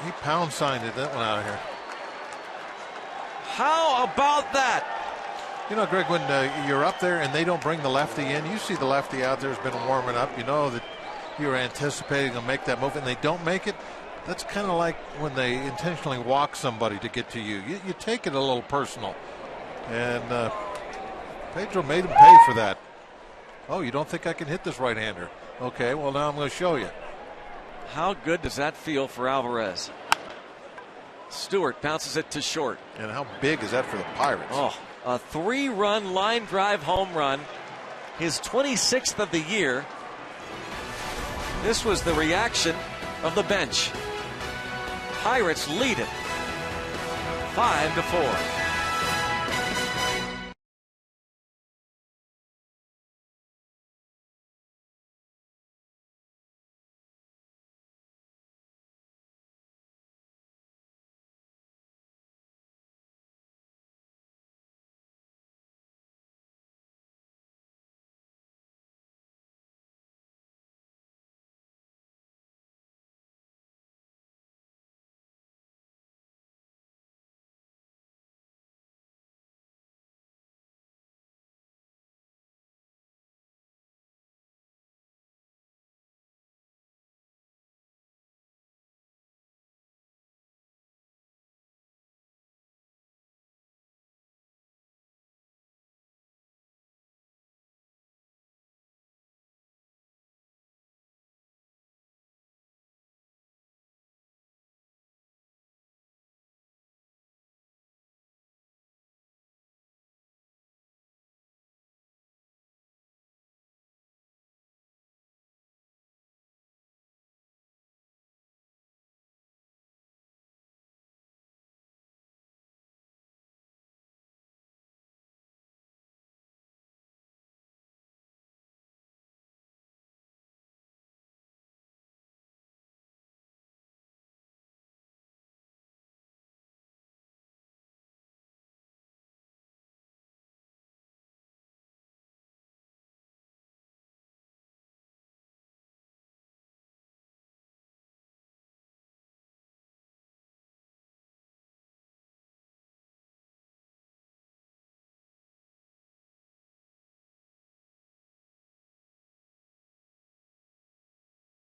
He pound signed it, that one out of here. How about that? You know, Greg, when you're up there and they don't bring the lefty in, you see the lefty out there has been warming up. You know that you're anticipating to make that move, and they don't make it. That's kind of like when they intentionally walk somebody to get to you. You take it a little personal. And Pedro made him pay for that. Oh, you don't think I can hit this right-hander? Okay, well, now I'm going to show you. How good does that feel for Alvarez? Stewart bounces it to short. And how big is that for the Pirates? Oh, a 3-run line drive home run. His 26th of the year. This was the reaction of the bench. Pirates lead it 5-4.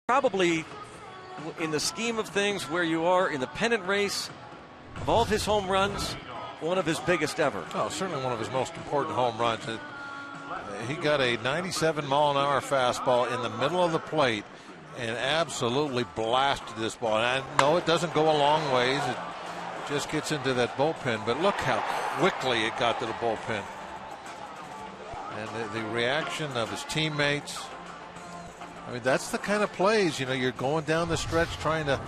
Probably, in the scheme of things, where you are in the pennant race, of all of his home runs, one of his biggest ever. Oh, certainly one of his most important home runs. He got a 97-mile-an-hour fastball in the middle of the plate and absolutely blasted this ball. And I know it doesn't go a long ways. It just gets into that bullpen, but look how quickly it got to the bullpen. And the reaction of his teammates. I mean, that's the kind of plays, you're going down the stretch trying to,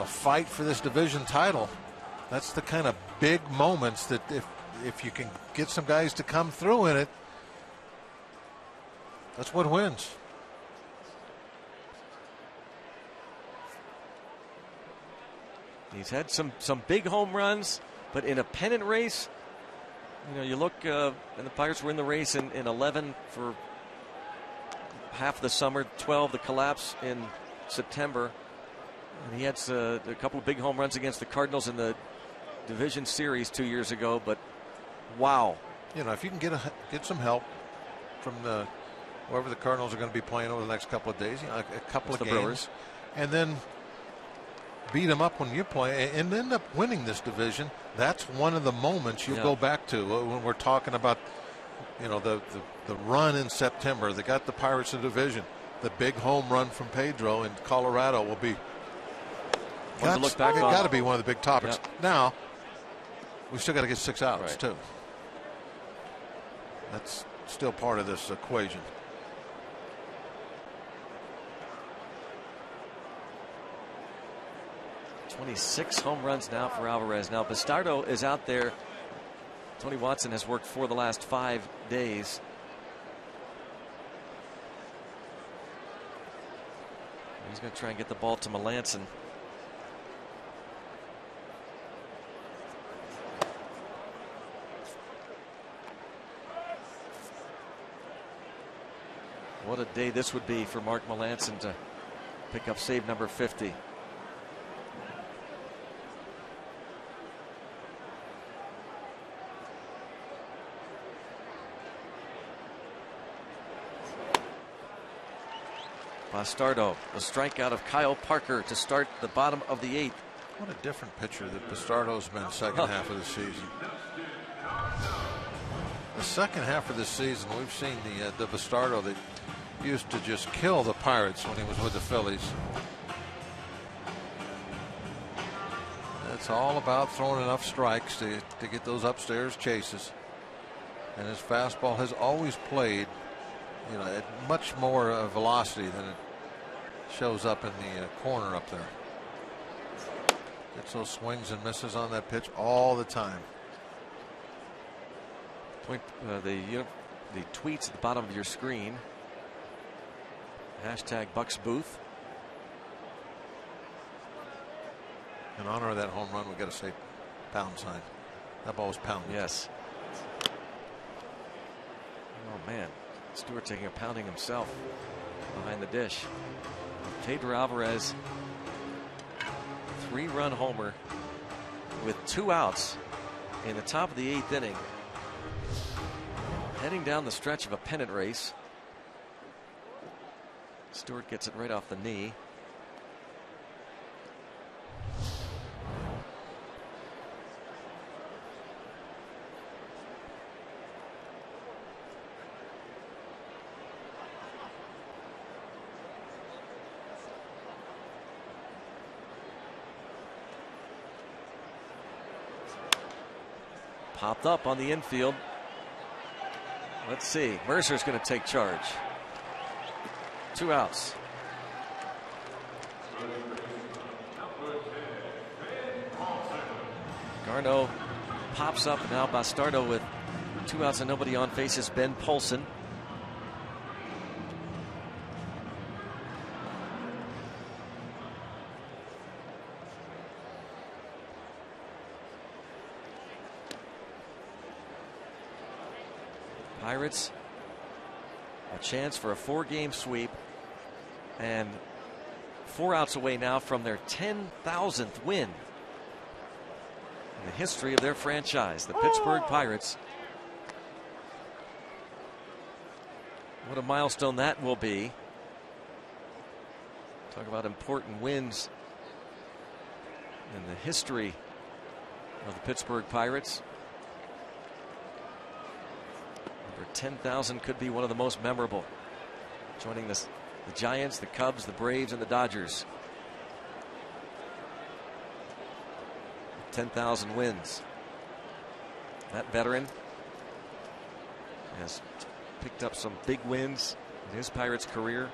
fight for this division title. That's the kind of big moments that if you can get some guys to come through in it, that's what wins. He's had some big home runs, but in a pennant race, you look, and the Pirates were in the race in 11 for half the summer, 12 the collapse in September. And he had a couple of big home runs against the Cardinals in the division series 2 years ago, but wow. If you can get some help from whoever the Cardinals are going to be playing over the next couple of days, a couple of games, Brewers, and then beat them up when you play and end up winning this division, that's one of the moments you'll go back to when we're talking about, the run in September that got the Pirates in the division. The big home run from Pedro in Colorado will be one to look back on. Got to be one of the big topics. Now, we still got to get 6 outs too. That's still part of this equation. .26 home runs now for Alvarez. Now Bastardo is out there. Tony Watson has worked for the last 5 days. He's going to try and get the ball to Melanson. What a day this would be for Mark Melanson to pick up save number 50. Bastardo, the strikeout of Kyle Parker to start the bottom of the 8th. What a different pitcher that Bastardo's been second half of the season. The second half of the season, we've seen the Bastardo that used to just kill the Pirates when he was with the Phillies. It's all about throwing enough strikes to get those upstairs chases. And his fastball has always played, at much more velocity than it shows up in the corner up there. Gets those swings and misses on that pitch all the time. The tweets at the bottom of your screen. Hashtag Bucks Booth. In honor of that home run, we got to say pound sign. That ball was pounded. Yes. Oh man, Stewart taking a pounding himself behind the dish. Pedro Alvarez, 3-run homer with 2 outs in the top of the 8th inning. Heading down the stretch of a pennant race. Stewart gets it right off the knee. Popped up on the infield. Let's see. Mercer's going to take charge. 2 outs. Garneau pops up. Now Bastardo with 2 outs and nobody on. Faces Ben Polson. Pirates a chance for a 4-game sweep and 4 outs away now from their 10,000th win in the history of their franchise, the Pittsburgh Pirates. What a milestone that will be Talk about important wins in the history of the Pittsburgh Pirates. Over 10,000 could be one of the most memorable, joining the Giants, the Cubs, the Braves, and the Dodgers. 10,000 wins. That veteran has picked up some big wins in his Pirates career.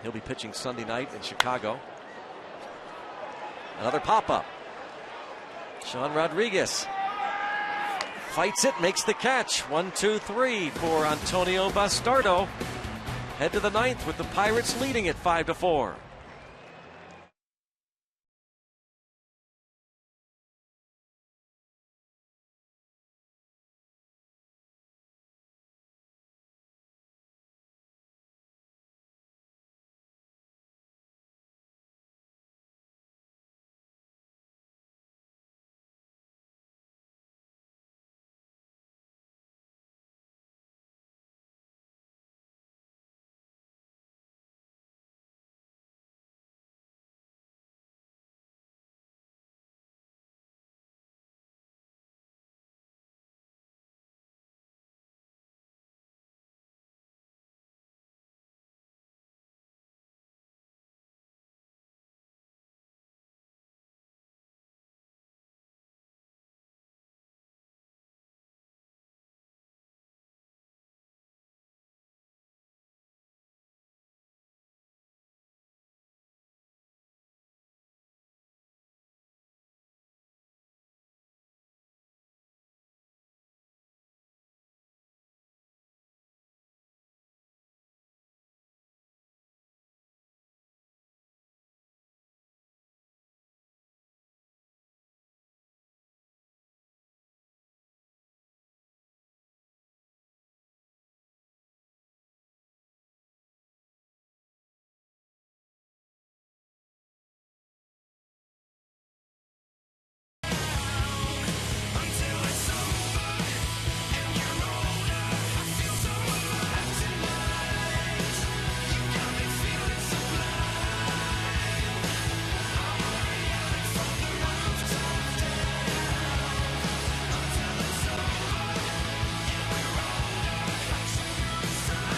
He'll be pitching Sunday night in Chicago. Another pop-up. Sean Rodriguez fights it, makes the catch. 1-2-3 for Antonio Bastardo. Head to the ninth with the Pirates leading it 5-4.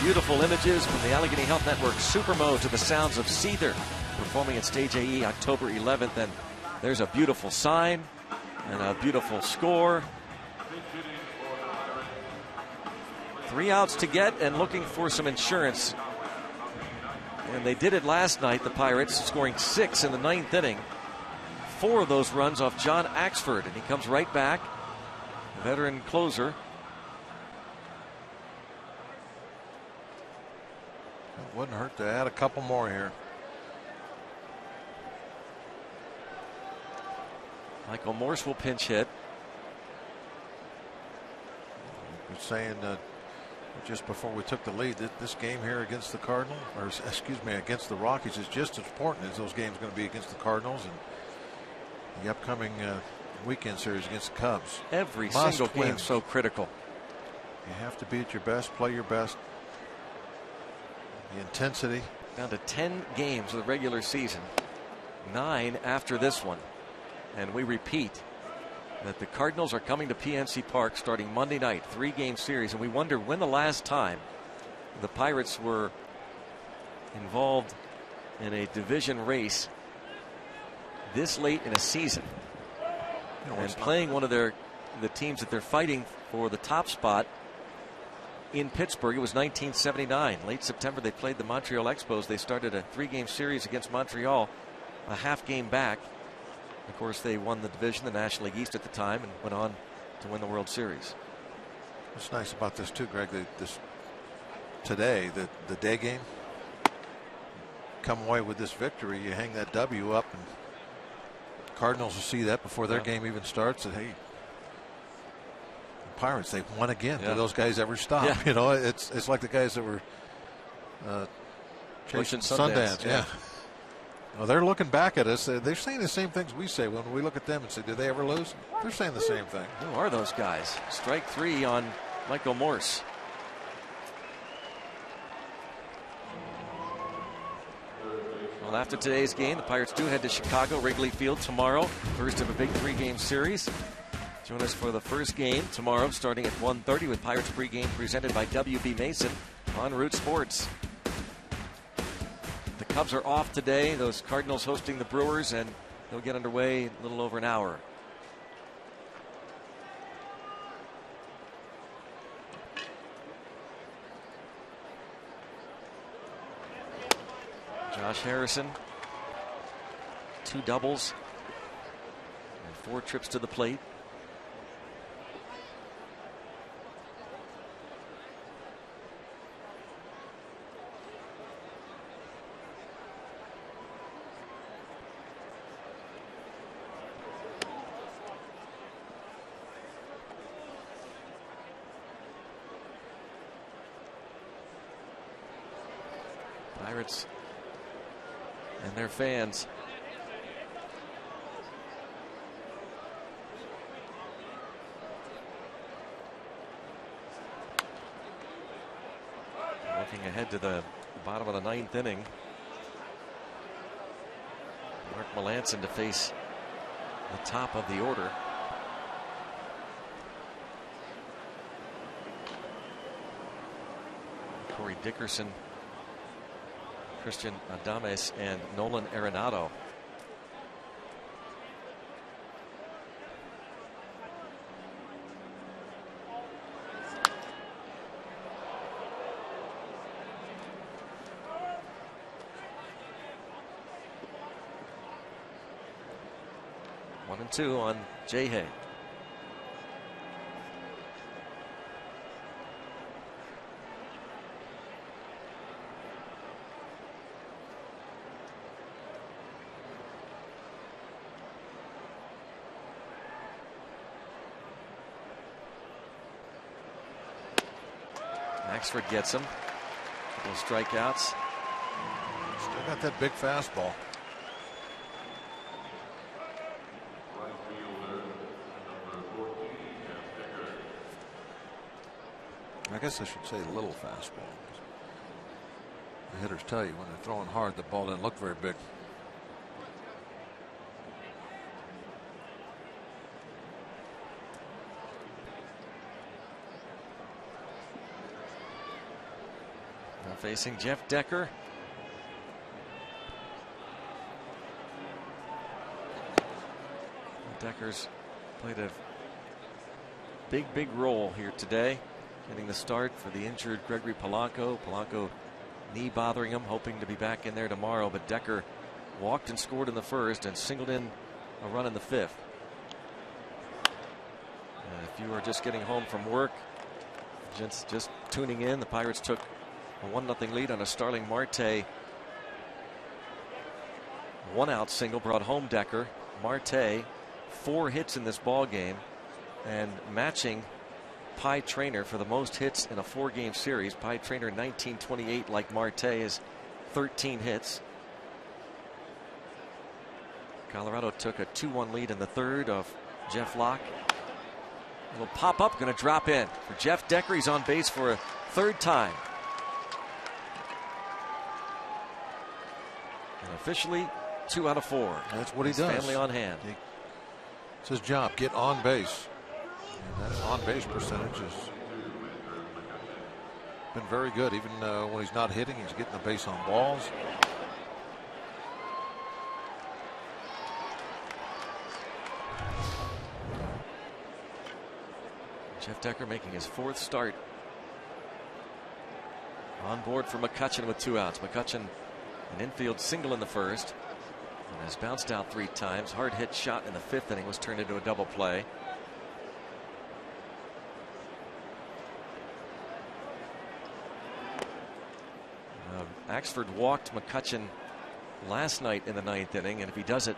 Beautiful images from the Allegheny Health Network Supermo to the sounds of Seether performing at Stage AE October 11th. And there's a beautiful sign and a beautiful score. 3 outs to get and looking for some insurance. And they did it last night, the Pirates, scoring 6 in the 9th inning. 4 of those runs off John Axford, and he comes right back. Veteran closer. It wouldn't hurt to add a couple more here. Michael Morse will pinch hit. We're saying just before we took the lead that this game here against the Cardinals, or excuse me, against the Rockies, is just as important as those games going to be against the Cardinals and the upcoming weekend series against the Cubs. Every single game so critical. You have to be at your best, play your best. The intensity. Down to 10 games of the regular season, 9 after this one. And we repeat that the Cardinals are coming to PNC Park starting Monday night, 3-game series. And we wonder when the last time the Pirates were involved in a division race this late in a season. And playing one of the teams that they're fighting for the top spot in Pittsburgh. It was 1979. Late September, they played the Montreal Expos. They started a 3-game series against Montreal, a half game back. Of course, they won the division, the National League East at the time, and went on to win the World Series. What's nice about this too, Greg, today, the day game, come away with this victory, you hang that W up, and Cardinals will see that before their game even starts, and hey, Pirates, they've won again. Do those guys ever stop? Yeah. You know, it's like the guys that were chasing Sundance. Yeah. Well, they're looking back at us. They're saying the same things we say when we look at them and say, "Did they ever lose?" They're saying the same thing. Who are those guys? Strike 3 on Michael Morse. Well, after today's game, the Pirates do head to Chicago, Wrigley Field tomorrow. First of a big 3-game series. Join us for the first game tomorrow, starting at 1:30 with Pirates pregame presented by WB Mason on Root Sports. The Cubs are off today. Those Cardinals hosting the Brewers, and they'll get underway in a little over an hour. Josh Harrison, 2 doubles and 4 trips to the plate. Pirates and their fans looking ahead to the bottom of the 9th inning. Mark Melancon to face the top of the order. Corey Dickerson, Christian Adames, and Nolan Arenado. One and 2 on Jay Hay. Axford gets him. Couple strikeouts. Still got that big fastball. I guess I should say little fastball. The hitters tell you when they're throwing hard, the ball doesn't look very big. Now facing Jeff Decker. Decker's played a big role here today, getting the start for the injured Gregory Polanco. Polanco knee bothering him, hoping to be back in there tomorrow, but Decker walked and scored in the first and singled in a run in the 5th. If you are just getting home from work, just tuning in, the Pirates took a 1-0 lead on a Starling Marte 1-out single, brought home Decker. Marte 4 hits in this ball game and matching Pie Traynor for the most hits in a 4-game series. Pie Traynor 1928, like Marte, is 13 hits. Colorado took a 2-1 lead in the 3rd off Jeff Locke. A little pop up, going to drop in for Jeff Decker. He's on base for a 3rd time. And officially 2 out of 4. That's what he does. Family on hand. It's his job, get on base. And that on-base percentage has been very good. Even when he's not hitting, he's getting the base on balls. Jeff Decker making his 4th start. On board for McCutchen with 2 outs. McCutchen, an infield single in the 1st. And has bounced out 3 times. Hard hit shot in the 5th inning was turned into a double play. Axford walked McCutchen last night in the 9th inning, and if he does it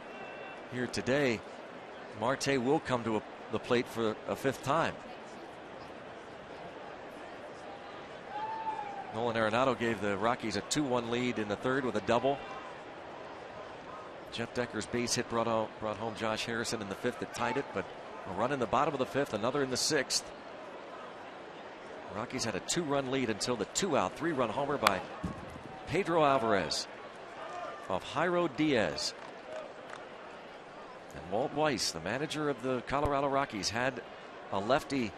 here today, Marte will come to the plate for a 5th time. Nolan Arenado gave the Rockies a 2-1 lead in the 3rd with a double. Jeff Decker's base hit brought home Josh Harrison in the 5th that tied it, but a run in the bottom of the 5th, another in the 6th. Rockies had a 2-run lead until the 2-out, 3-run homer by Pedro Alvarez. of Jairo Diaz. And Walt Weiss, the manager of the Colorado Rockies, had a lefty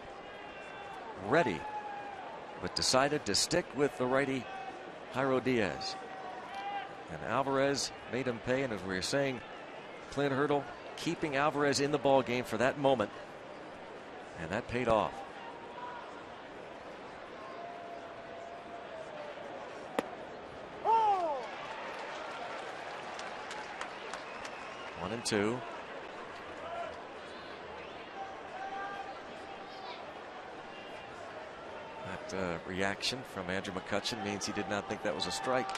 ready, but decided to stick with the righty Jairo Diaz. And Alvarez made him pay, and as we were saying, Clint Hurdle keeping Alvarez in the ball game for that moment, and that paid off. Oh. 1-2. That reaction from Andrew McCutchen means he did not think that was a strike.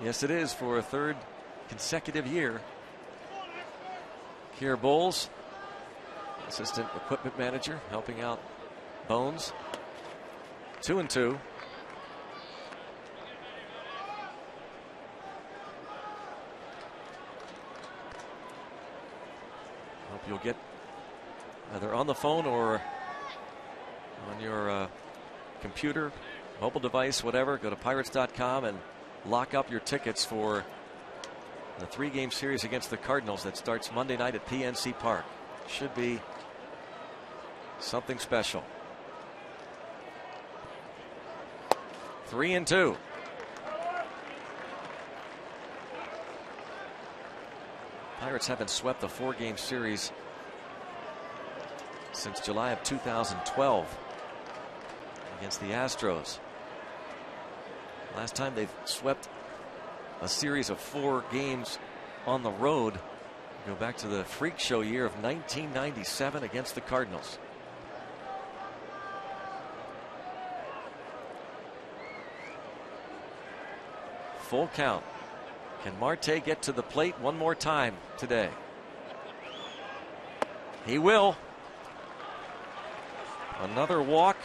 Yes, it is, for a third consecutive year. Kier Bowles, assistant equipment manager, helping out Bones. 2-2. Hope you'll get either on the phone or on your computer, mobile device, whatever. Go to Pirates.com and lock up your tickets for the 3-game series against the Cardinals that starts Monday night at PNC Park. Should be something special. 3-2. Pirates haven't swept a 4-game series since July of 2012 against the Astros. Last time they've swept a series of 4 games on the road, go back to the freak show year of 1997 against the Cardinals. Full count. Can Marte get to the plate one more time today? He will. Another walk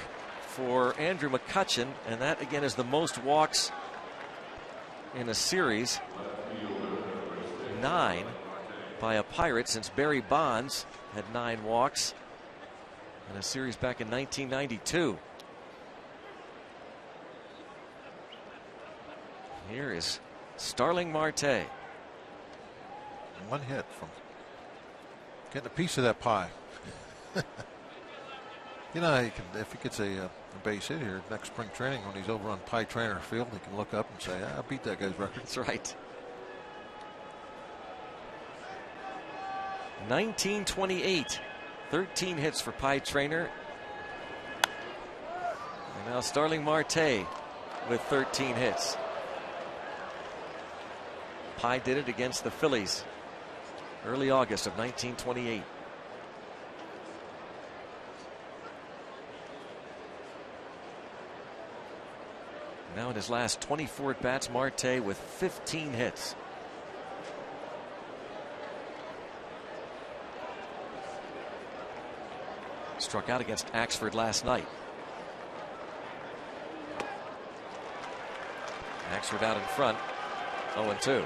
for Andrew McCutchen, and that again is the most walks in a series. 9 by a Pirate since Barry Bonds had 9 walks in a series back in 1992. Here is Starling Marte. One hit from getting a piece of that pie. You know, he can, if he gets a base hit here next spring training when he's over on Pie Trainer Field, he can look up and say, I beat that guy's record. That's right. 1928, 13 hits for Pie Trainer. And now Starling Marte with 13 hits. Pie did it against the Phillies early August of 1928. Now in his last 24 at-bats, Marte with 15 hits. Struck out against Axford last night. Axford out in front, 0-2.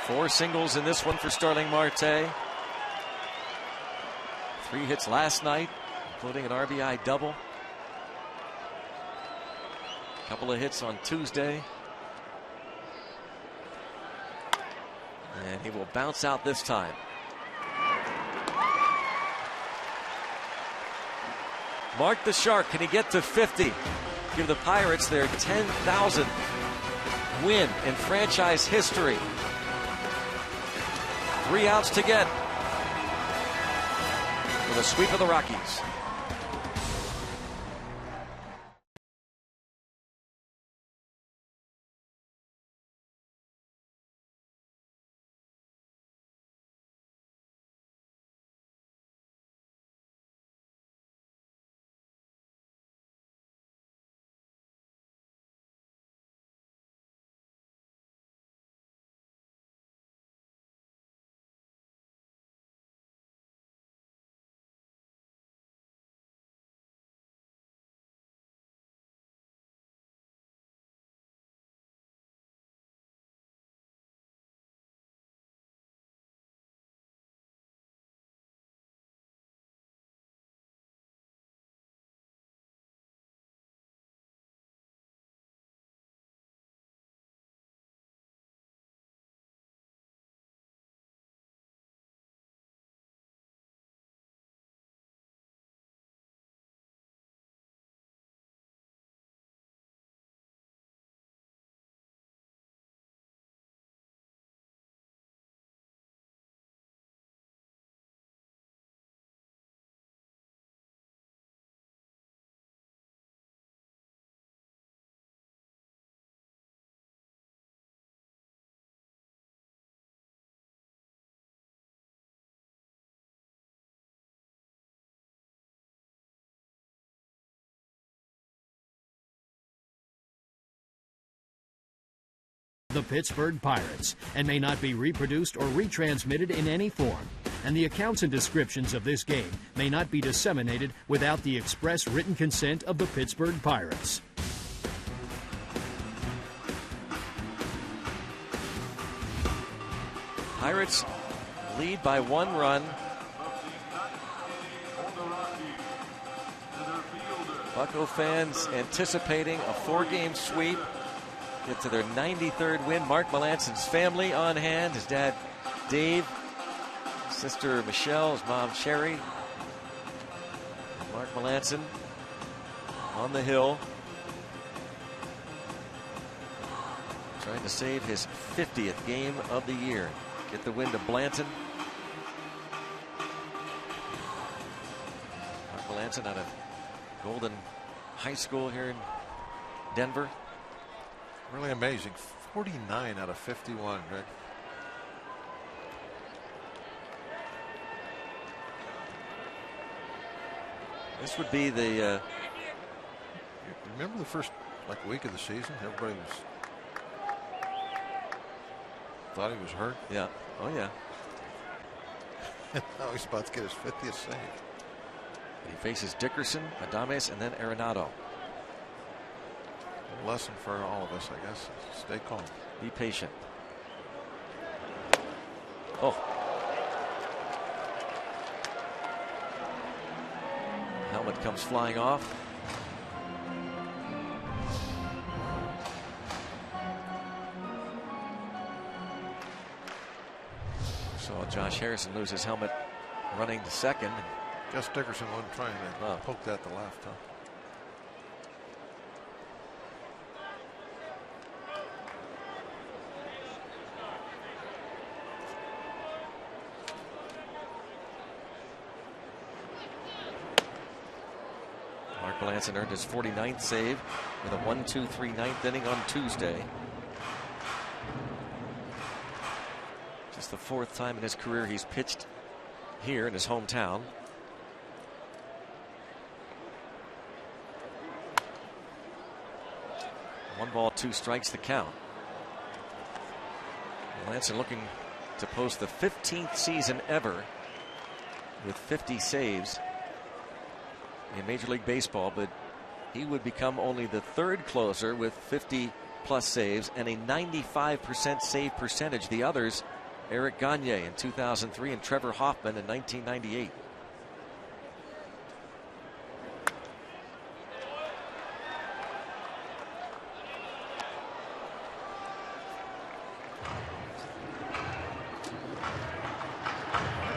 Four singles in this one for Starling Marte. 3 hits last night, including an RBI double. A couple of hits on Tuesday. And he will bounce out this time. Mark the Shark, can he get to 50? Give the Pirates their 10,000th win in franchise history. 3 outs to get for the sweep of the Rockies. the Pittsburgh Pirates, and may not be reproduced or retransmitted in any form. And the accounts and descriptions of this game may not be disseminated without the express written consent of the Pittsburgh Pirates. Pirates lead by 1 run. Bucco fans anticipating a 4-game sweep. Get to their 93rd win. Mark Melancon's family on hand. His dad, Dave, sister Michelle, his mom, Sherry. Mark Melancon on the hill, trying to save his 50th game of the year. Get the win to Blanton. Mark Melancon out of Golden High School here in Denver. Really amazing. 49 out of 51, Greg. This would be the. Remember the first week of the season? Everybody thought he was hurt. Yeah. Oh yeah. Now he's about to get his 50th save. He faces Dickerson, Adames, and then Arenado. A lesson for all of us, I guess. Stay calm. Be patient. Oh. Helmet comes flying off. Saw Josh Harrison lose his helmet running to second. Guess Dickerson wasn't trying to poke that to left, huh? Mark Melancon earned his 49th save with a 1-2-3 ninth inning on Tuesday. Just the 4th time in his career he's pitched here in his hometown. One ball, 2 strikes the count. Melancon looking to post the 15th season ever with 50 saves in Major League Baseball, but he would become only the 3rd closer with 50 plus saves and a 95% save percentage. The others, Eric Gagne in 2003 and Trevor Hoffman in 1998.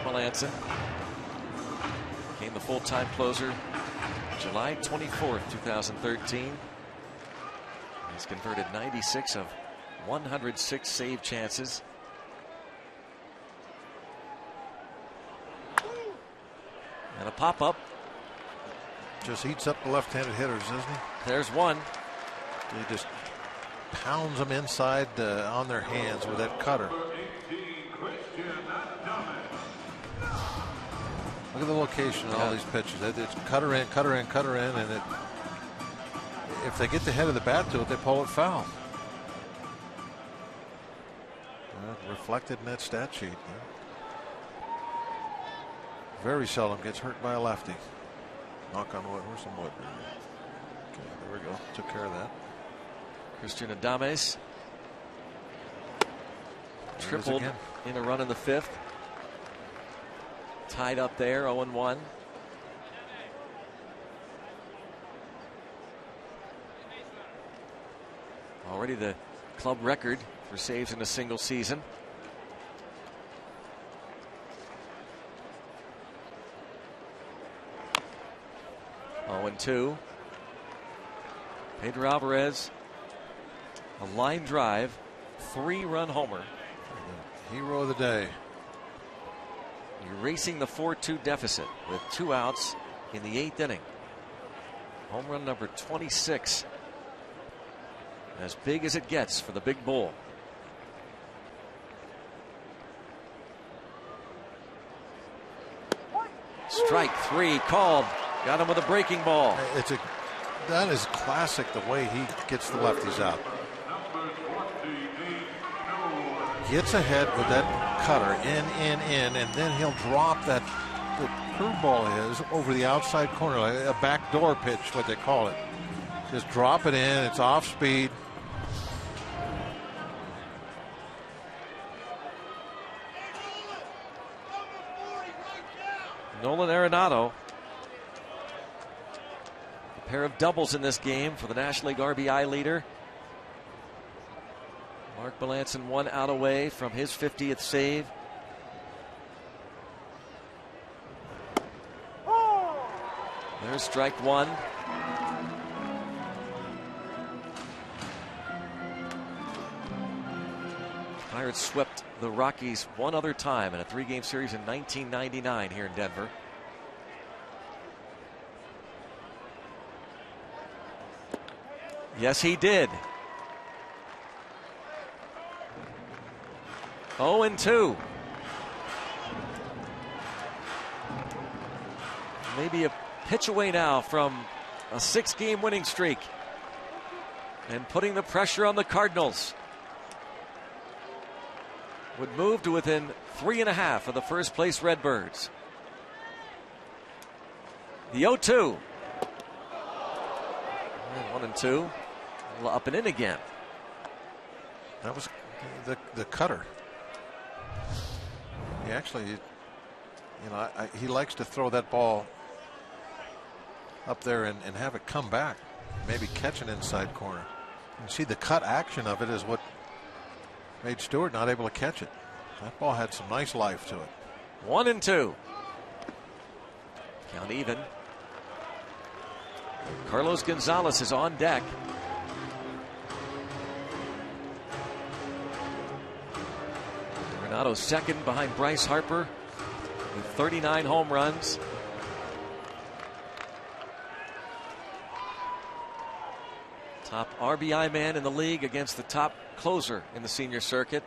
Melancon became the full-time closer July 24th, 2013. He's converted 96 of 106 save chances. And a pop-up. Just eats up the left-handed hitters, doesn't he? There's one. He just pounds them inside on their hands with that cutter. Look at the location of all these pitches. It's cutter in, cutter in, cutter in, and if they get the head of the bat to it, they pull it foul. Reflected in that stat sheet. Very seldom gets hurt by a lefty. Knock on wood. Where's some wood? Okay, there we go. Took care of that. Christian Adames tripled in a run in the 5th. Tied up there, 0-1. Already the club record for saves in a single season. And 2. Pedro Alvarez, a line drive, 3-run homer. Hero of the day. Erasing the 4-2 deficit with 2 outs in the 8th inning. Home run number 26. As big as it gets for the big bull. Strike 3 called. Got him with a breaking ball. That is classic, the way he gets the lefties out. gets ahead with that cutter in, and then he'll drop that. The curveball is over the outside corner, like a backdoor pitch, what they call it. Just drop it in. It's off speed. Nolan Arenado. A pair of doubles in this game for the National League RBI leader. Mark Melancon 1 out away from his 50th save. There's strike one. Pirates swept the Rockies one other time in a 3-game series in 1999 here in Denver. Yes, he did. 0-2. Maybe a pitch away now from a 6-game winning streak and putting the pressure on the Cardinals. Would move to within 3.5 of the first place Redbirds. The 0-2. 1-2. Up and in again. That was the cutter. He actually, he likes to throw that ball up there and have it come back. Maybe catch an inside corner. You see the cut action of it is what made Stewart not able to catch it. That ball had some nice life to it. 1-2. Count even. Carlos Gonzalez is on deck. Arenado second behind Bryce Harper with 39 home runs. Top RBI man in the league against the top closer in the senior circuit.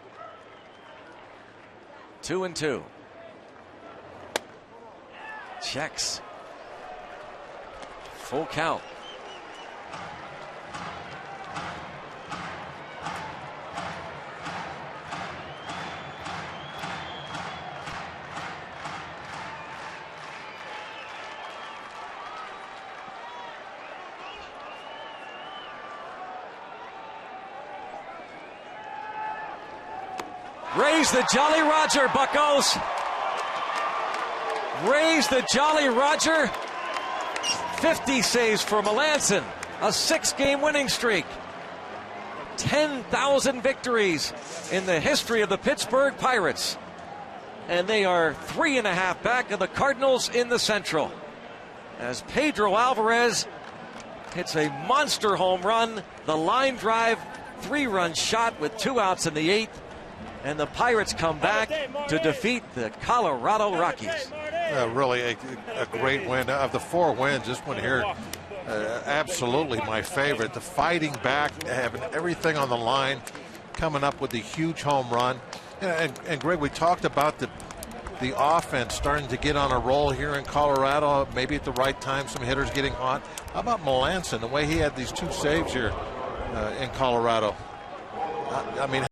2-2. Checks. Full count. Raise the Jolly Roger, buccos. Raise the Jolly Roger. 50 saves for Melancon. A 6-game winning streak. 10,000 victories in the history of the Pittsburgh Pirates. And they are 3.5 back of the Cardinals in the Central. As Pedro Alvarez hits a monster home run. The line drive, 3-run shot with 2 outs in the 8th. And the Pirates come back to defeat the Colorado Rockies. Really a great win. Of the 4 wins, this one here, absolutely my favorite. The fighting back, having everything on the line, coming up with the huge home run. And Greg, we talked about the offense starting to get on a roll here in Colorado, maybe at the right time, some hitters getting hot. How about Melancon, the way he had these 2 saves here in Colorado? I mean,